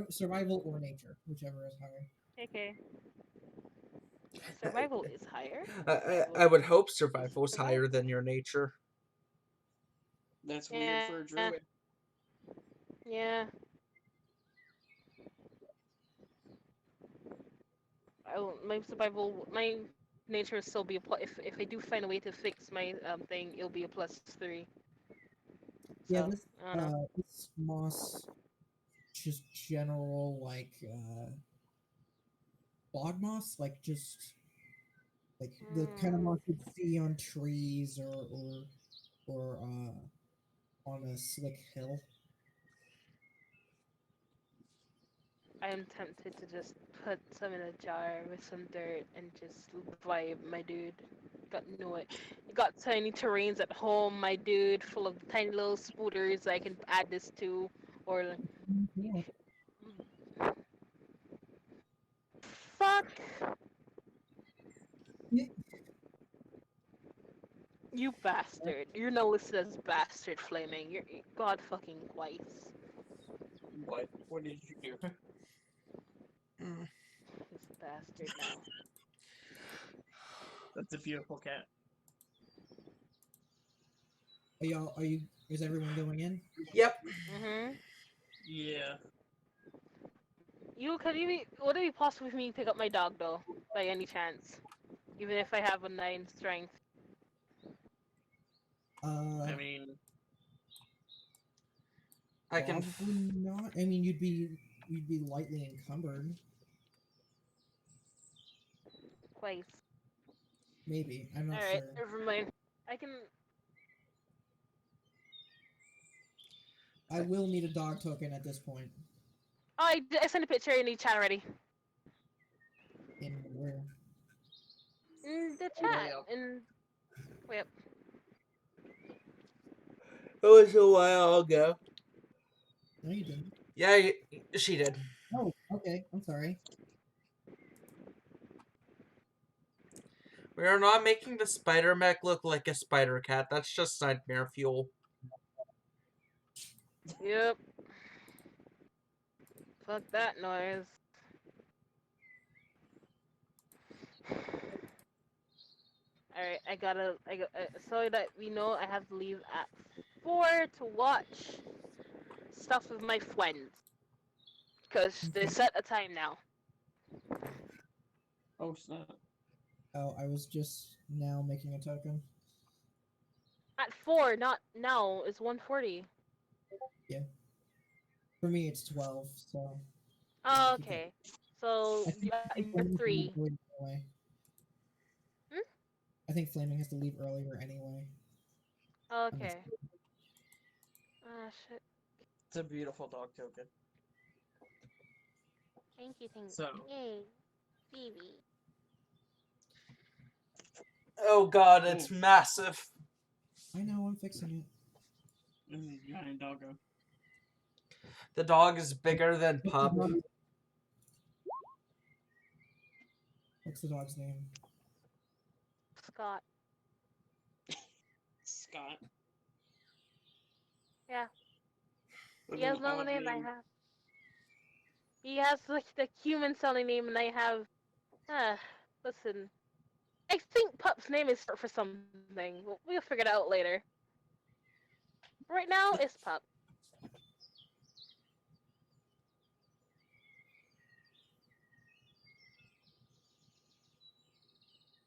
Survival or nature, whichever is higher. Okay. Survival is higher. I would hope survival is higher than your nature. That's weird for a druid. Yeah. My nature will still be a plus. If I do find a way to fix my thing, it'll be a +3. Yeah, So, this I don't know. this moss, just general like bog moss, like just like the kind of moss you'd see on trees or on a slick hill. I am tempted to just put some in a jar with some dirt and just vibe, my dude. Got tiny terrains at home, my dude, full of tiny little spooters I can add this to, or Yeah. fuck Yeah. you bastard. You're not listed as bastard flaming. You're god fucking twice. What? What did you do? He's a bastard now. That's a beautiful cat. Is everyone going in? Yep. Mhm. Yeah. Would it be possible for me to pick up my dog though, by any chance? Even if I have a 9 strength. I mean, I can. Probably not. I mean, you'd be lightly encumbered. Twice. Maybe. I'm not Alright, sure. never mind. I can. I will need a dog token at this point. Oh, I sent a picture in the chat already. In where? In the way chat. up. Wait up. It was a while ago. No, you didn't. Yeah, she did. Oh, okay. I'm sorry. We are not making the spider mech look like a spider cat. That's just nightmare fuel. Yep. Fuck that noise. Alright, so that we know I have to leave at 4 to watch stuff with my friends. Because they set a time now. oh snap. Oh, I was just now making a token. At 4, not now, it's 1:40. Yeah. For me, it's 12. So. Oh, okay. So I think you're Flaming has to 3. leave early anyway. Hmm? I think Flaming has to leave earlier anyway. Okay. Ah, shit. It's a beautiful dog token. Thank you. So, Yay. Baby. Oh god, it's massive. I know. I'm fixing it. this is a giant doggo. The dog is bigger than Pup. What's the dog's name? Scott. Scott. Yeah. With He has an no odd name I have. He has like the human sounding name and I have listen. I think Pup's name is for something. We'll figure it out later. Right now it's Pup.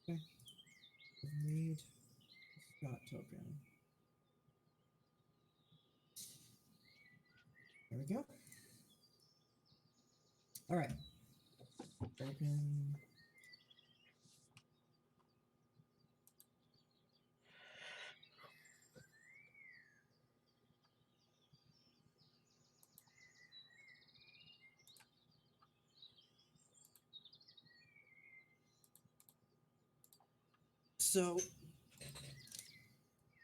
Okay. Need Scott token. There we go. All right. Token. So,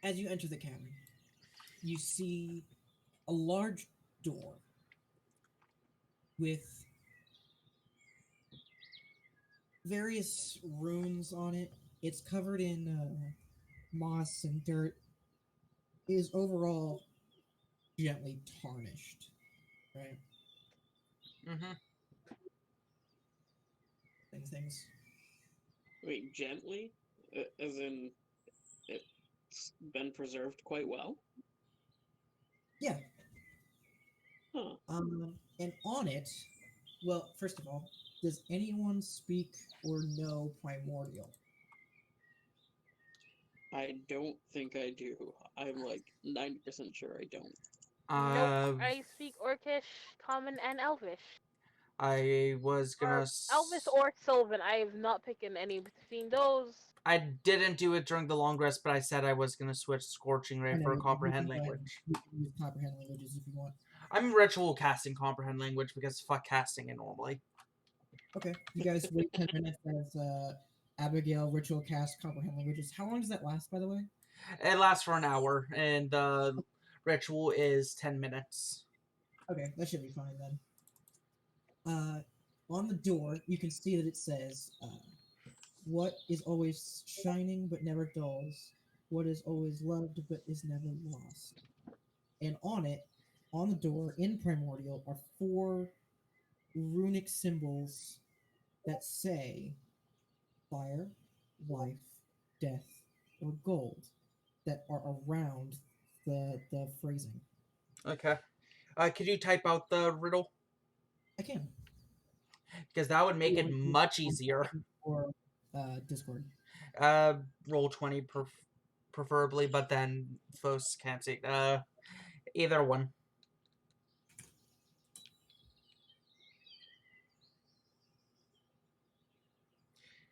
as you enter the cavern, you see a large door with various runes on it. It's covered in moss and dirt. It is overall gently tarnished, right? Mm-hmm. Things. Wait, gently? As in, it's been preserved quite well? Yeah. Huh. And on it, well, first of all, does anyone speak or know Primordial? I don't think I do. I'm like 90% sure I don't. Nope. Uh, I speak Orcish, Common, and Elvish. I was gonna. Or Elvish or Sylvan. I have not picked any between those. I didn't do it during the long rest, but I said I was gonna switch Scorching Ray I know, for you Comprehend can go ahead Language. and use comprehend languages if you want. I'm ritual casting Comprehend Language because fuck casting it normally. Okay, you guys wait 10 minutes as Abigail ritual cast comprehend languages. How long does that last, by the way? It lasts for an hour, and the ritual is 10 minutes. Okay, that should be fine then. On the door, you can see that it says, "What is always shining but never dulls? What is always loved but is never lost?" And on it, on the door, in Primordial, are 4 runic symbols that say fire, life, death, or gold that are around the phrasing. Okay. Could you type out the riddle? I can. Because that would You make it want to much easier. or Discord. Roll 20 preferably, but then folks can't see. Either one.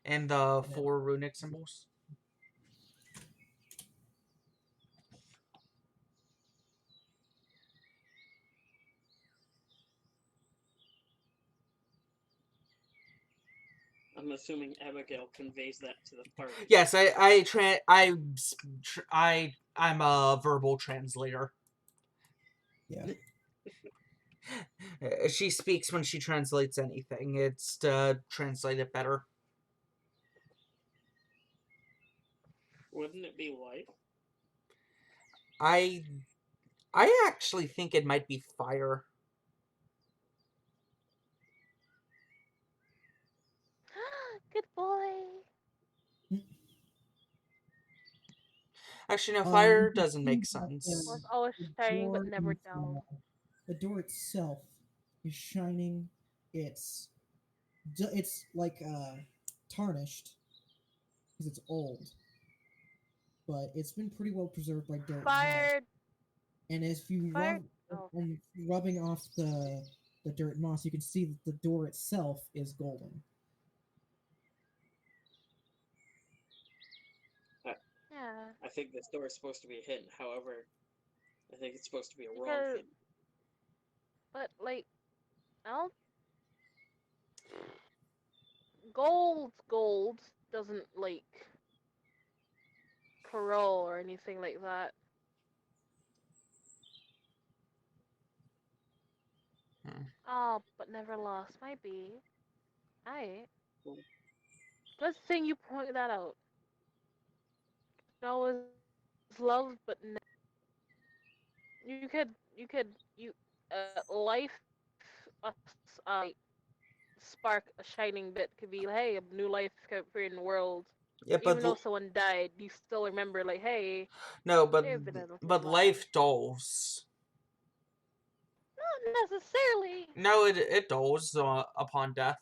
And the 4 runic symbols. I'm assuming Abigail conveys that to the party. Yes, I'm a verbal translator. Yeah. She speaks when she translates anything. It's to translate it better. Wouldn't it be life? I actually think it might be fire. Good boy. Actually, no, You fire can doesn't see make that sense. Was always the shining but door never is, dull. the door itself is shining. It's like tarnished because it's old, but it's been pretty well preserved by dirt and mud. Fire. And if you Fire. Oh. and rubbing off the dirt and moss, you can see that the door itself is golden. Yeah. I think this door is supposed to be hidden. However, I think it's supposed to be a wrong Because, hidden. but like, well, gold doesn't like corral or anything like that. Oh, but never lost. Might be. Alright. Good thing you pointed that out. Always loved, but life, a spark, a shining bit could be, hey, a new life could appear in the world. Yeah, Even though someone died, you still remember, like, hey, no, they've been a but life. life dulls. Not necessarily. No, it dulls upon death.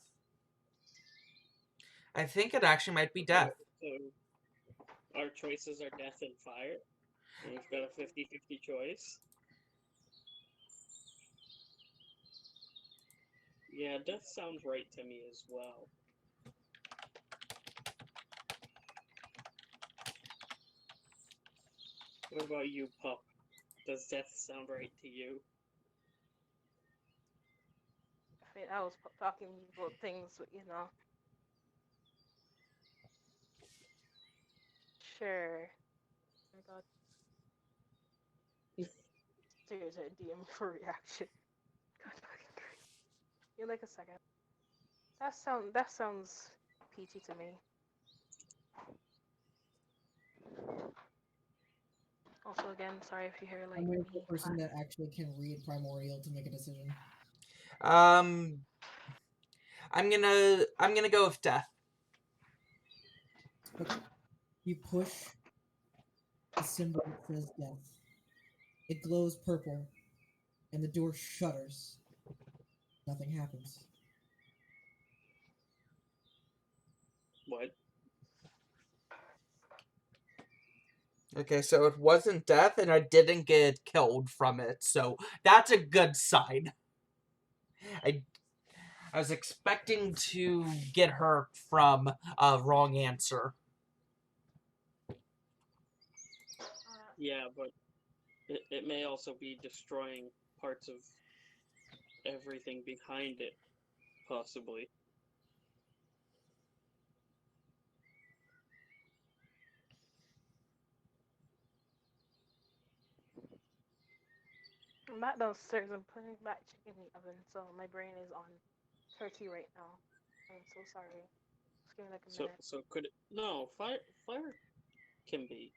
I think it actually might be death. So, our choices are death and fire. And we've got a 50-50 choice. Yeah, death sounds right to me as well. What about you, Pup? Does death sound right to you? I mean, I was talking about things, you know. Sure. Oh my god. There's a DM for reaction. God fucking Christ. Give me like a second. That sounds peachy to me. Also, again, sorry if you hear like I'm waiting me for the person clap. that actually can read Primordial to make a decision. I'm gonna go with death. Okay. You push the symbol that says death. It glows purple, and the door shudders. Nothing happens. What? Okay, so it wasn't death, and I didn't get killed from it, so that's a good sign. I was expecting to get hurt from a wrong answer. Yeah, but it may also be destroying parts of everything behind it, possibly. I'm not downstairs. I'm putting back chicken in the oven, so my brain is on turkey right now. I'm so sorry. Just give me like a minute. So could it? No, fire can be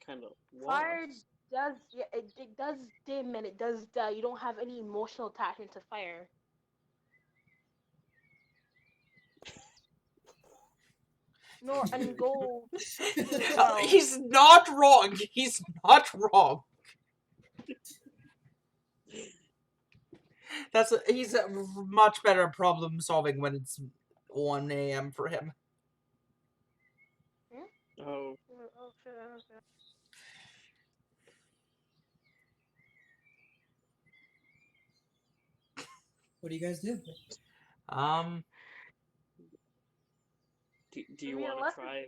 kind of Fire lost. does, yeah, it does dim and it does you don't have any emotional attachment to fire. Nor and gold as well. He's not wrong. He's not wrong. He's much better at problem solving when it's 1 a.m. for him. Oh, Oh shit, okay. What do you guys do? do you I mean, want unless to try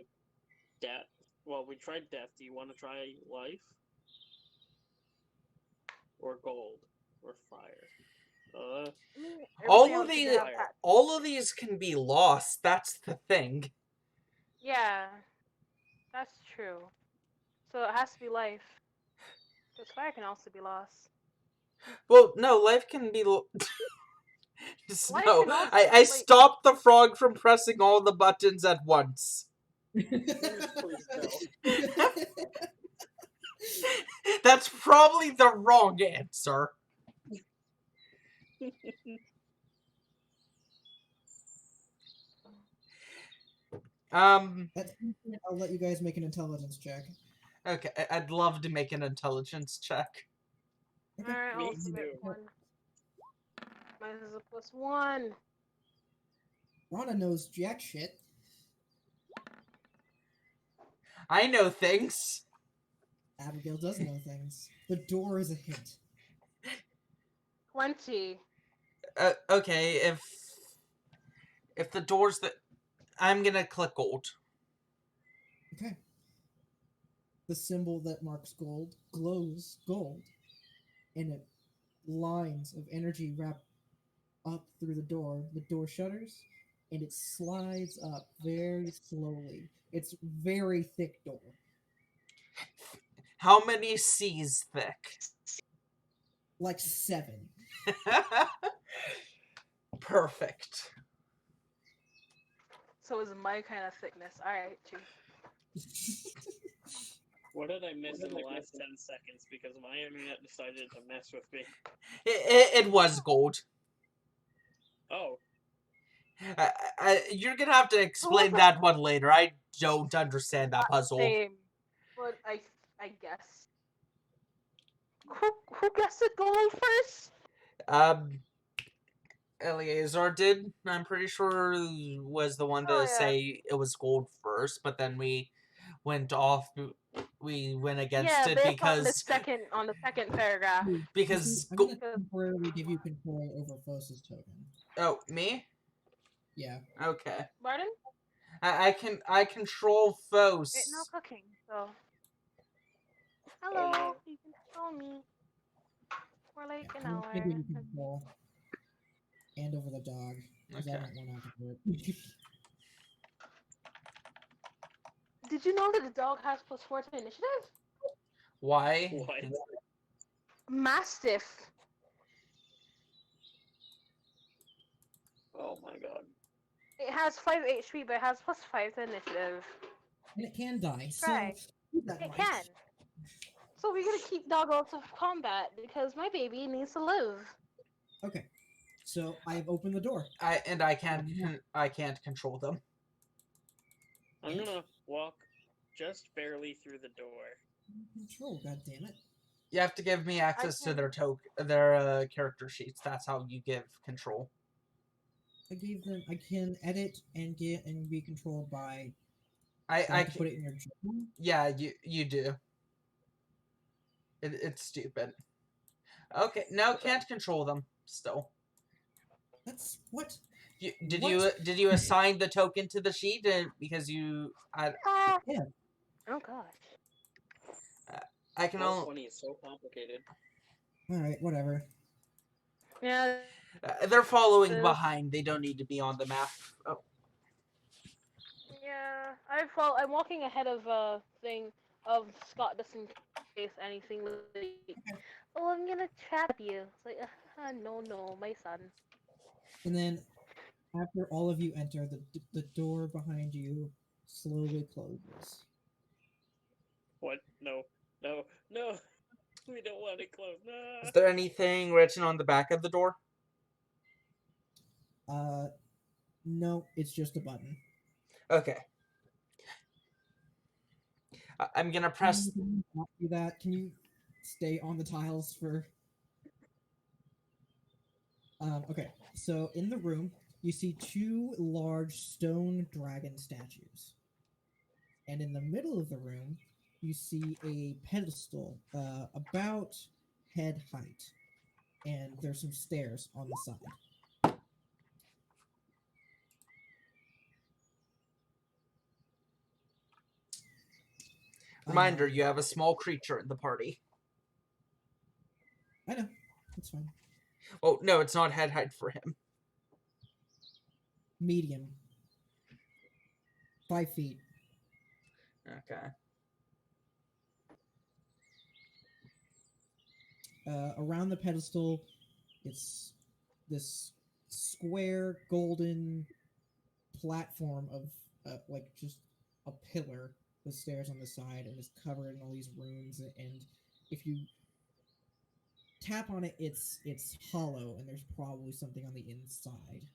death? Well, we tried death. Do you want to try life? Or gold? Or fire? I mean, All everything of else you these, can have that. all of these can be lost. That's the thing. Yeah, that's true. So it has to be life. Because fire can also be lost. Well, no, life can be. Just Life no, can also I like stopped the frog from pressing all the buttons at once. Please no. That's probably the wrong answer. I'll let you guys make an intelligence check. Okay, I'd love to make an intelligence check. Okay. alright, Me I'll submit too. one. Mine is a +1. Rana knows jack shit. I know things. Abigail does know things. The door is a hint. 20. Okay, if the door's that, I'm gonna click gold. Okay. The symbol that marks gold glows gold, and it lines of energy wrap up through the door. The door shutters, and it slides up very slowly. It's very thick door. How many C's thick? Like 7. Perfect. So it's my kind of thickness. Alright, true. What did I miss in the last 10 seconds? Because my internet decided to mess with me. It was gold. Oh, You're gonna have to explain that one later. I don't understand that puzzle. Same. But I guess. Who guessed it gold first? Eleazar did. I'm pretty sure was the one to Oh, yeah. say it was gold first, but then we went off. We went against Yeah, it based on the because second paragraph. because I'm going to temporarily give you control over Fosa's token. oh, me? Yeah. Okay. Pardon? I control foes. It's no cooking, so. Oh, Hello, no. you can control me. For like Yeah, an I'm hour. going to give you control. And over the dog. Because I Okay. don't want to have to do it. Did you know that the dog has +4 to initiative? Why? What? Mastiff. Oh my god. It has 5 HP, but it has +5 to initiative. And it can die, so Right. keep that in It mind. can. So we're gonna keep dog out of combat because my baby needs to live. Okay, so I've opened the door. I can't control them. I'm gonna walk just barely through the door. Control, goddammit. You have to give me access to their character sheets. That's how you give control. I gave them. I can edit and get and be controlled by. I can can, put it in your journal. yeah, you do. It's stupid. Okay, now can't control them still. That's what. Did What? you assign the token to the sheet because you Yeah. Oh gosh. I can Roll only 20 is so complicated. All right. Whatever. Yeah. they're following This- behind. They don't need to be on the map. Oh. Yeah. I'm walking ahead of of Scott just in case anything like, oh, I'm gonna trap you. It's like, no, my son. And then, after all of you enter, the door behind you slowly closes. What? No. No. No. We don't want it closed. No. Is there anything written on the back of the door? No, it's just a button. Okay. I'm gonna press. Can you not do that? Can you stay on the tiles for? Okay, so in the room, you see 2 large stone dragon statues. And in the middle of the room, you see a pedestal about head height. And there's some stairs on the side. Reminder: you have a small creature in the party. I know. It's fine. Oh no, it's not head height for him. Medium. 5 feet. Okay. Around the pedestal, it's this square golden platform of like just a pillar with stairs on the side, and is covered in all these runes. And if you tap on it, it's hollow, and there's probably something on the inside.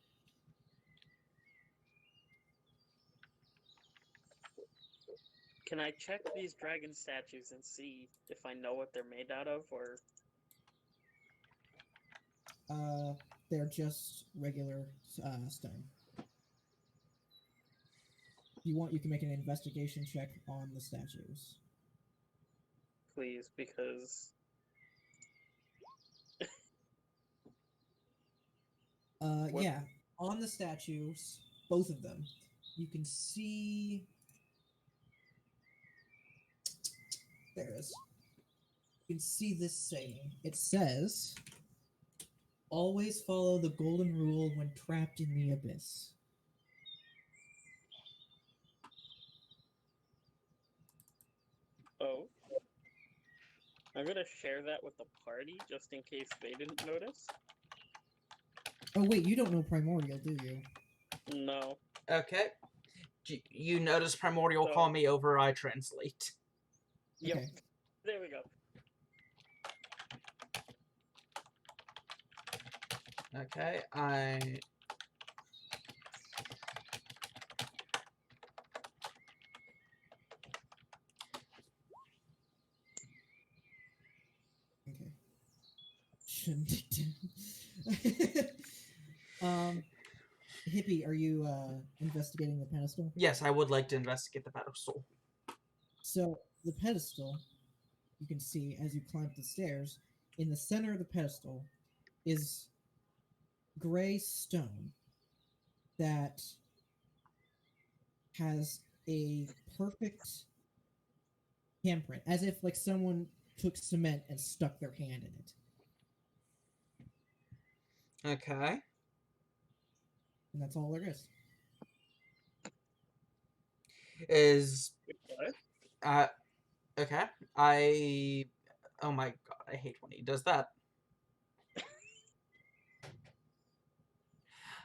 Can I check these dragon statues and see if I know what they're made out of, or They're just regular stone. If you want, you can make an investigation check on the statues. please? Because What- Yeah, on the statues, both of them, you can see. There it is. You can see this saying. It says, "Always follow the golden rule when trapped in the abyss." oh, I'm gonna share that with the party just in case they didn't notice. Oh wait, you don't know primordial, do you? No. Okay. You notice Primordial So- call me over, I translate. Yep. Okay. There we go. Okay, I... Okay. Shouldn't Hippie, are you investigating the pedestal? Yes, I would like to investigate the pedestal. So the pedestal, you can see as you climb the stairs, in the center of the pedestal is gray stone that has a perfect handprint, as if like someone took cement and stuck their hand in it. Okay. And that's all there is. is What? okay. Oh my god, I hate when he does that.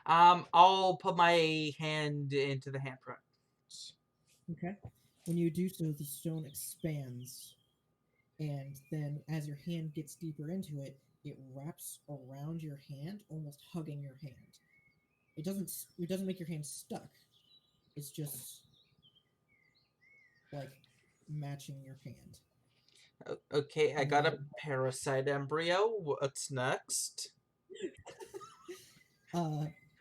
I'll put my hand into the handprint. Okay. When you do so, the stone expands, and then as your hand gets deeper into it, it wraps around your hand, almost hugging your hand. It doesn't make your hand stuck. It's just like matching your hand. Okay, I got a parasite embryo. What's next?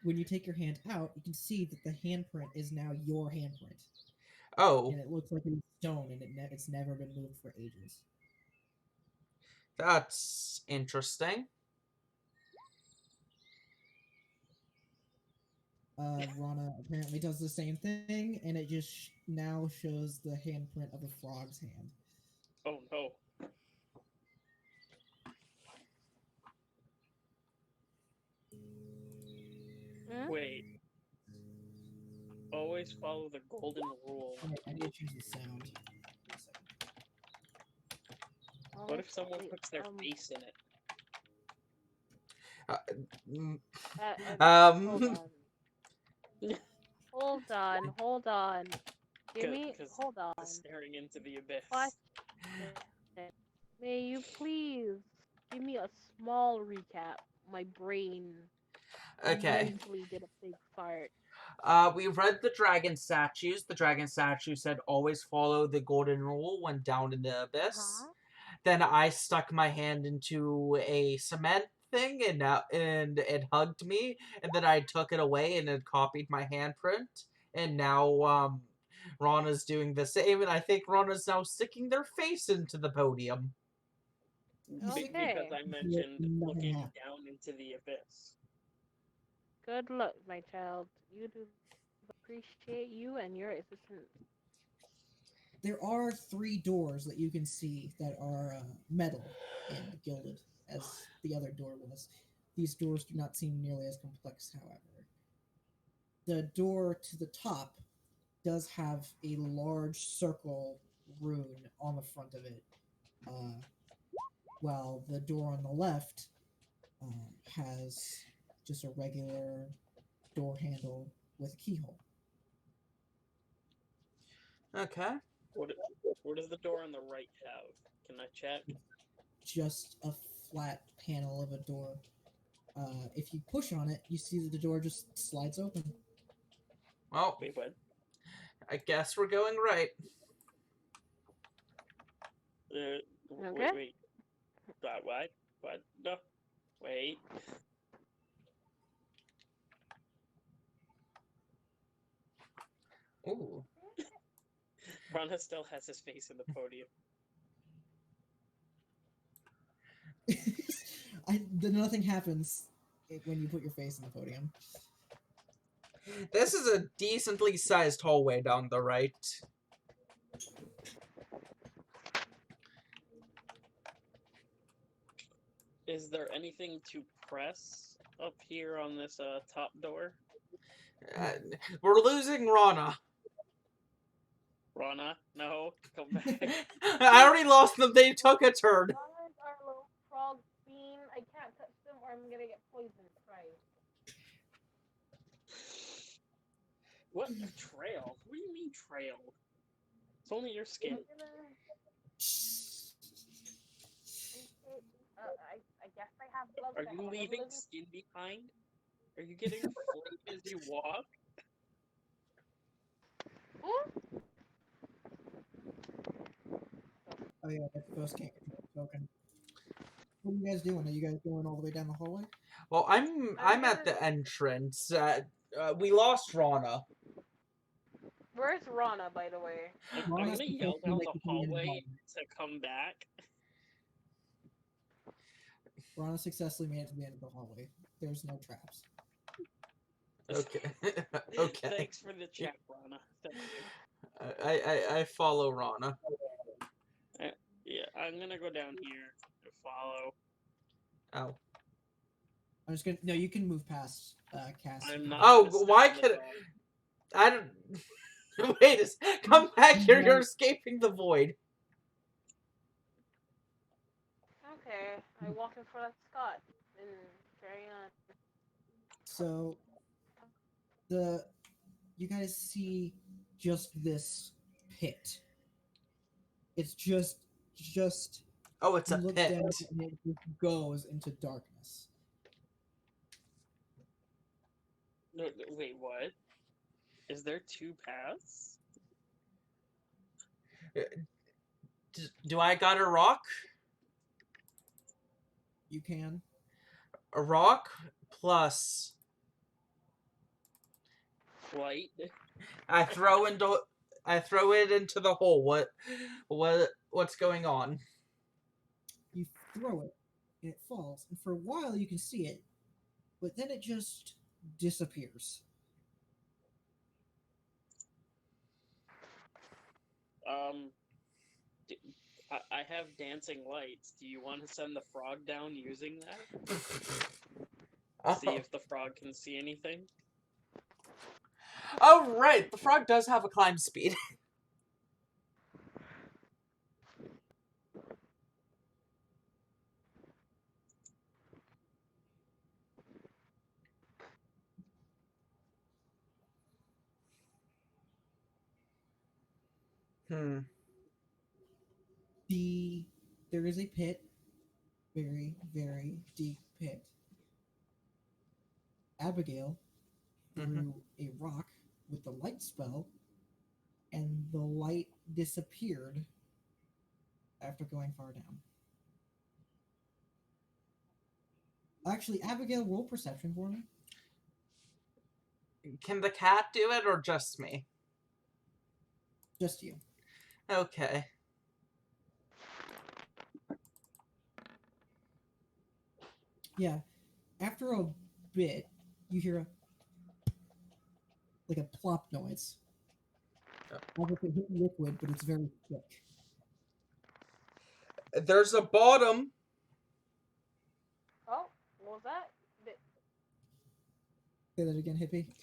When you take your hand out, you can see that the handprint is now your handprint, Oh, and it looks like it's stone, and it's never been moved for ages. that's interesting. Rana apparently does the same thing, and it just now shows the handprint of a frog's hand. Oh no. Hmm? Wait. Always follow the golden rule. I need to change the sound. What if someone Wait, puts their face in it? Mm, hold Um, on. Hold on. Give me. Because Hold on. staring into the abyss. Question. May you please give me a small recap? My brain okay. mentally did a big fart. We read the dragon statues. The dragon statue said always follow the golden rule when down in the abyss. Huh? Then I stuck my hand into a cement thing and it hugged me, and then I took it away and it copied my handprint. And now Rana's doing the same, and I think Rana's now sticking their face into the podium. Because Okay. I mentioned Nothing looking happened. down into the abyss. Good luck, my child. You do appreciate you and your assistance. There are 3 doors that you can see that are metal and gilded, as the other door was. These doors do not seem nearly as complex, however. The door to the top does have a large circle rune on the front of it, while the door on the left has just a regular door handle with a keyhole. Okay. What does the door on the right have? Can I check? Just a flat panel of a door. If you push on it, you see that the door just slides open. Well, Wait, what? I guess we're going right. Okay. Wait. What? What? No. Wait. Ooh. Rana still has his face in the podium. Nothing happens when you put your face in the podium. This is a decently sized hallway down the right. Is there anything to press up here on this top door? We're losing Rana. Rana, no, come back. I already lost them. They took a turn. Rana's our little frog bean. I can't touch them or I'm gonna get poisoned. Right. What? A trail? What do you mean trail? It's only your skin. I guess I have gloves. Are you leaving skin behind? Are you getting flayed as you walk? Oh yeah, that ghost can't control the token. What are you guys doing? Are you guys going all the way down the hallway? Well, I'm at the entrance. We lost Rana. Where's Rana, by the way? I'm Rana's gonna yell supposed to down make the it to the end of the hallway hallway. to come back. Rana successfully made it to the end of the hallway. There's no traps. Okay. Okay. Thanks for the check, Rana. Thank you. I follow Rana. Yeah, I'm gonna go down here to follow. Oh. I'm just gonna. No, you can move past Cas. I'm not. Oh, gonna step why on the could dog. I don't? Wait, come back here. Yeah. You're escaping the void. Okay, I walk in front of Scott and carry on. So you guys see just this pit. It's just Oh, it's you a look pit. down and it just goes into darkness. No, wait, what? Is there two paths? Do I got a rock? You can. A rock plus Flight? I throw it into the hole. What's going on? You throw it and it falls, and for a while you can see it, but then it just disappears. D- I have dancing lights. Do you want to send the frog down using that? See if the frog can see anything? Oh, right. The frog does have a climb speed. There is a pit, very, very deep pit. Abigail threw a rock with the light spell, and the light disappeared after going far down. Actually, Abigail, roll perception for me. Can the cat do it or just me? Just you. Okay. Yeah. After a bit, you hear a plop noise. As if it hit liquid, but it's very thick. There's a bottom. Oh, what was that? Say that again, hippie.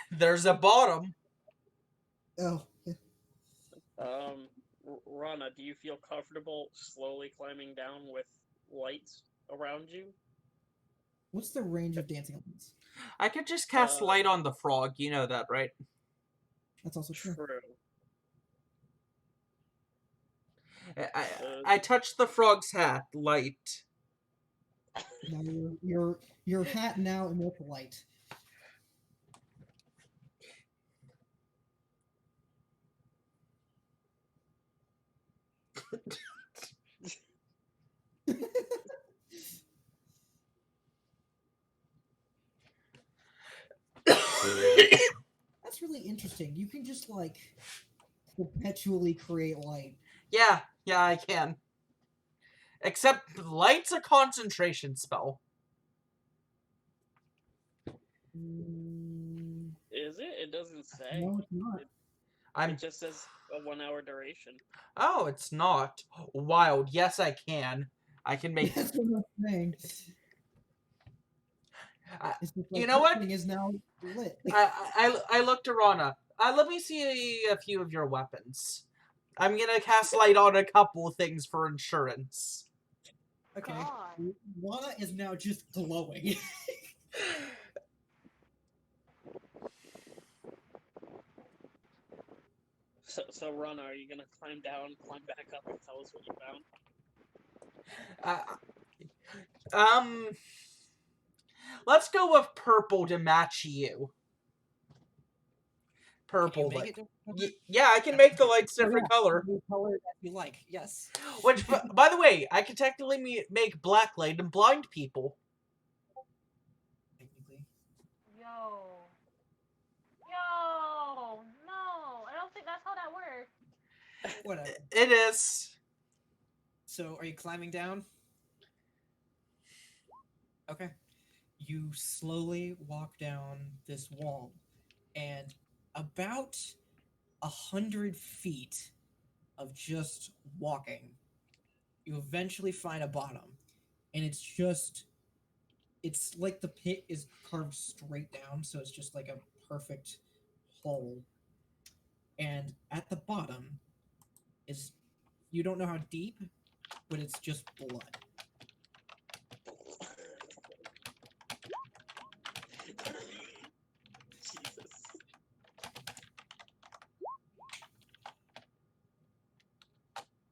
There's a bottom. Oh, yeah. Rana, do you feel comfortable slowly climbing down with lights around you? What's the range of dancing lights? I could just cast light on the frog. You know that, right? That's also true. I touched the frog's hat. Light. Now your hat now emits light. That's really interesting. You can just perpetually create light. Yeah, I can. Except light's a concentration spell. Is it? It doesn't say. No, it's not. It just says a 1 hour duration. Oh, it's not. Wild. Yes, I can. I can make... That's what I'm saying. You know what? Thing is now lit. I looked to Rana. Let me see a few of your weapons. I'm gonna cast light on a couple things for insurance. Okay. God. Rana is now just glowing. So Rana, are you gonna climb back up, and tell us what you found? Let's go with purple to match you. Purple. Can you make it yeah, I can make the lights different color. Any color that you like, yes. Which, by the way, I can technically make black light and blind people. Technically. Yo, no, I don't think that's how that works. Whatever. It is. So, are you climbing down? Okay. You slowly walk down this wall, and about 100 feet of just walking, you eventually find a bottom, and it's like the pit is carved straight down, so it's just like a perfect hole. and at the bottom is, you don't know how deep, but it's just blood. Jesus.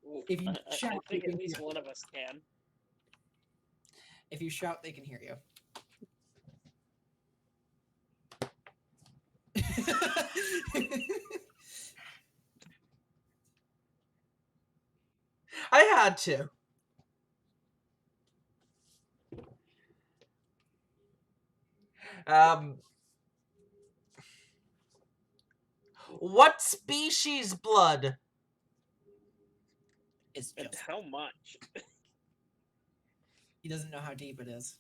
Ooh, If you I shout, think they at can least hear. one of us can. If you shout, they can hear you. I had to. What species blood? It's And just, how much? he doesn't know how deep it is.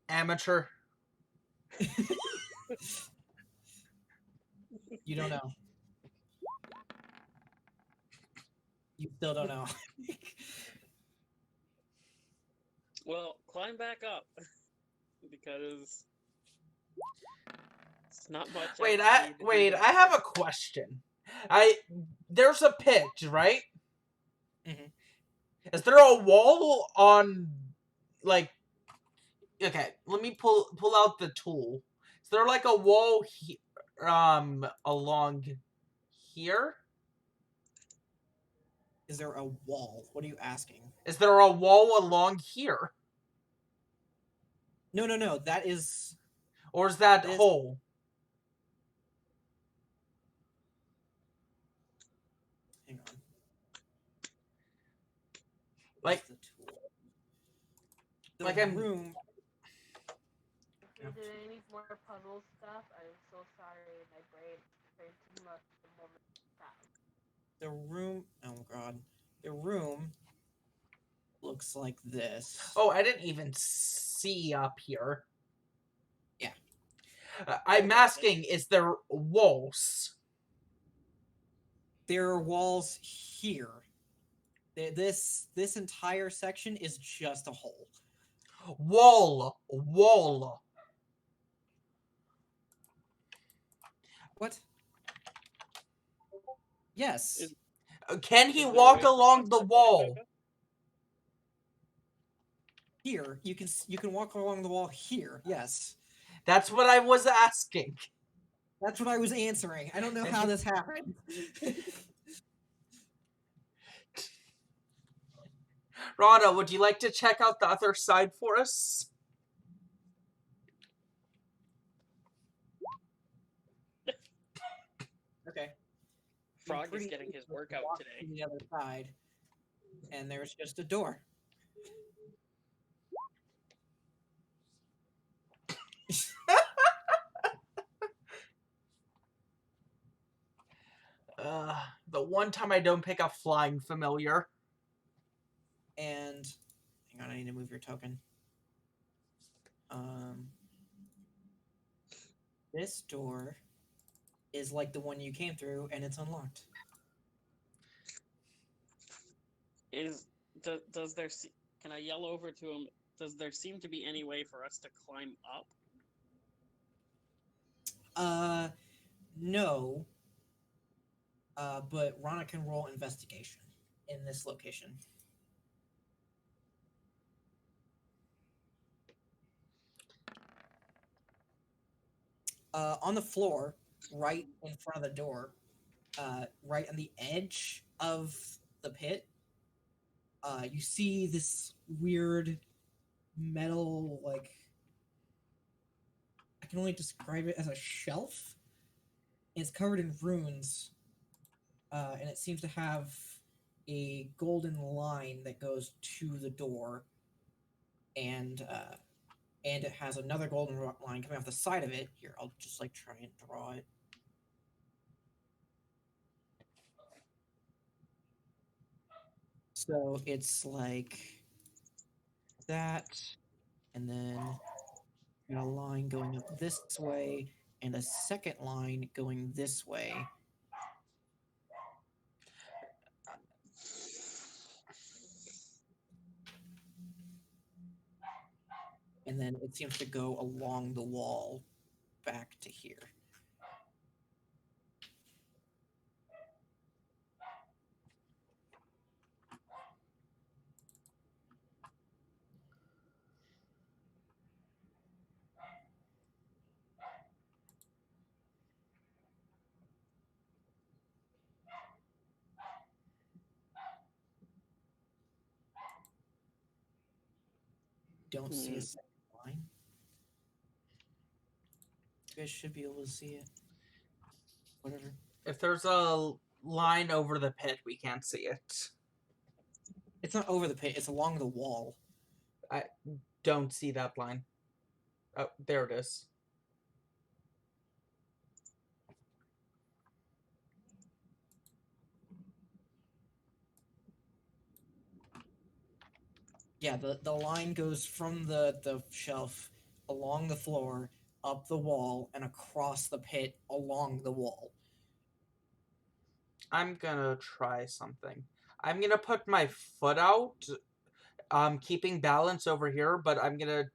Amateur. You don't know. You still don't know. Well, climb back up. Because it's not much. Wait, else for you to do I down have there. a question. There's a pit, right? Mhm. Is there a wall on, like? Okay, let me pull out the tool. Is there like a wall along here? Is there a wall? What are you asking? Is there a wall along here, No. That is. or is that It is- hole? Hang on. Like- Where's the tool? The like I'm- room. If we did any more puzzle stuff, I'm so sorry. My brain turned too much at the moment. The room. Oh god. The room looks like this. Oh, I didn't even see up here. Yeah. I'm asking, is there walls? There are walls here. This entire section is just a hole. Wall. What? Yes. Is- Can he Is there a walk way for along us the to climb wall? back up? Here, you can walk along the wall here. Yes. That's what I was asking. That's what I was answering. I don't know how this happened. Rana, would you like to check out the other side for us? Okay. Frog is Pretty getting his easily workout walk today. to the other side, and there's just a door. The one time I don't pick up flying familiar. And hang on, I need to move your token. This door is like the one you came through, and it's unlocked. Does there can I yell over to him? Does there seem to be any way for us to climb up? No. But Rana can roll investigation in this location. On the floor, right in front of the door, right on the edge of the pit, you see this weird metal, like, I can only describe it as a shelf. It's covered in runes, and it seems to have a golden line that goes to the door, and it has another golden line coming off the side of it. Here, I'll just like try and draw it. So it's like that, and then a line going up this way, and a second line going this way. And then it seems to go along the wall back to here. Don't see a second line. You guys should be able to see it. Whatever. If there's a line over the pit, we can't see it. It's not over the pit, it's along the wall. I don't see that line. Oh, there it is. Yeah, the line goes from the shelf along the floor, up the wall, and across the pit along the wall. I'm gonna try something. I'm gonna put my foot out, keeping balance over here, but I'm gonna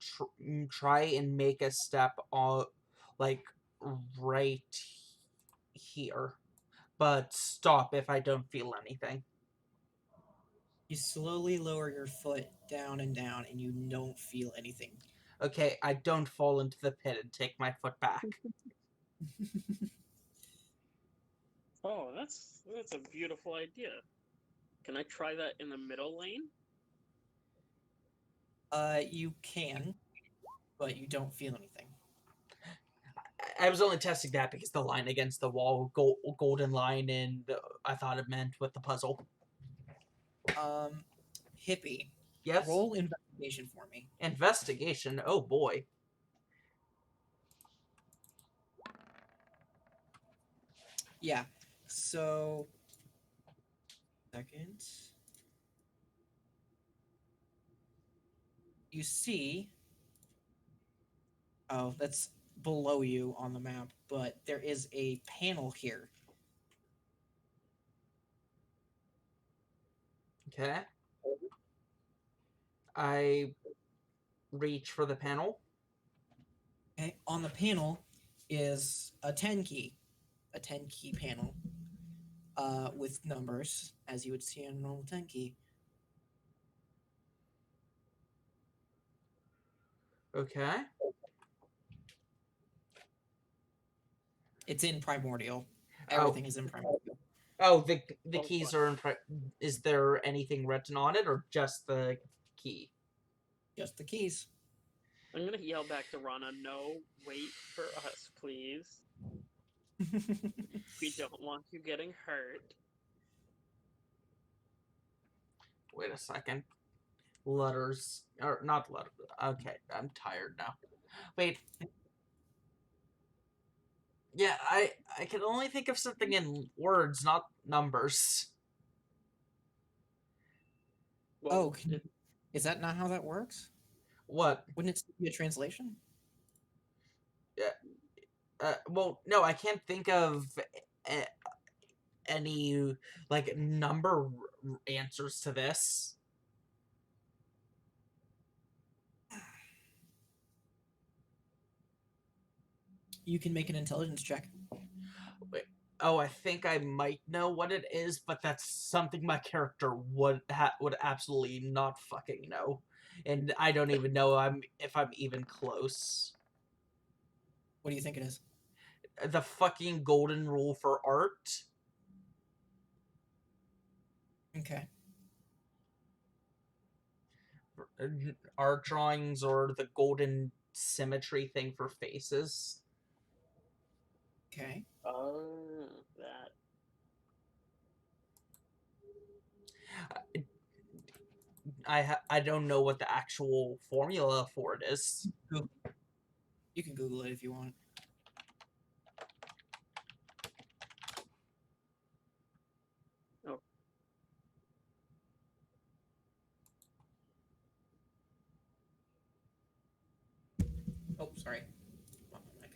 try and make a step on, like, right here. But stop if I don't feel anything. You slowly lower your foot down, and you don't feel anything. Okay, I don't fall into the pit and take my foot back. Oh, that's a beautiful idea. Can I try that in the middle lane? You can, but you don't feel anything. I was only testing that because the line against the wall, golden line, and I thought it meant with the puzzle. Hippie. Yes? Roll investigation for me. Investigation? Oh boy. Yeah. So, second. You see. Oh, that's below you on the map, but there is a panel here. Okay. I reach for the panel. Okay. On the panel is a 10 key. A 10 key panel. With numbers, as you would see on a normal 10 key. Okay. It's in Primordial. Everything is in Primordial. Oh, the Oh, keys what? are in. Is there anything written on it, or just the key? Just the keys. I'm gonna yell back to Rana, no, wait for us, please. We don't want you getting hurt. Wait a second. Letters, or not letters. Okay, I'm tired now. Wait. Yeah, I can only think of something in words, not numbers. Oh, is that not how that works? What? Wouldn't it be a translation? Well, no, I can't think of any, like, number answers to this. You can make an intelligence check. Wait, oh, I think I might know what it is, but that's something my character would absolutely not fucking know, and I don't even know if I'm even close. What do you think it is? The fucking golden rule for art. Okay. Art drawings, or the golden symmetry thing for faces. Okay. Oh, that. I don't know what the actual formula for it is. You can Google it if you want. Oh. Oh, sorry. On my mic.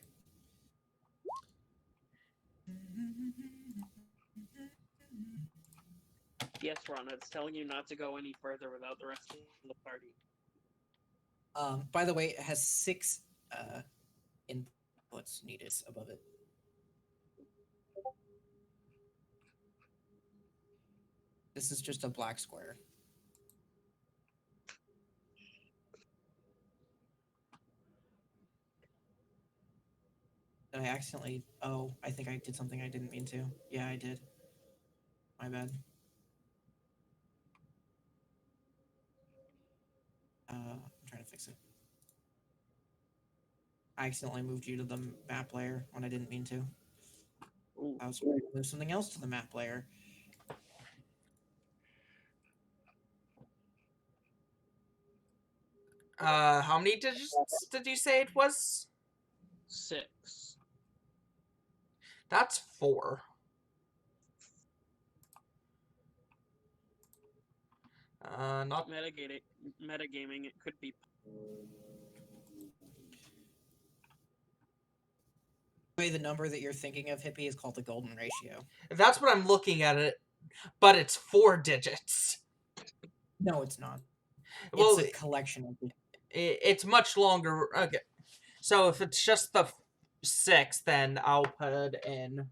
Yes, Rana, it's telling you not to go any further without the rest of the party. By the way, it has 6 inputs. what's needed above it. This is just a black square. Did I accidentally... Oh, I think I did something I didn't mean to. Yeah, I did. My bad. I'm trying to fix it. I accidentally moved you to the map layer when I didn't mean to. Ooh. I was trying to move something else to the map layer. How many digits did you say it was? 6. That's 4. Not Metagaming, it could be. The number that you're thinking of, Hippie, is called the golden ratio. that's what I'm looking at it, but it's 4 digits. No, it's not. Well, It's a collection of... it's much longer. Okay, so if it's just the 6, then I'll put in.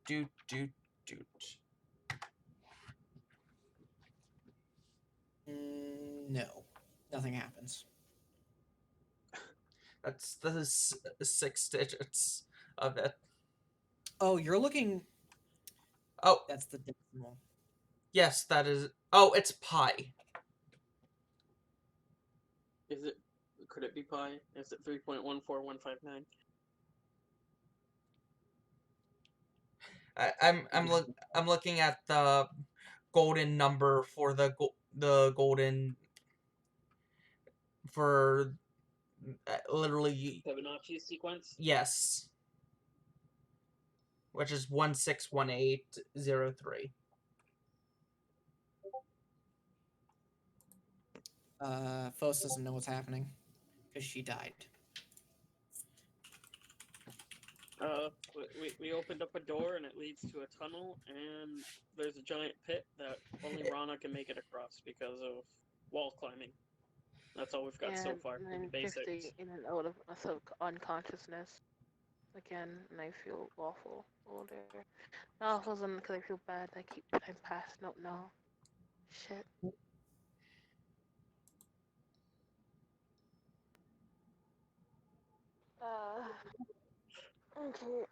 Doot. No, nothing happens. That's the 6 digits of it. Oh, you're looking... Oh, That's the decimal. yes, that is. Oh, it's pi. Is it? Could it be pi? Is it 3.14159? I'm looking at the golden number for the golden for literally Fibonacci sequence. yes, which is 161803. Fos doesn't know what's happening because she died. We opened up a door and it leads to a tunnel, and there's a giant pit that only Rana can make it across because of wall climbing. That's all we've got so far. And then Basics. drifting in and out of unconsciousness again, and I feel awful older. No, it wasn't because I feel bad. I keep time passing out now. Shit. Okay.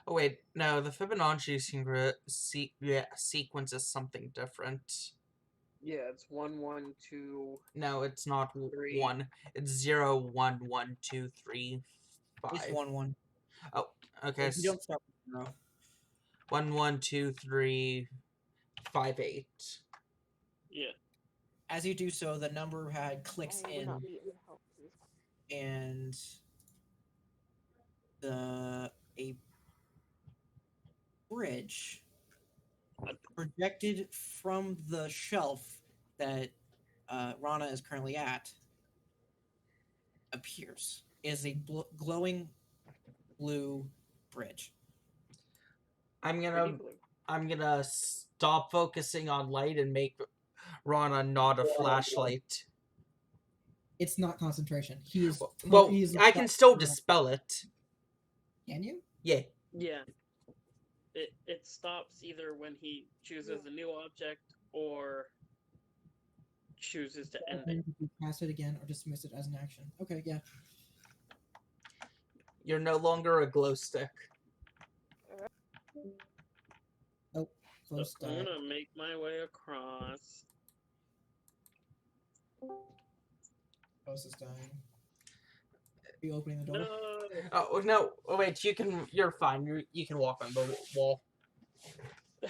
Oh wait, no, the Fibonacci sequence is something different. Yeah, it's 1, 1, 2. No, it's not 3. 1. It's 0, 1, 1, 2, 3, 5. It's 1-1. Oh, okay. You don't start with 0. 1, 1, 2, 3, 5, 8. Yeah. As you do so, the number pad clicks I will in, not be in help. and a bridge projected from the shelf that Rana is currently at appears. It is a glowing blue bridge. I'm Pretty blue. gonna stop focusing on light and make Rana not a flashlight. It's not concentration. He is. Well, he is I can still dispel it. Can you? Yeah. Yeah. It stops either when he chooses a new object or chooses to end it. If you pass it again or dismiss it as an action. Okay, yeah. You're no longer a glow stick. Oh, close So I'm gonna make my way across. Close is dying. Are you opening the door? No. Oh no! Oh wait, you're fine. You can walk on the wall. Are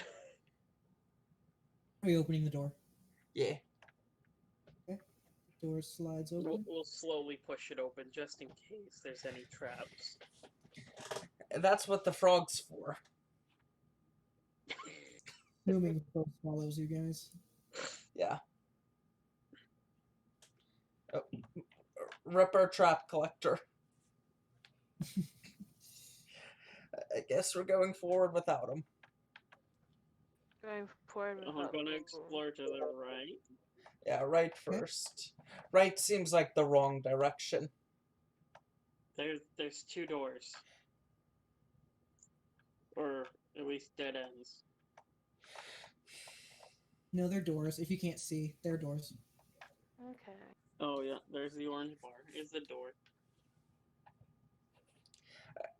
you opening the door? Yeah. Door slides open. We'll slowly push it open just in case there's any traps. That's what the frog's for. Assuming both follows you guys. Yeah. Oh. Ripper trap collector. I guess we're going forward without him. Going forward I'm without gonna Google. explore to the right. Yeah, right first. Right seems like the wrong direction. There's 2 doors. Or at least dead ends. No, they're doors. If you can't see, they're doors. Okay. Oh yeah, there's the orange bar. Is the door.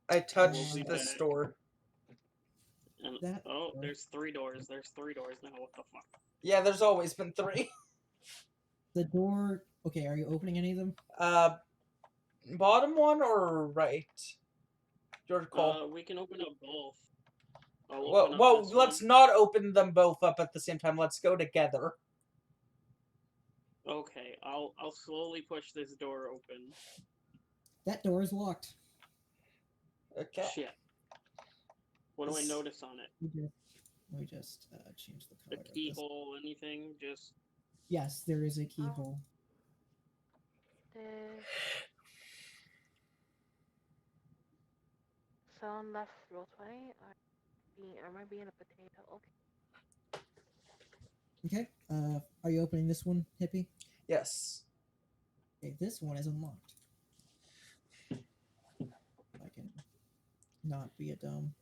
I We'll touched be the back. door. And That oh, door. there's 3 doors. There's 3 doors now. What the fuck? Yeah, there's always been 3. The door. Okay, are you opening any of them? Bottom one or right? Your call. We can open up both. I'll Well, open up well, this let's one. not open them both up at the same time. Let's go together. Okay, I'll slowly push this door open. That door is locked. Okay. Shit. What do I notice on it? Let me just change the A color. of this. keyhole, anything? Just Yes, there is a keyhole. Someone left roll 20. Am I being a potato? Okay. Okay. Are you opening this one, Hippie? Yes. Okay, this one is unlocked. I can not be a dumb.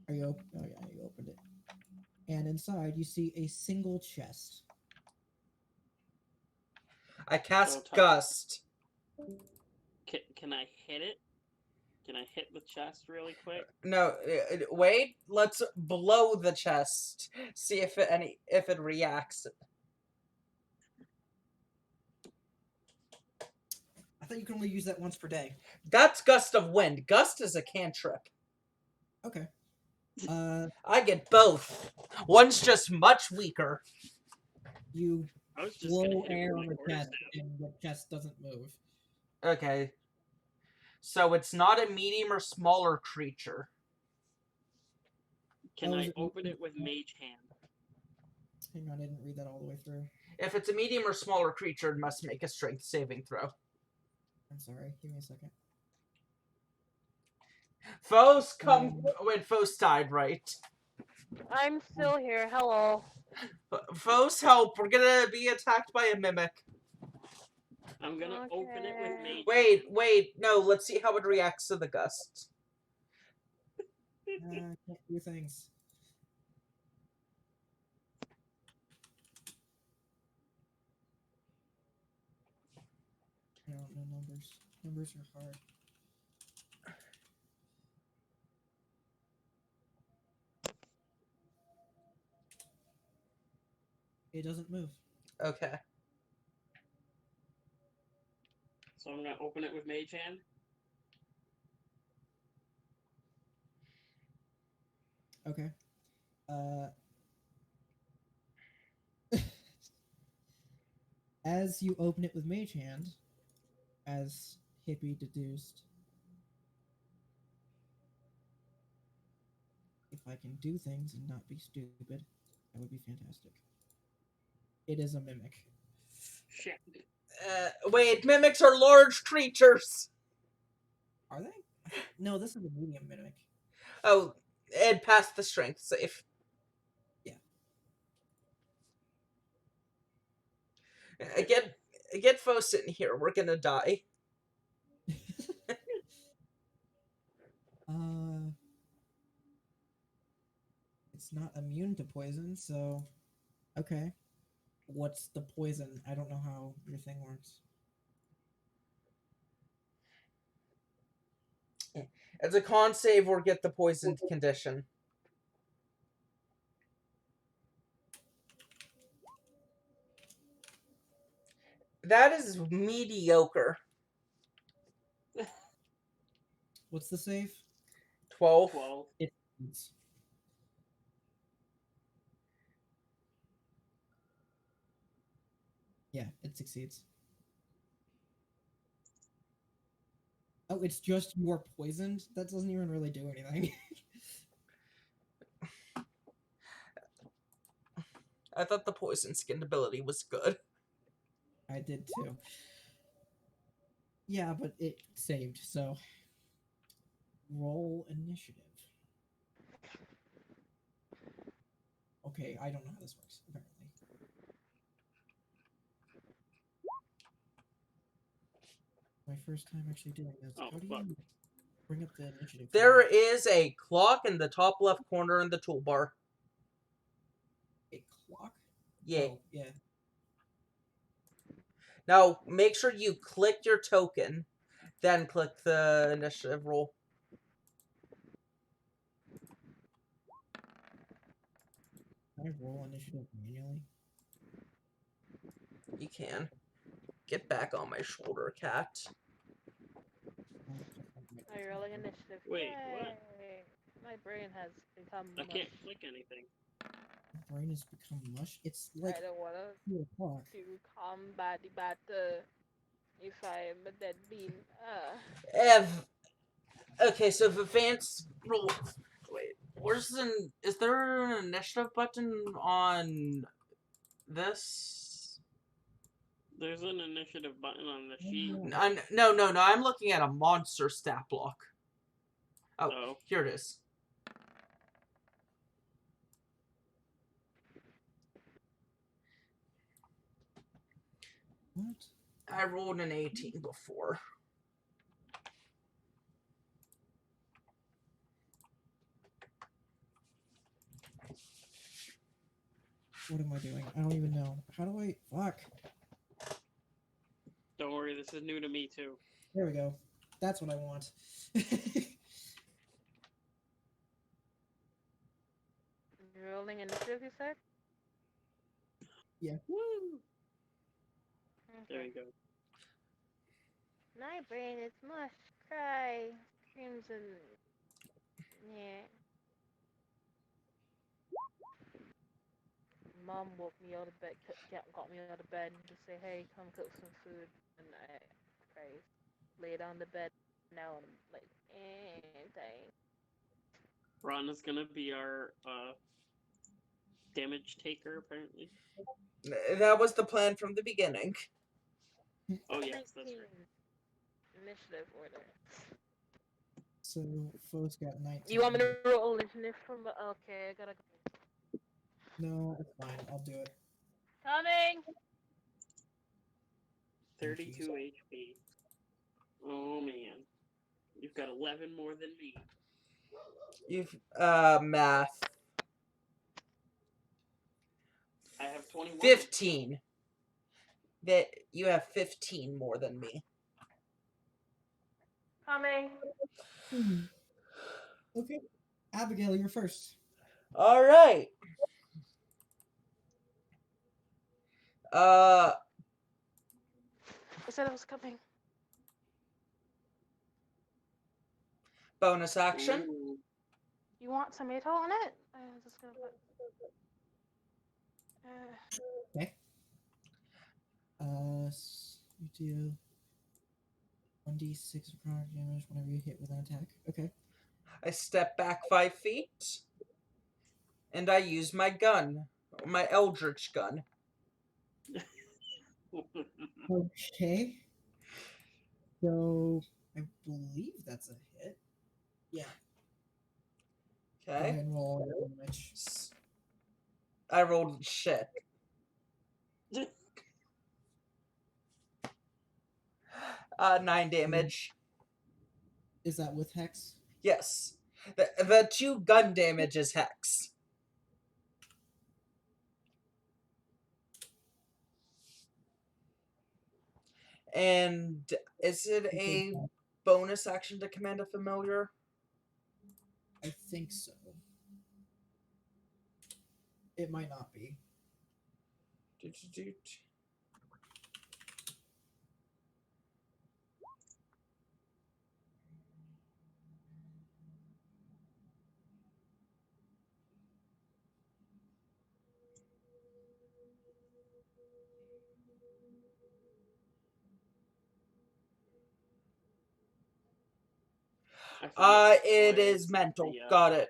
Are you open? Oh yeah, you opened it. And inside you see a single chest. I cast Go Gust. can I hit it? Can I hit the chest really quick? No, wait. Let's blow the chest. See if it reacts. I thought you could only use that once per day. That's Gust of Wind. Gust is a cantrip. Okay. I get both. One's just much weaker. You I was just gonna blow hit it air with on my the chest, quarterstaff. and the chest doesn't move. Okay. So it's not a medium or smaller creature. Can Oh, I is it- open it with Mage Hand? Hang on, I didn't read that all the way through. If it's a medium or smaller creature, it must make a strength saving throw. I'm sorry. Give me a second. Foes come. Wait, foes died, right? I'm still here. Hello. Foes help. We're gonna be attacked by a mimic. I'm gonna open it with Okay. Mage Wait. No, let's see how it reacts to the gust. Can't do things. I don't know numbers. Numbers are hard. It doesn't move. Okay. So I'm gonna open it with Mage Hand. Okay. As you open it with Mage Hand, as Hippie deduced, if I can do things and not be stupid, that would be fantastic. It is a mimic. Shit. Wait, mimics are large creatures. Are they? No, this is a medium mimic. Oh, it passed the strength save. Yeah. Get foes in here. We're gonna die. It's not immune to poison, so okay. What's the poison? I don't know how your thing works. It's a con save or get the poisoned condition. That is mediocre. What's the save? 12. 12. It's yeah, it succeeds. Oh, it's just you are poisoned? That doesn't even really do anything. I thought the poison skin ability was good. I did too. Yeah, but it saved, so roll initiative. Okay, I don't know how this works, apparently. My first time actually doing this. Oh, How do fuck. you bring up the initiative? There is a clock in the top left corner in the toolbar. A clock? Yeah. Oh, yeah. Now, make sure you click your token, then click the initiative roll. Can I roll initiative manually? You can. Get back on my shoulder, cat. Are you rolling initiative? Wait, what? Yay! My brain has become I mush. can't click anything. My brain has become mush. It's like I don't wanna 2 o'clock. do combat batter if I'm a dead bean. Okay, so if advanced roll. Wait, where's the? Is there an initiative button on this? There's an initiative button on the sheet. No. I'm looking at a monster stat block. Oh. Here it is. What? I rolled an 18 before. What am I doing? I don't even know. How do I... Fuck. Don't worry, this is new to me too. There we go. That's what I want. You're rolling initiative, you said? Woo! There Okay. you go. My brain is mush. Cry. Screams and... Yeah. Mom woke me out of bed, got me out of bed to say, hey, come cook some food. And I lay down the bed now and I'm like, dang. Rana's gonna be our damage taker, apparently. That was the plan from the beginning. Oh yes, that's 19. right. Initiative order. So, foe's got 19. You want me to roll initiative from the... Okay, I gotta go. No, it's fine. I'll do it. Coming! 32 HP. Oh man. You've got 11 more than me. You've math. I have 21. 15. That you have 15 more than me. Coming! Okay. Abigail, you're first. All right. I said it was coming. Bonus action. Ooh. You want tomato on it? I'm just gonna put... Okay. You do 1d6 of chronic damage whenever you hit with an attack. Okay. I step back 5 feet, and I use my gun, my Eldritch gun. Okay. So, I believe that's a hit. Yeah. Go Okay. ahead and roll your damage. I rolled shit. 9 damage. Is that with Hex? Yes. The 2 gun damage is hex. And is it a bonus action to command a familiar? I think so. It might not be. It is mental. Got it.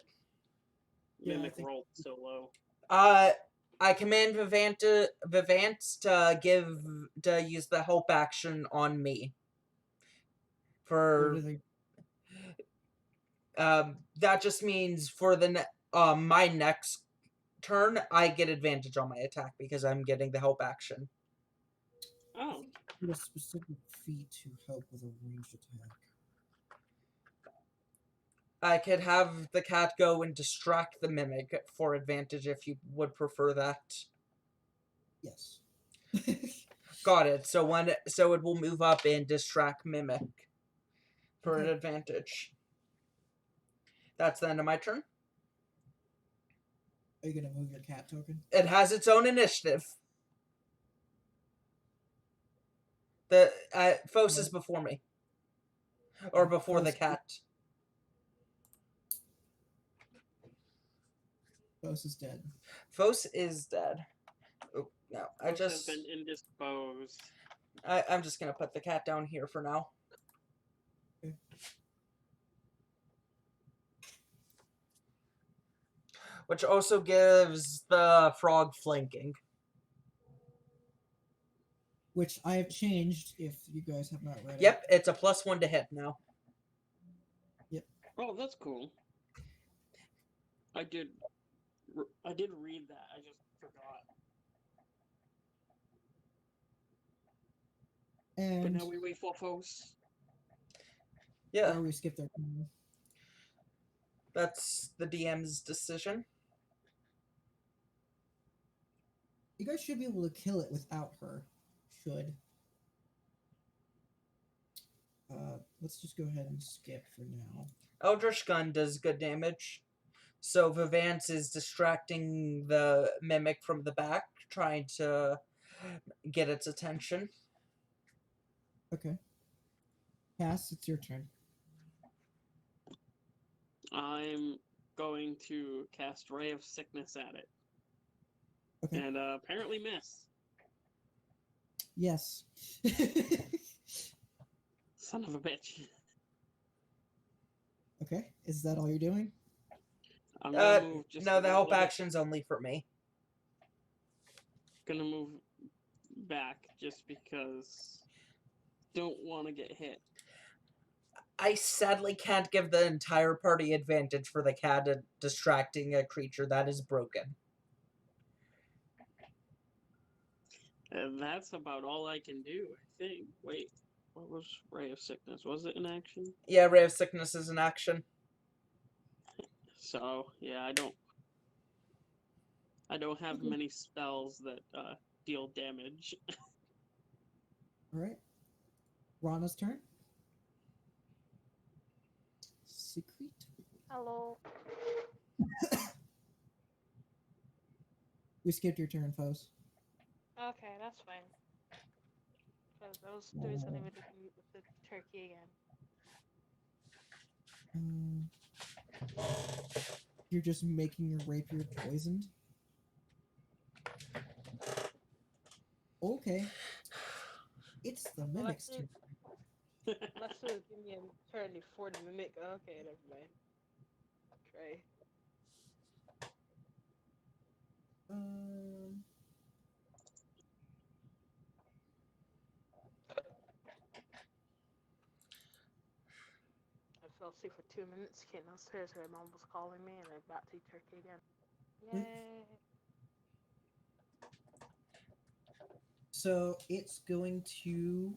Mimic Yeah, rolled so low. I command Vivant to use the help action on me. What do they... That just means for my next turn, I get advantage on my attack because I'm getting the help action. Oh, Get a specific feat to help with a ranged attack. I could have the cat go and distract the mimic for advantage if you would prefer that. Yes. Got it. So it will move up and distract mimic for an Okay. advantage. That's the end of my turn. Are you gonna move your cat token? It has its own initiative. The Fos is before me, or before the Fos- cat. Fos is dead. Fos is dead. Oh, no, those have been indisposed. I'm just gonna put the cat down here for now. Okay. Which also gives the frog flanking. Which I have changed if you guys have not read Yep, it's a +1 to hit now. Oh, that's cool. I did read that. I just forgot. it. But And now we wait for Fos. Yeah, or we skip their turn. that's the DM's decision. You guys should be able to kill it without her. Should. Let's just go ahead and skip for now. Eldritch Gun does good damage. So Vivance is distracting the mimic from the back, trying to get its attention. Okay. Cass, it's your turn. I'm going to cast Ray of Sickness at it. Okay. And apparently miss. Yes. Son of a bitch. Okay. Is that all you're doing? I'm gonna move just No, a the little help bit. action's only for me. Gonna move back just because don't want to get hit. I sadly can't give the entire party advantage for the cat distracting a creature that is broken. And that's about all I can do, I think. Wait, what was Ray of Sickness? Was it an action? Yeah, Ray of Sickness is an action. So yeah, I don't have many spells that deal damage. All right. Rana's turn. Secret. Hello. We skipped your turn, Fos. Okay, that's fine. Because I was doing something with the turkey again. You're just making your rapier poisoned? Okay. It's the mimic's turn. Unless it would give me a turn before the mimic. Okay, never mind. Try. I fell asleep for 2 minutes, came downstairs, my mom was calling me, and I back to turkey again. Yay! So it's going to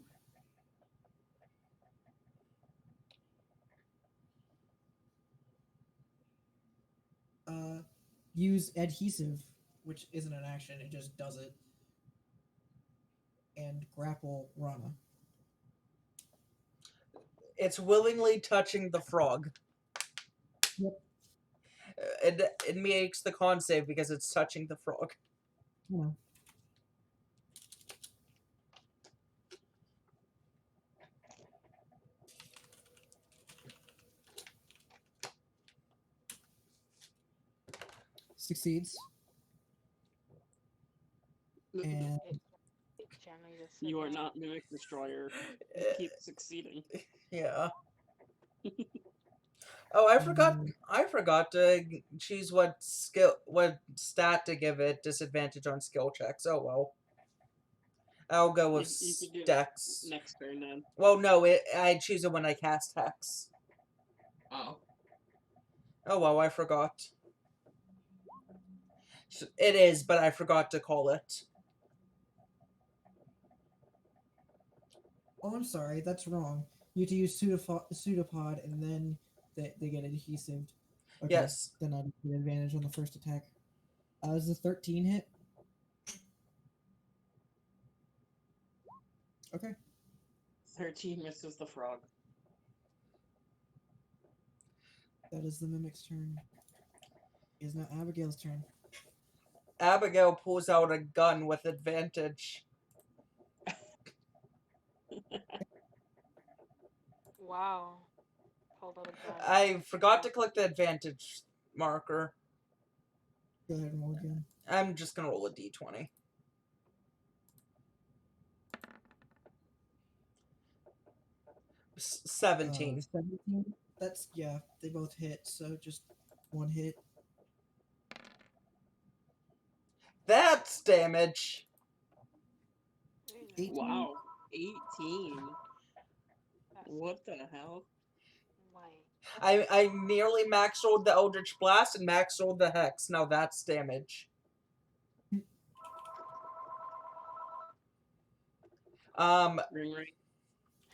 use adhesive, which isn't an action, it just does it, and grapple Rana. It's willingly touching the frog. Yep. It makes the con save because it's touching the frog. You know. Succeeds. And You are not Mimic Destroyer. Keep succeeding. Yeah. Oh, I forgot to choose what stat to give it disadvantage on skill checks. Oh well. I'll go with You could do Dex. next turn then. Well, no, I choose it when I cast Hex. Oh. Oh well, I forgot. It is, but I forgot to call it. Oh, I'm sorry, that's wrong. You have to use pseudopod, and then they get adhesive. Okay, Yes. then I get advantage on the first attack. Is the 13 hit? Okay. 13 misses the frog. That is the mimic's turn. It is now Abigail's turn. Abigail pulls out a gun with advantage. Wow. Hold on a gun. I forgot to click the advantage marker. Go ahead and roll again. I'm just gonna roll a d20. S- 17. 17. That's, yeah, they both hit, so just one hit. That's damage. 18. Wow. 18. That's What the hell? why. I nearly max rolled the Eldritch Blast and max rolled the Hex. Now that's damage. Ring ring.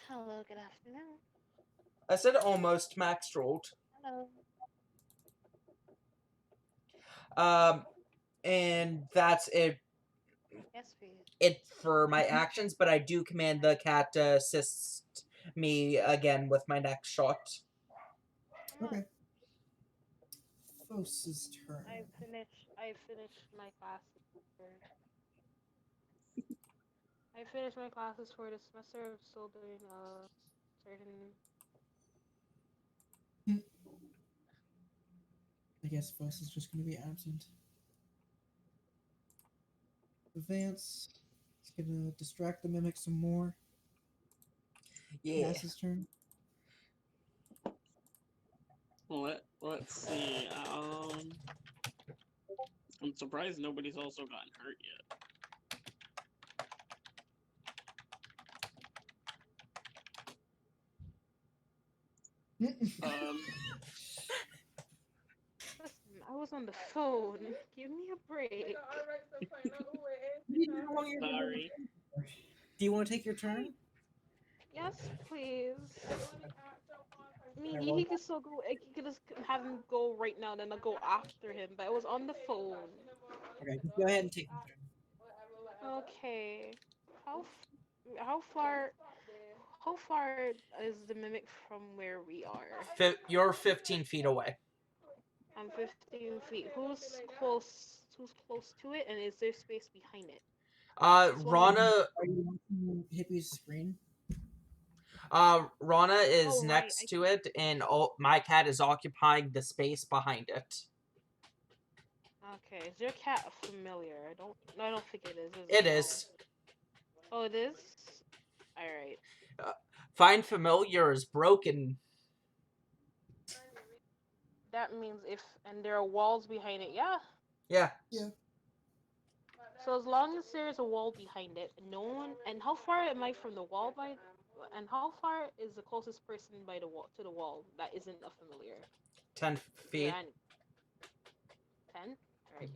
Hello, good afternoon. I said almost max rolled. Hello. And that's it. Yes, please. It for my actions, but I do command the cat to assist me again with my next shot. Okay. Fos's turn. I finished my classes for I finished my classes for the semester. I'm still doing certain I guess Fos is just going to be absent. Vance is going to distract the mimic some more. Yeah. Cass's turn. Let's see. I'm surprised nobody's also gotten hurt yet. Listen, I was on the phone. Give me a break. Sorry. Do you want to take your turn? Yes, please. I mean, Alright, well- he could still go. I could just have him go right now, then I'll go after him. But I was on the phone. Okay, just go ahead and take your turn. Okay. How far is the mimic from where we are? You're 15 feet away. I'm 15 feet. Who's close? Who's close to it? And is there space behind it? Rana. Are you watching Hippie's screen? Rana is Oh, right, next to it, and my cat is occupying the space behind it. Okay. Is your cat familiar? I don't think it is. It is. Oh, it is. All right. Find familiar is broken. That means and there are walls behind it. Yeah. Yeah. So as long as there's a wall behind it, no one. And how far am I from the wall And how far is the closest person by the wall to the wall that isn't a familiar? 10 feet. 10. All right.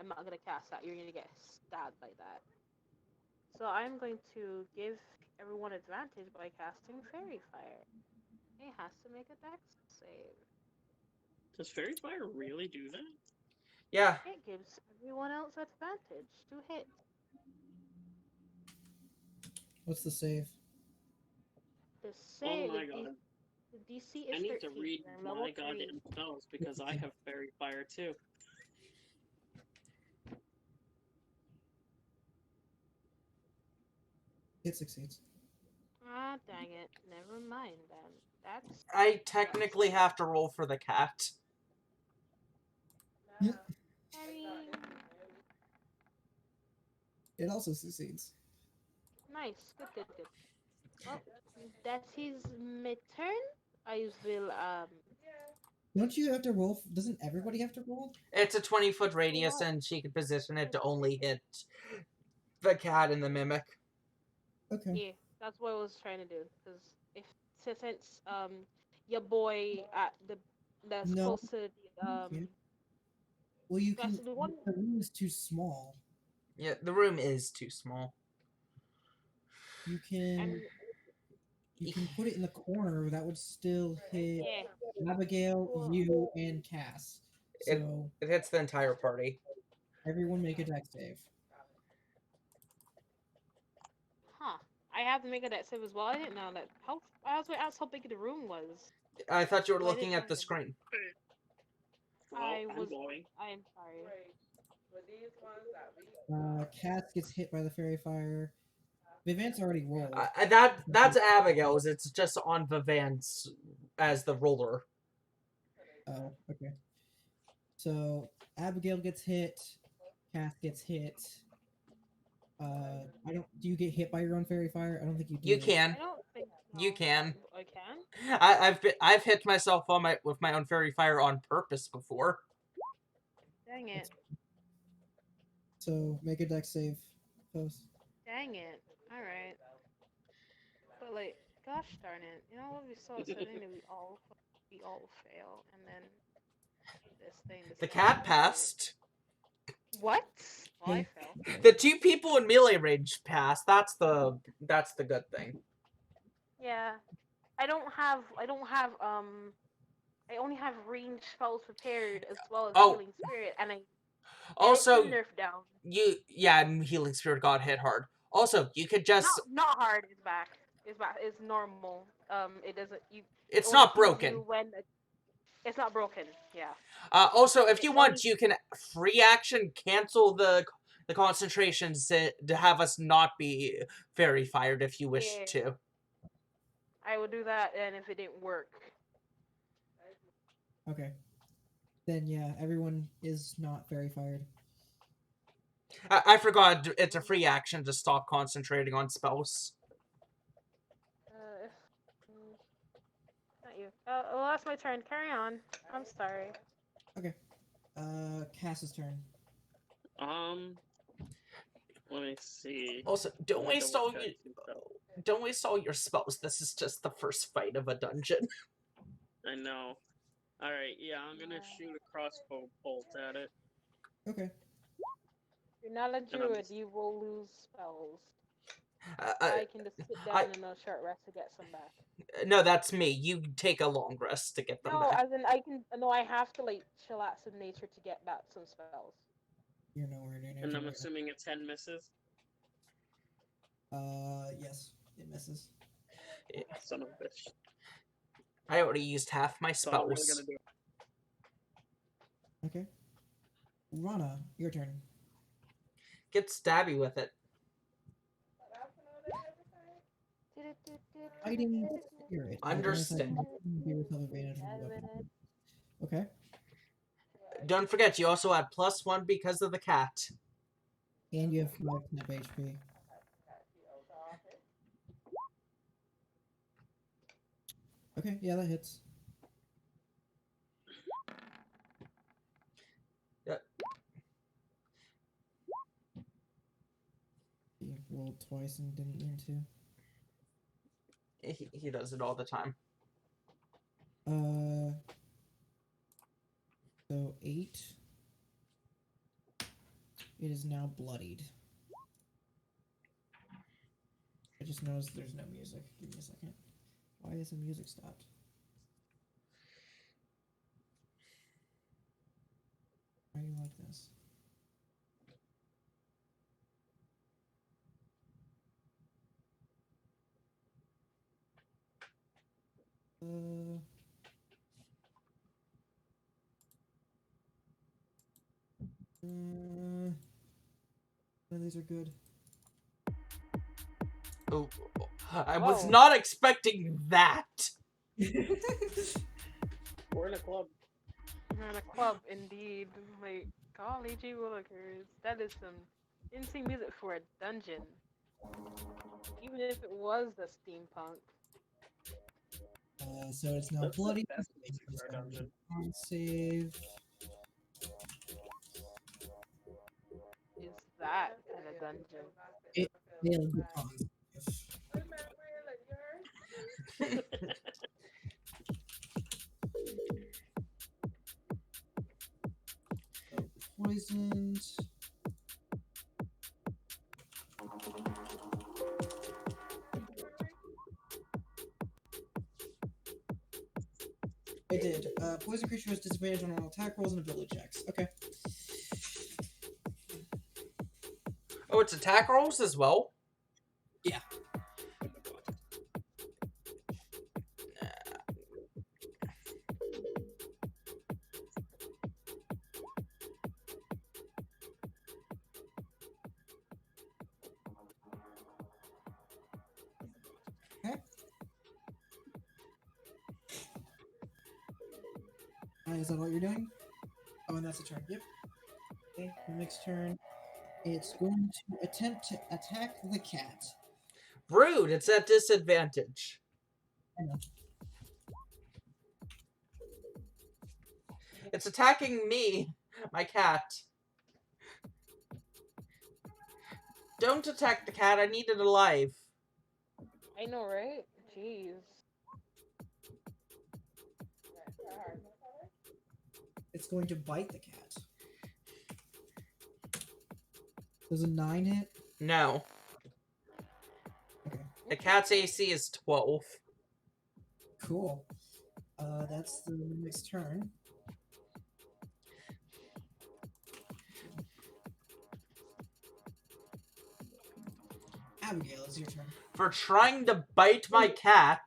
I'm not gonna cast that. You're gonna get stabbed by that. So I'm going to give everyone advantage by casting Fairy Fire. It has to make a dex save. Does Fairy Fire really do that? Yeah. It gives everyone else advantage to hit. What's the save? The save. Oh my god. The DC is I need 13. to read I'm level my 3. goddamn spells because I have Fairy Fire too. It succeeds. Ah, dang it. Never mind then. That's. I technically have to roll for the cat. I mean, It also succeeds. nice. Good. Well, that is my turn. I will Don't you have to roll? Doesn't everybody have to roll? It's a 20-foot radius, and she can position it to only hit the cat and the mimic. Okay. Yeah, that's what I was trying to do. Because since your boy at the that's No, close to the can't. Well, you that's can. the one. The room is too small. Yeah, the room is too small. You And can put it in the corner. That would still hit yeah, Abigail, well, you, and Cass. It So it hits the entire party. everyone make a deck save. huh? I have to make a deck save as well. I didn't know that. How I was gonna ask how big the room was. I thought you were But I didn't looking know at the that. screen. Well, I I'm was. going. I am sorry. Cass gets hit by the fairy fire. Vivant's already rolled. That's Abigail's. It's just on Vivant's as the roller. Oh, okay. So Abigail gets hit. Cass gets hit. I don't. Do you get hit by your own fairy fire? I don't think you do. You can. I don't think You so. can. I can. I've hit myself on with my own fairy fire on purpose before. Dang it. So make a deck save. Post. Dang it. All right. But like, gosh darn it. You know what we saw something that we all fail, and then this thing. This The thing cat goes passed. weird. What? Well, I Hey. fell. The two people in melee range passed. That's the good thing. Yeah. I don't have. I only have range spells prepared as well as Oh. healing spirit, and it's Also, been nerfed down. and healing spirit got hit hard. Also, you could just Not hard. It's back. It's back. It's normal. It doesn't. it's only not kills broken. you when it's not broken. Yeah. Also, if It you only- want, you can free action cancel the concentrations to have us not be fairy fired if you wish Yeah. to. I would do that, and if it didn't work, Okay. Then yeah, everyone is not fairy fired. I forgot it's a free action to stop concentrating on spells. not you. Well, that's my turn. Carry on. I'm sorry. Okay. Cass's turn. Let me see. Also, don't waste Double all check you some stuff. don't waste all your spells. This is just the first fight of a dungeon. I know. Alright, yeah, I'm gonna shoot a crossbow bolt at it. Okay. You're not a I'm druid. just- You will lose spells. I I can just sit down in a short rest to get some back. No, that's me. You take a long rest to get them No, back. as in I can. No, I have to like chill out some nature to get back some spells. You're nowhere near. And I'm assuming a 10 misses. Yes, it misses. Son of a bitch. I already used half my So I'm really spells. gonna do Okay. Rana, your turn. Get stabby with it. Fighting spirit. Understand. Give yourself advantage on the weapon. Okay. Don't forget, you also add +1 because of the cat. And you have 5 temp HP. Okay, yeah, that hits. Yep. He rolled twice and didn't mean to. He does it all the time. So 8. It is now bloodied. I just noticed there's no music. Give me a second. Why is the music stopped? Why are you like this? None of these are good. Oh, I was Whoa. not expecting that. We're in a club. We're in a club, indeed. Like, golly gee willikers. That is some insane music for a dungeon. Even if it was the steampunk. So it's now That's the bloody. best music for a dungeon. Con save. Is that kind of dungeon? Failed the con save. It did. Poison creature has disadvantage on all attack rolls and ability checks. Okay. Oh, it's attack rolls as well? Yeah. Okay. Is that all you're doing? Oh, and that's the turn. Yep. Okay, the next turn, it's going to attempt to attack the cat. Rude, it's at disadvantage. I know. It's attacking me, my cat. Don't attack the cat, I need it alive. I know, right? Jeez. It's going to bite the cat. Does a 9 hit? No. Okay. The cat's AC is 12. Cool. That's the next turn. Abigail, it's your turn. For trying to bite my cat.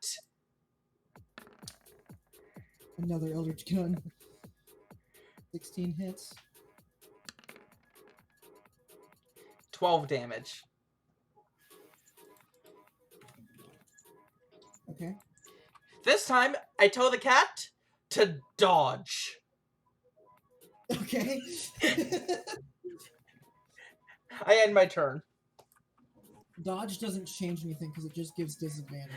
Another Eldritch Gun. 16 hits. 12 damage. Okay. This time, I tell the cat to dodge. Okay. I end my turn. Dodge doesn't change anything because it just gives disadvantage.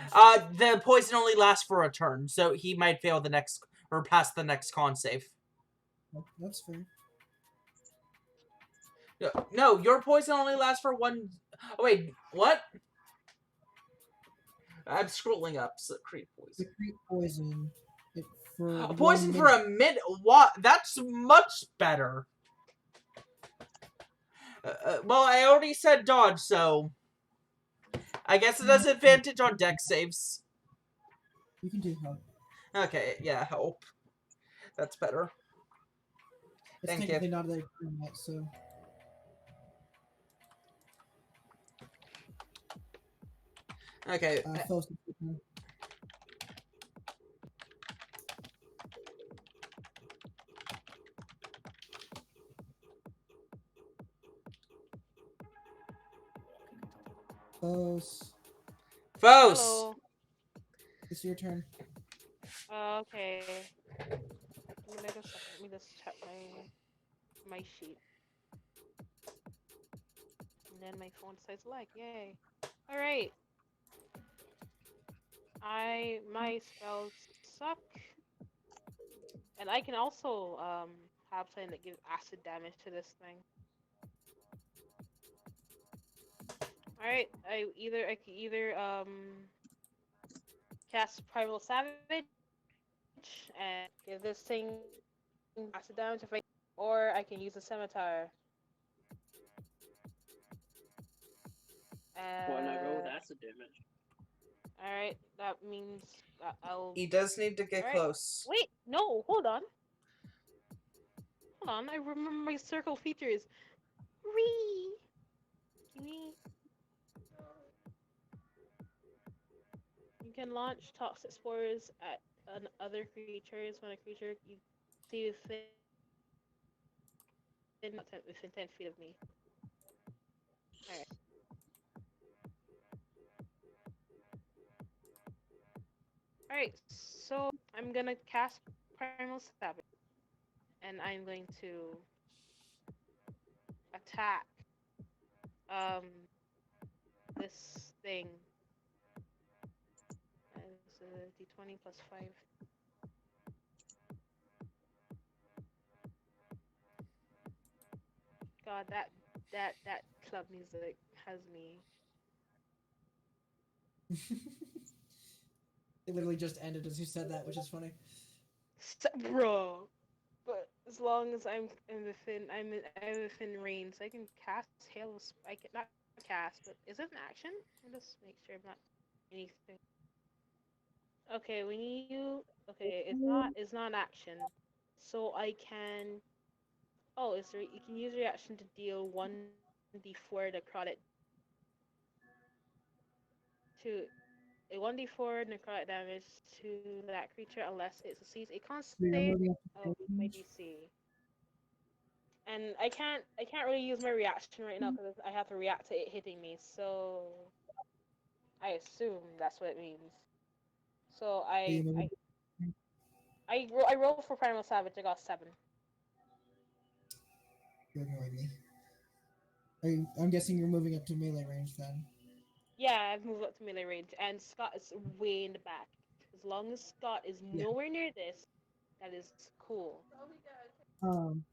The poison only lasts for a turn, so he might fail the next, or pass the next con save. Oh, that's fair. No, your poison only lasts for one. Oh, wait, what? I'm scrolling up. So, creep The poison. creep poison. For A poison 1 for a minute? What? That's much better. Well, I already said dodge, so I guess it has advantage on dex saves. You can do help. Okay, yeah, help. That's better. It's Thank you. technically not their turn yet, so. Okay. Phil's your turn. Phos, Foes! Hello. it's your turn. Okay. Give me a second. Let me just check my sheet. And then my phone decides to lag. Yay. Alright. My spells suck. And I can also have something that gives acid damage to this thing. Alright, I can either cast Primal Savage and give this thing acid damage if or I can use a scimitar. Why not go with acid damage? Alright, that means that I'll... He does need to get Alright. close. Wait, no, hold on. Hold on, I remember my circle features. Ree! You can launch toxic spores at other creatures when a creature you see within 10 feet of me. Alright. Alright, so I'm gonna cast Primal Savage. And I'm going to attack this thing. It's a d20 plus 5. God, that club music has me. It literally just ended as you said that, which is funny. Bro. But as long as I'm within range, so I can cast Hail of I can not cast, but is it an action? Let me just make sure I'm not anything. Okay, when you Okay, it's not an action. So I can. Oh, you can use reaction to deal 1d4 necrotic to a 1d4 necrotic damage to that creature unless it succeeds a con So you're save moving up of to my range? DC. And I can't really use my reaction right now because I have to react to it hitting me. So I assume that's what it means. So So you're moving. I rolled for Primal Savage. I got 7. You're ignoring me. I'm guessing you're moving up to melee range then. Yeah, I've moved up to melee range, and Scott is way in the back. As long as Scott is Yeah. nowhere near this, that is cool. Um,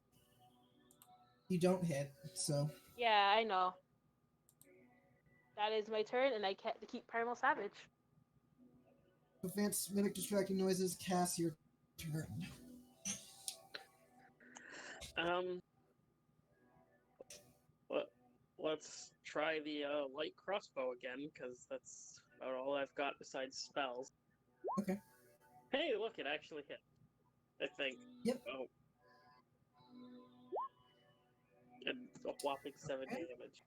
you don't hit, so Yeah, I know. That is my turn, and I can't keep Primal Savage. advanced mimic distracting noises. Cast your turn. Um, let, let's try the light crossbow again, because that's about all I've got besides spells. Okay. Hey, look, it actually hit. I think. Yep. Oh. And a whopping 7 Okay. damage.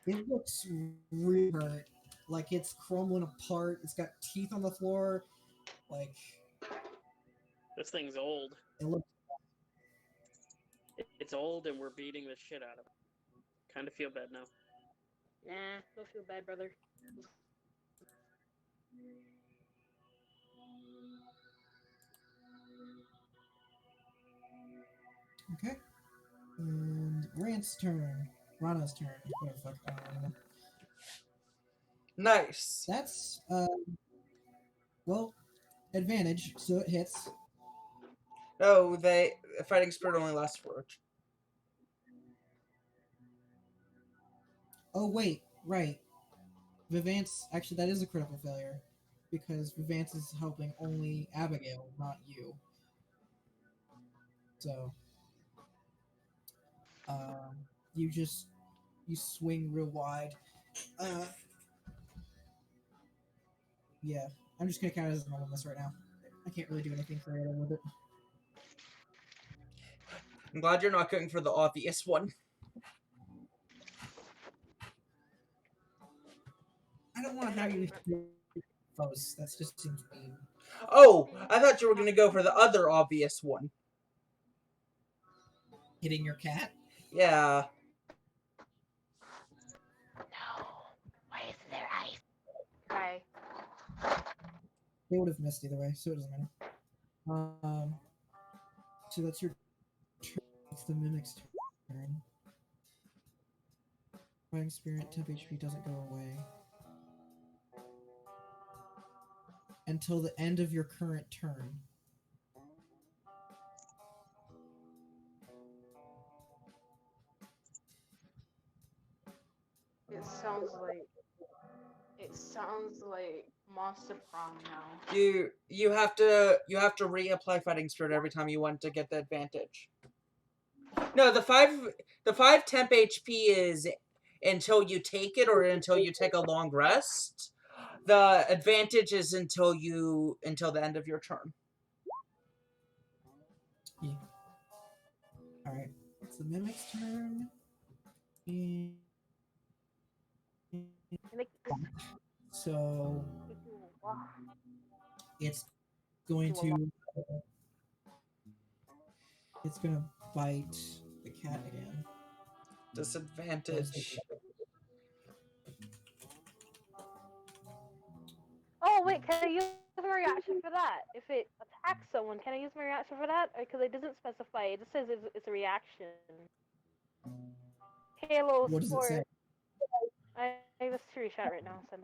It looks really hurt. Like it's crumbling apart. It's got teeth on the floor. Like This thing's old. it looks. It's old, and we're beating the shit out of it. Kind of feel bad now. Nah, don't feel bad, brother. Okay. And Rant's turn. Rana's turn. What the fuck? I don't know. Nice. That's well, advantage, so it hits. No, fighting spirit only lasts for. Oh wait, right. Vivance actually that is a critical failure. Because Vivance is helping only Abigail, not you. So you just you swing real wide. Yeah. I'm just gonna count it as a normal miss right now. I can't really do anything creative with it. I'm glad you're not going for the obvious one. I don't want to have you foes. That just seems mean. Oh, I thought you were going to go for the other obvious one. Hitting your cat? Yeah. No. Why isn't there ice? Hi. They would have missed either way, so it doesn't matter. So that's your turn. It's the mimic's turn. Fighting spirit, temp HP doesn't go away until the end of your current turn. It sounds like Monster Prom now. You have to reapply fighting spirit every time you want to get the advantage. No, the 5 temp HP is until you take it or until you take a long rest. The advantage is until the end of your turn. Yeah. Alright. It's the mimic's turn. And so it's going to bite the cat again. Disadvantage. Oh wait, can I use my reaction for that? If it attacks someone, can I use my reaction for that? Because it doesn't specify. It just says it's a reaction. Halo What does it Spore. say? I have a Siri chat right now. So.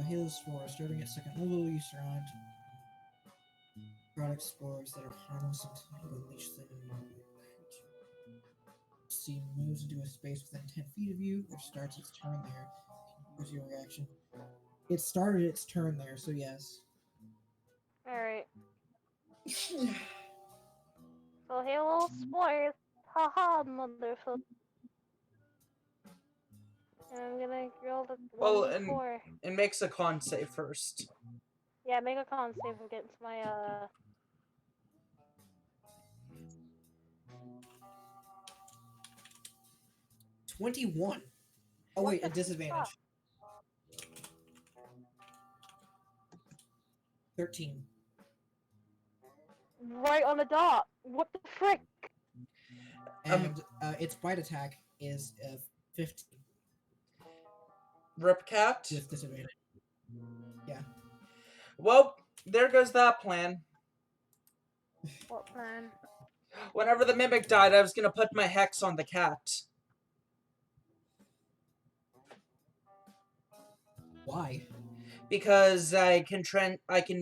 Halo Spore. Starting at second level, you surround product spores that are harmless until you unleash them in one creature. See moves into a space within 10 feet of you, or starts its turn there. Here's your reaction. It started its turn there, so yes. Alright. So Halo Spores. Haha, motherfucker. And I'm gonna roll the 1d4. It makes a con save first. Yeah, make a con save against my 21. Oh What wait, the a disadvantage. fuck? 13. Right on the dot. What the frick? And its bite attack is 15 Ripcat. with disadvantage. Yeah. Well, there goes that plan. What plan? Whenever the mimic died, I was gonna put my hex on the cat. Why? Because I can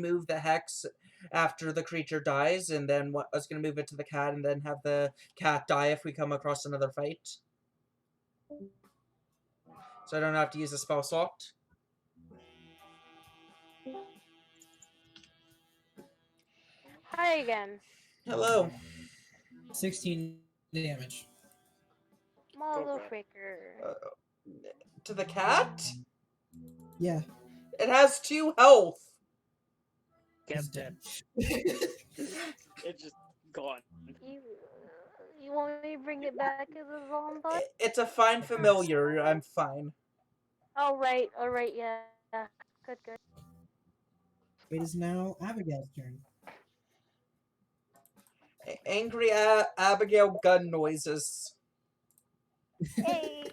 move the hex after the creature dies, and then I was gonna move it to the cat, and then have the cat die if we come across another fight. So I don't have to use a spell slot. Hi again. Hello. 16 damage. Motherfucker. To the cat? Yeah. It has 2 health. He's Cat's dead. dead. It's just gone. You want me to bring it back as a zombie? It's a fine familiar. I'm fine. Alright, yeah. Good. It is now Abigail's turn. Angry Abigail gun noises. Hey,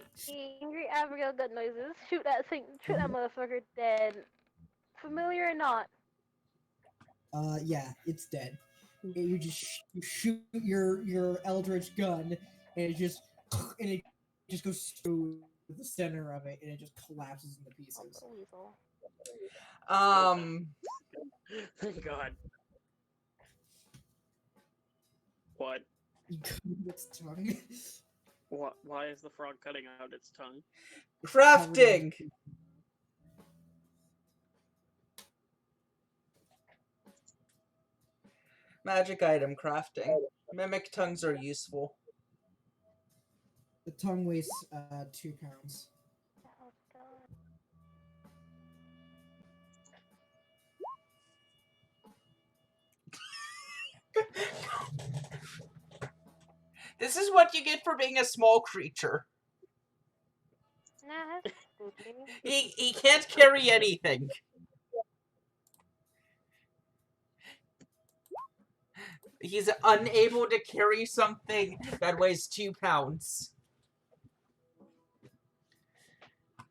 angry Abigail got noises. Shoot that motherfucker dead. Familiar or not? Yeah, it's dead. You just you shoot your eldritch gun, and it just goes through the center of it, and it just collapses into pieces. Weasel. Thank God. What? You cut its tongue. What? Why is the frog cutting out its tongue? Crafting! Magic item crafting. Mimic tongues are useful. The tongue weighs 2 pounds. Oh, God. This is what you get for being a small creature. Nah, that's spooky. He can't carry anything. He's unable to carry something that weighs 2 pounds.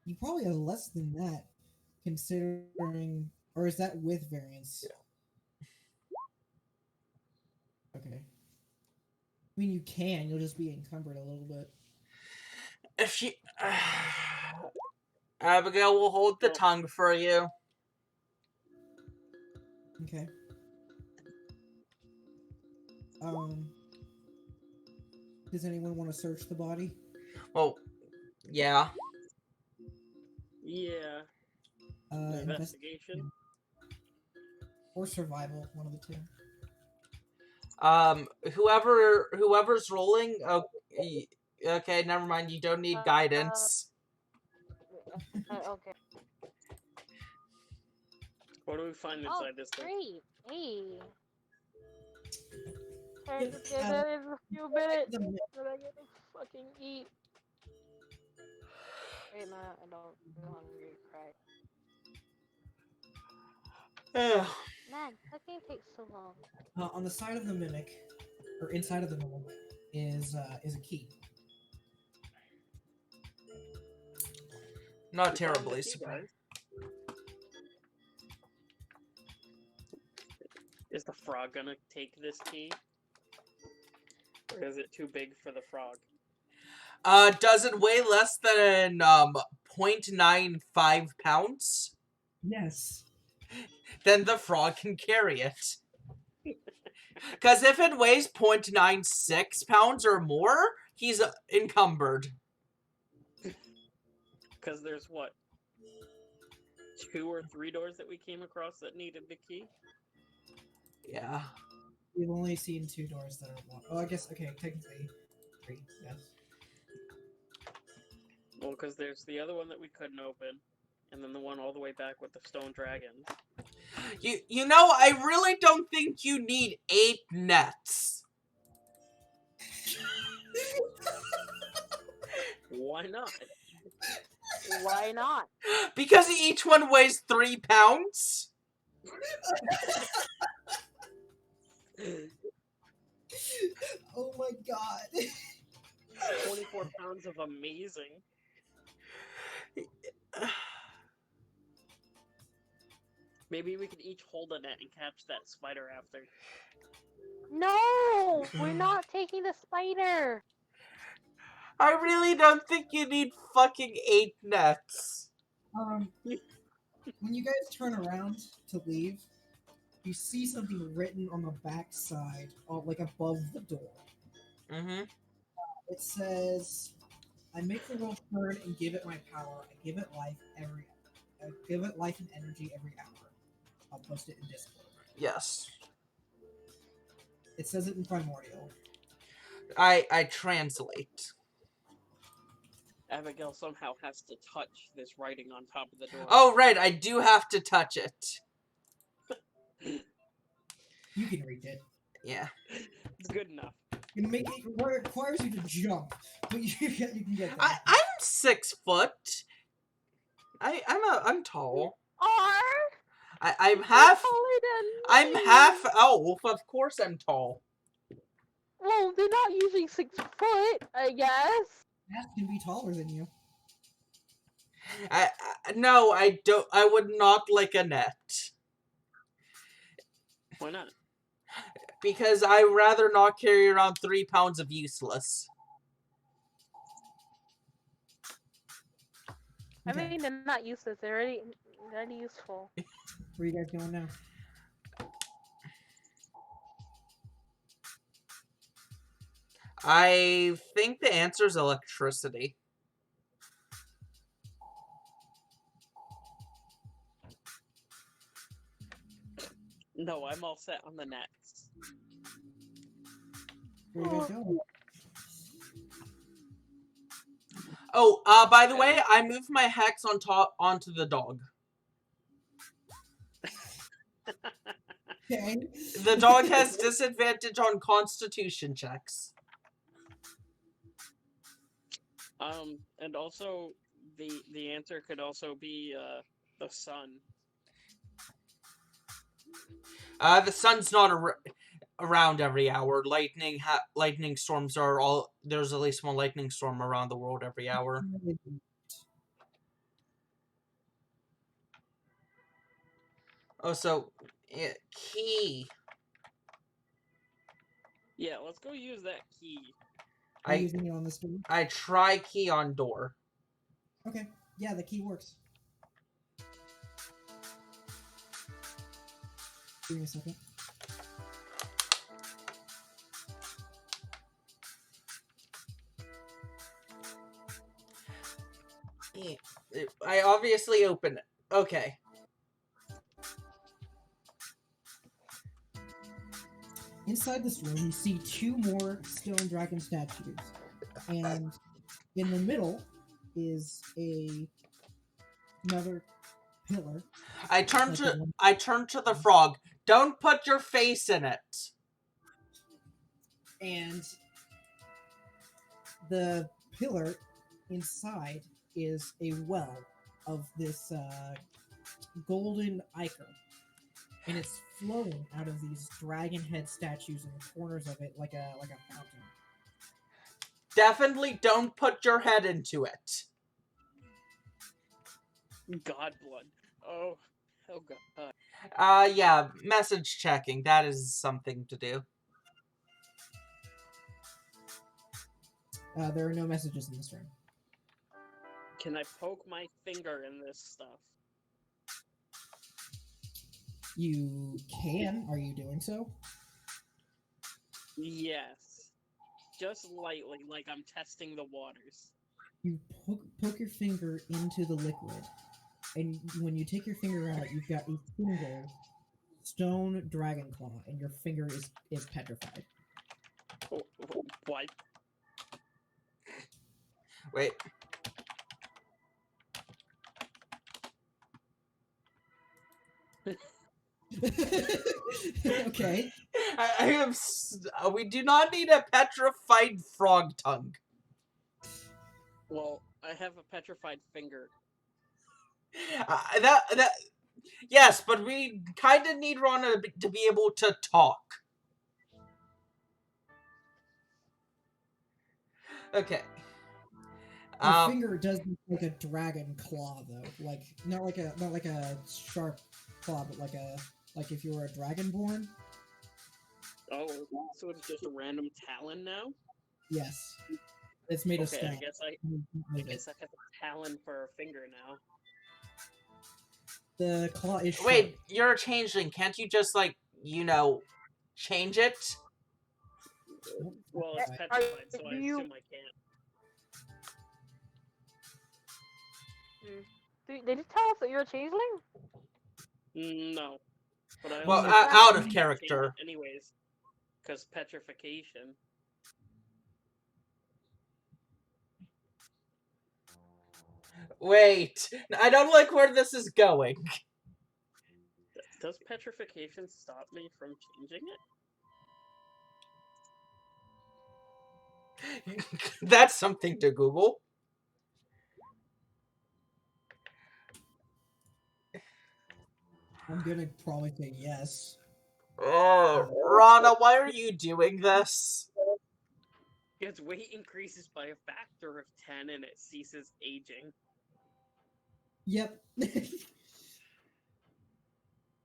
He probably has less than that, considering. Or is that with variance? Okay. I mean, you can. You'll just be encumbered a little bit. If you... Abigail will hold the tongue for you. Okay. Does anyone want to search the body? Well, yeah. Yeah. Investigation. Or survival, one of the two. Whoever's rolling, okay, never mind, you don't need guidance. Okay. What do we find inside this thing? Great. Hey. It's, There is a few minutes the- that I get to fucking eat. Wait, man, I don't. I'm hungry. Cry. Man, cooking takes so long. on the side of the mimic, or inside of the mimic, is a key. Not terribly surprised. Is the frog gonna take this key? Or is it too big for the frog? Does it weigh less than 0.95 pounds? Yes. Then the frog can carry it. Because if it weighs 0.96 pounds or more, he's encumbered. Because there's what? 2 or 3 doors that we came across that needed the key? Yeah. We've only seen 2 doors that are locked. Oh, I guess, okay, technically 3, yes. Well, because there's the other one that we couldn't open, and then the one all the way back with the stone dragons. You know, I really don't think you need 8 nets. Why not? Why not? Because each one weighs 3 pounds? Oh my god. 24 pounds of amazing. Maybe we could each hold a net and catch that spider after. No, we're not taking the spider. I really don't think you need fucking 8 nets. When you guys turn around to leave, you see something written on the back side, like above the door. Mm-hmm. It says, "I make the world turn and give it my power. I give it life give it life and energy every hour." I'll post it in Discord. Yes. It says it in Primordial. I translate. Abigail somehow has to touch this writing on top of the door. Oh, right, I do have to touch it. You can reach it. Yeah. It's good enough. It requires you to jump, but you can get there. I'm 6 foot. I'm tall. I'm half. I'm half elf. Of course, I'm tall. Well, they're not using 6 foot, I guess. That can be taller than you. No, I don't. I would not like a net. Why not? Because I'd rather not carry around 3 pounds of useless. I Okay. mean, they're not useless. They're already useful. Where are you guys going now? I think the answer is electricity. No, I'm all set on the nets. Where are you guys going? Oh, by the way, I moved my hex onto the dog. Okay. The dog has disadvantage on Constitution checks. And also the answer could also be the sun. The sun's not around every hour. Lightning storms are all. There's at least one lightning storm around the world every hour. Oh, so key. Yeah, let's go use that key. Are you using it on this door? I try key on door. Okay. Yeah, the key works. Give me a second. I obviously open it. Okay. Inside this room, you see 2 more stone dragon statues, and in the middle is another pillar. I turn to the frog. Don't put your face in it. And the pillar inside is a well of this golden ichor, and it's flowing out of these dragon head statues in the corners of it like a fountain. Definitely don't put your head into it. God blood. Oh god. Yeah, message checking. That is something to do. There are no messages in this room. Can I poke my finger in this stuff? You can. Are you doing so? Yes. Just lightly, like I'm testing the waters. You poke your finger into the liquid, and when you take your finger out, you've got a single stone dragon claw, and your finger is petrified. What? Wait. Okay. I am. We do not need a petrified frog tongue. Well, I have a petrified finger. That. Yes, but we kind of need Rana to be able to talk. Okay. Your finger does look like a dragon claw, though. Like not like a sharp claw, but like if you were a dragonborn. Oh, so it's just a random talon now? Yes, it's made of Okay, stone. I guess I have a talon for a finger now. The claw is sharp. Wait, you're a changeling. Can't you just, like, change it? Well, it's petrified, so I assume I can't. Did you tell us that you're a changeling? No. But I Well, also out of can't character. change it anyways, because petrification. Wait, I don't like where this is going. Does petrification stop me from changing it? That's something to Google. I'm gonna probably say yes. Oh, Rana, why are you doing this? Its weight increases by a factor of 10 and it ceases aging. Yep.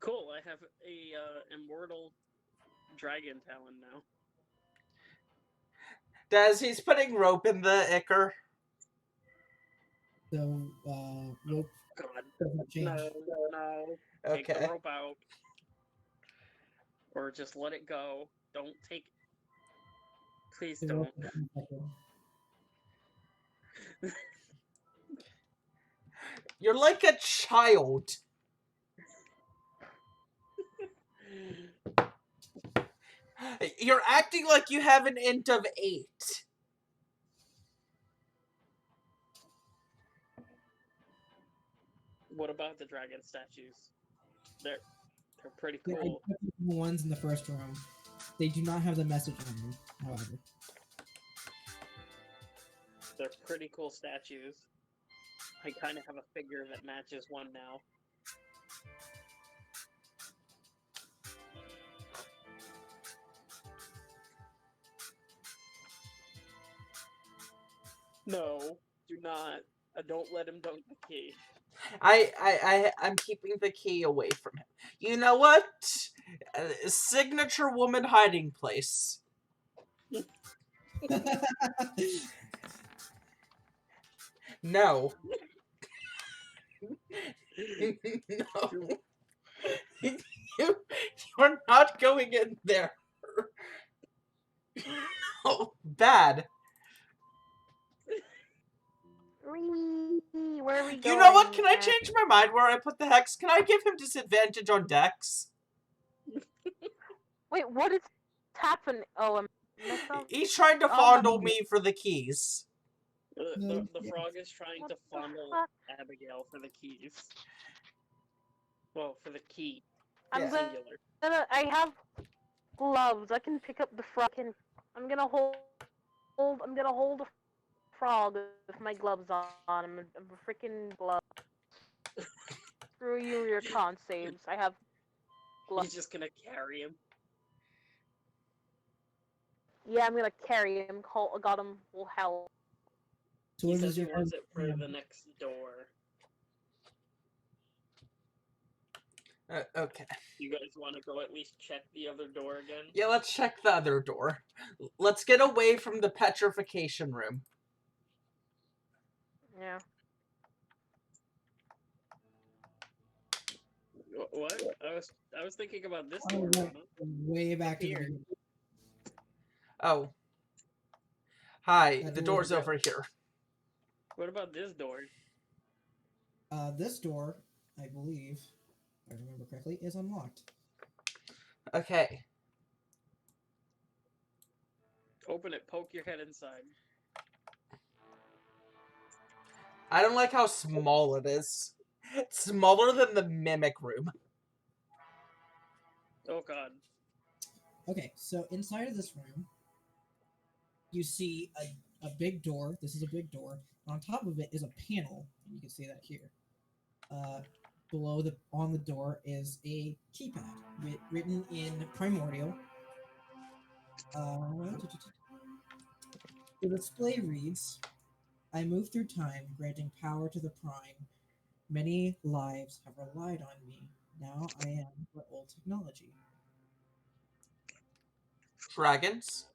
Cool, I have a immortal dragon talon now. Des, he's putting rope in the ichor. So rope God, doesn't change. no. Take the Okay. rope out. Or just let it go. Don't take... Please The don't. rope doesn't change. You're like a child. You're acting like you have an int of 8. What about the dragon statues? They're pretty Yeah, I cool. took the ones in the first room. They do not have the message on them, however. They're pretty cool statues. I kind of have a figure that matches one now. No, do not. Don't let him dunk the key. I'm keeping the key away from him. You know what? Signature woman hiding place. No. No. You're not going in there. Oh, bad. Where are we going? You know what? Can I change my mind where I put the hex? Can I give him disadvantage on dex? Wait, what is happening? Oh, He's trying to fondle me for the keys. The frog is trying What to the fondle fuck? Abigail for the keys. Well, for the key. I'm Yeah. Singular. I have gloves. I can pick up the frog. I'm gonna hold the frog with my gloves on. I'm a freaking glove. Screw you and your con saves. I have gloves. He's just gonna carry him. Yeah, I'm gonna carry him. Got him. Will help. So He what says is he your wants it for the next door. Okay. You guys want to go at least check the other door again? Yeah, let's check the other door. Let's get away from the petrification room. Yeah. What? I was thinking about this Oh, door. right. Way back to the Here. beginning. Oh. Hi, That the door door's is- over here. What about this door? This door, I believe, if I remember correctly, is unlocked. Okay. Open it, poke your head inside. I don't like how small it is. It's smaller than the mimic room. Oh god. Okay, so inside of this room, you see a big door. This is a big door. On top of it is a panel, and you can see that here. Below on the door is a keypad written in Primordial. The display reads, "I move through time, granting power to the Prime. Many lives have relied on me. Now I am for old technology." Dragons?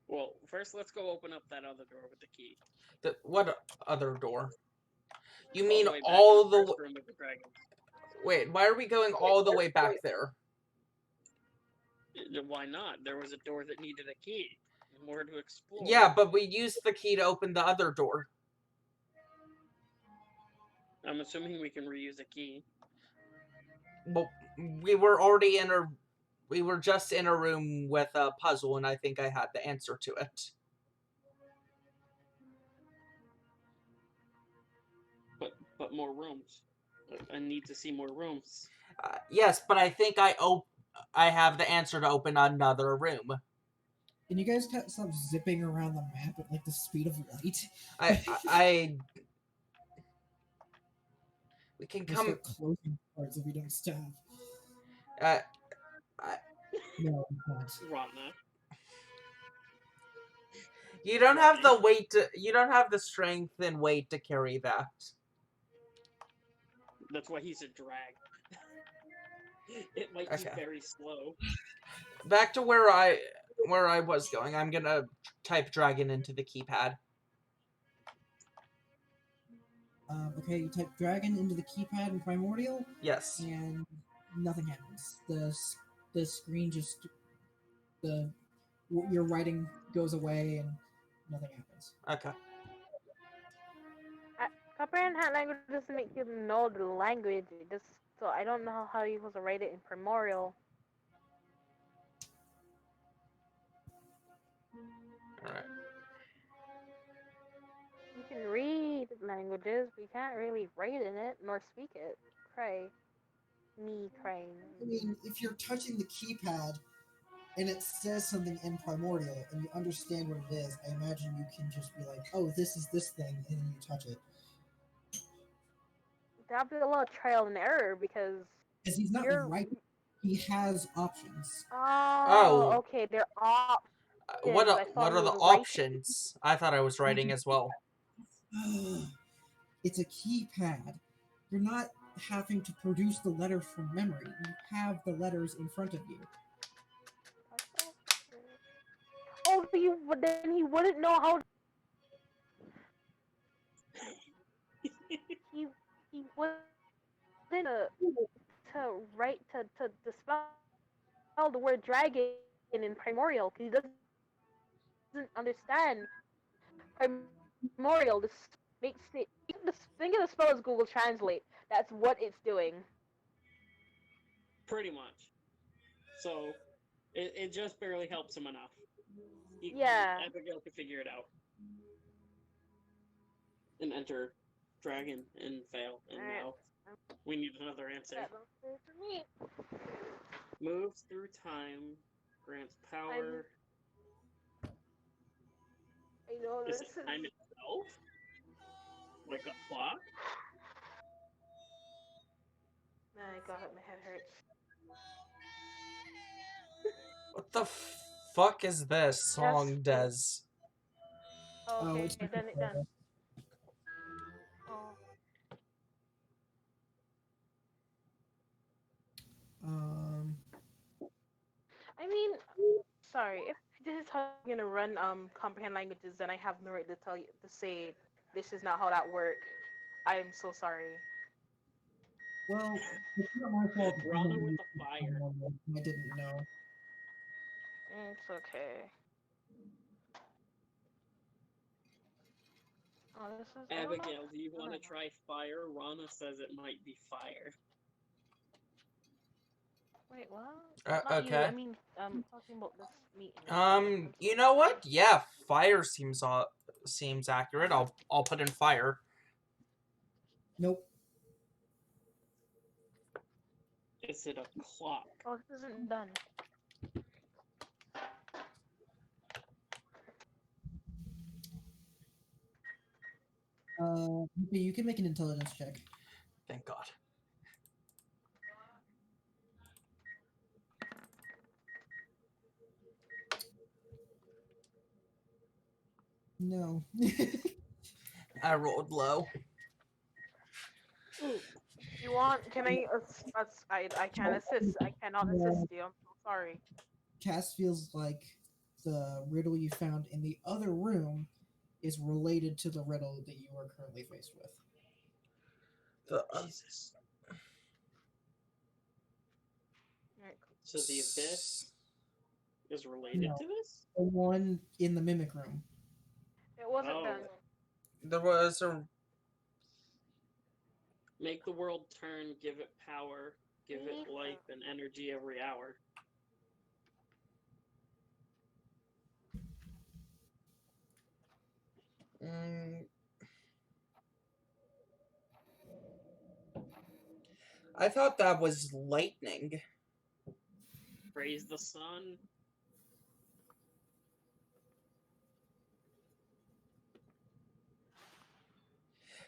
Well, first let's go open up that other door with the key. What other door? You All mean the way back all in the the first room with the dragon. Wait, why are we going all the way back there? Why not? There was a door that needed a key. More to explore. Yeah, but we used the key to open the other door. I'm assuming we can reuse a key. Well, we were just in a room with a puzzle, and I think I had the answer to it. But more rooms. I need to see more rooms. Yes, but I think I have the answer to open another room. Can you guys stop zipping around the map at like the speed of light? We can We'll come. start closing parts if we don't stop. I, No, I'm not. Rana. you don't have the weight. You don't have the strength and weight to carry that. That's why he's a drag. It might Okay. be very slow. Back to where I was going. I'm gonna type dragon into the keypad. Okay, you type dragon into the keypad in Primordial, Yes. and nothing happens. The screen just your writing goes away and nothing happens. Okay. Comprehend hand language doesn't make you know the language. It just, so I don't know how you're supposed to write it in Primordial. Alright. You can read languages, but you can't really write in it nor speak it. Cray. Me crying. I mean, if you're touching the keypad and it says something in Primordial and you understand what it is, I imagine you can just be like, "Oh, this is this thing," and then you touch it. That'll be a little trial and error because he's not you're right. He has options. Oh, okay. They're options. What I thought are he the was writing. options? I thought I was writing as well. It's a keypad. You're not having to produce the letters from memory. You have the letters in front of you. Oh, but then he wouldn't know how. he wouldn't to write to spell the word dragon in Primordial because he doesn't understand Primordial. This makes it. Think of the spell as Google Translate. That's what it's doing. Pretty much. So, it just barely helps him enough. Yeah. Abigail could figure it out. And enter dragon and fail. And now we need another answer. For me. Moves through time, grants power. I know Is this it time itself? Like a clock? My God, my head hurts. What the fuck is this song, Des? Oh, okay, it's done. Oh. I mean, sorry. If this is how you're gonna run comprehend languages, then I have no right to tell you to say this is not how that works. I am so sorry. Well, it's not my fault. Rana with the fire. I didn't know. It's okay. Oh, this is Abigail, do you want to try fire? Rana says it might be fire. Wait, what? Not Okay. You. I mean, talking about this meeting. You know what? Yeah, fire seems accurate. I'll put in fire. Nope. Is it a clock? Oh, this isn't done. Okay, you can make an intelligence check. Thank God. No. I rolled low. You want? Can I? I can't assist. I cannot assist you. I'm so sorry. Cass feels like the riddle you found in the other room is related to the riddle that you are currently faced with. Jesus. So the abyss is related No. to this? The one in the mimic room. It wasn't Oh. done. There was a. Make the world turn, give it power, give it life and energy every hour. I thought that was lightning. Praise the sun.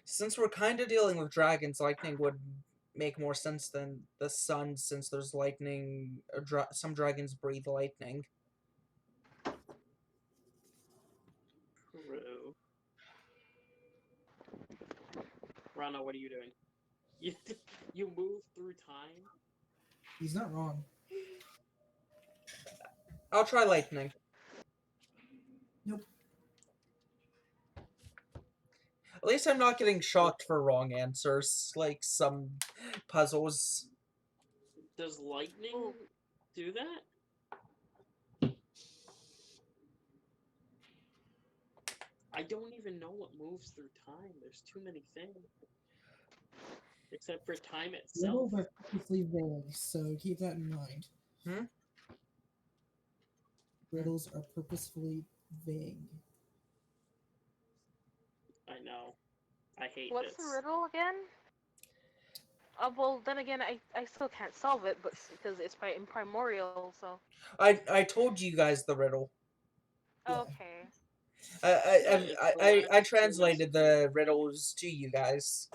Since we're kind of dealing with dragons, lightning would make more sense than the sun, since there's lightning. Some dragons breathe lightning. True. Rana, what are you doing? You move through time? He's not wrong. I'll try lightning. Nope. At least I'm not getting shocked for wrong answers, like some puzzles. Does lightning do that? I don't even know what moves through time. There's too many things. Except for time itself. Riddles are purposely vague, so keep that in mind. Hmm? Riddles are purposefully vague. I know. I hate What's this. the riddle again? Well, then again, I still can't solve it, but because it's in primordial, so. I told you guys the riddle. Yeah. Okay. I translated the riddles to you guys.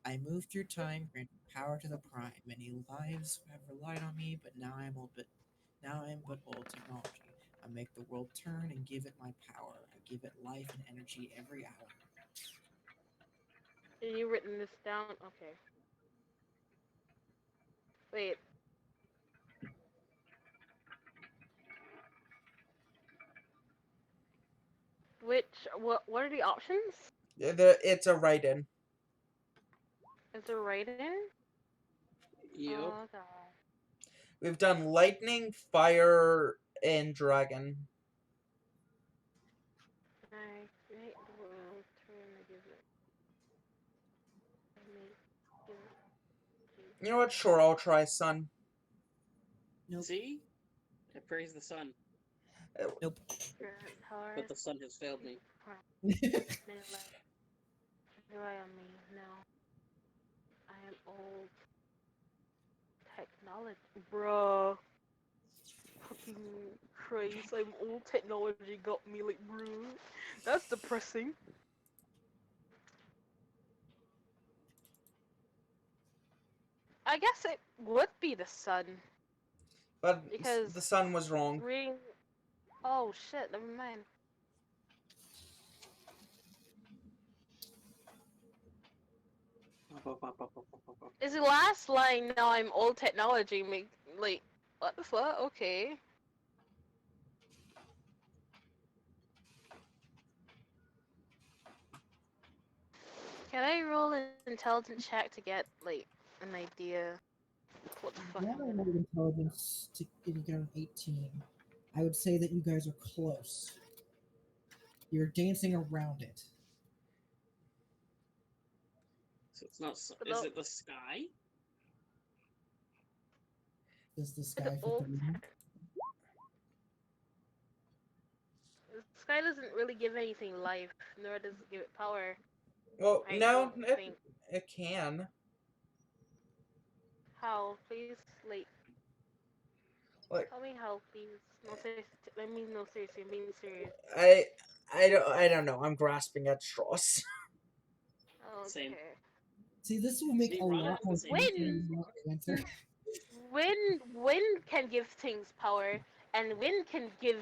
I moved through time, granting power to the prime. Many lives have relied on me, but now I am but old technology. I make the world turn and give it my power. I give it life and energy every hour. Have you written this down? Okay. Wait. What are the options? It's a write-in. Is there writing? Yep. Oh god. We've done lightning, fire, and dragon. I make the world turn and give it. You know what? Sure, I'll try sun. Nope. See? I praise the sun, Nope. but the sun has failed me. Rely on me now. I am old. Technology, bruh. Fucking Christ, I'm old. Technology got me, like, bruh. That's depressing. I guess it would be the sun. But Because the sun was wrong. reading. Oh shit, never mind. Is the last line now I'm old technology make like what the fuck? Okay. Can I roll an intelligence check to get like an idea what the fuck Yeah, I'm gonna intelligence to get you down 18. I would say that you guys are close. You're dancing around it. So it's not. Is About- it the sky? Does the It's sky fit the old room? The sky doesn't really give anything life, nor does it give it power. Well, I no, don't think. it can. How? Please, like, Like, tell me how, please. No, seriously. I mean, no, seriously. I'm being serious. I don't know. I'm grasping at straws. Same. Okay. See, this will make See, a Rana lot has the more same sense idea. than your answer. Wind can give things power, and wind can give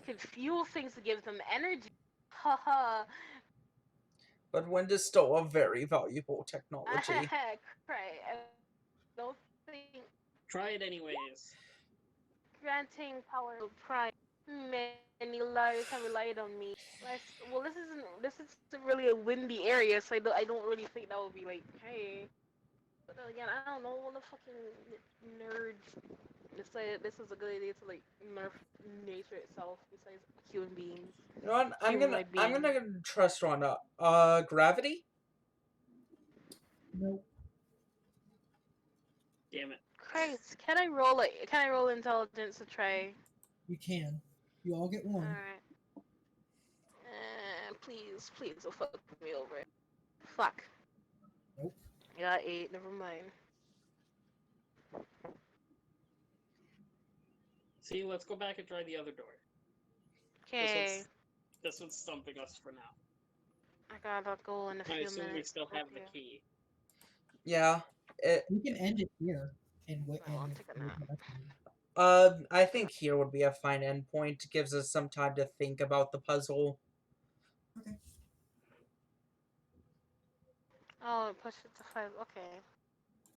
can fuel things to give them energy. Haha. But wind is still a very valuable technology. Cry. I don't think Try it anyways. granting power to pride. Many lives have relied on me. Well, this isn't really a windy area, so I don't really think that would be like, hey. But then again, I don't know. What the fucking nerds decided this is a good idea to like nerf nature itself besides human beings. You know what? I'm Humanoid gonna beings. trust Rana. Gravity? No, Damn it. Christ, can I roll intelligence to try? you can. You all get one. Alright. Please don't fuck me over. Fuck. Nope. I got 8, never mind. See, let's go back and try the other door. Okay. This one's stumping us for now. I gotta go in a I few assume we minutes. still have the Okay. key. Yeah. We can end it here and wait. Oh, I'll take a nap. I think here would be a fine endpoint. It gives us some time to think about the puzzle. Okay. Oh, push it to 5. Okay.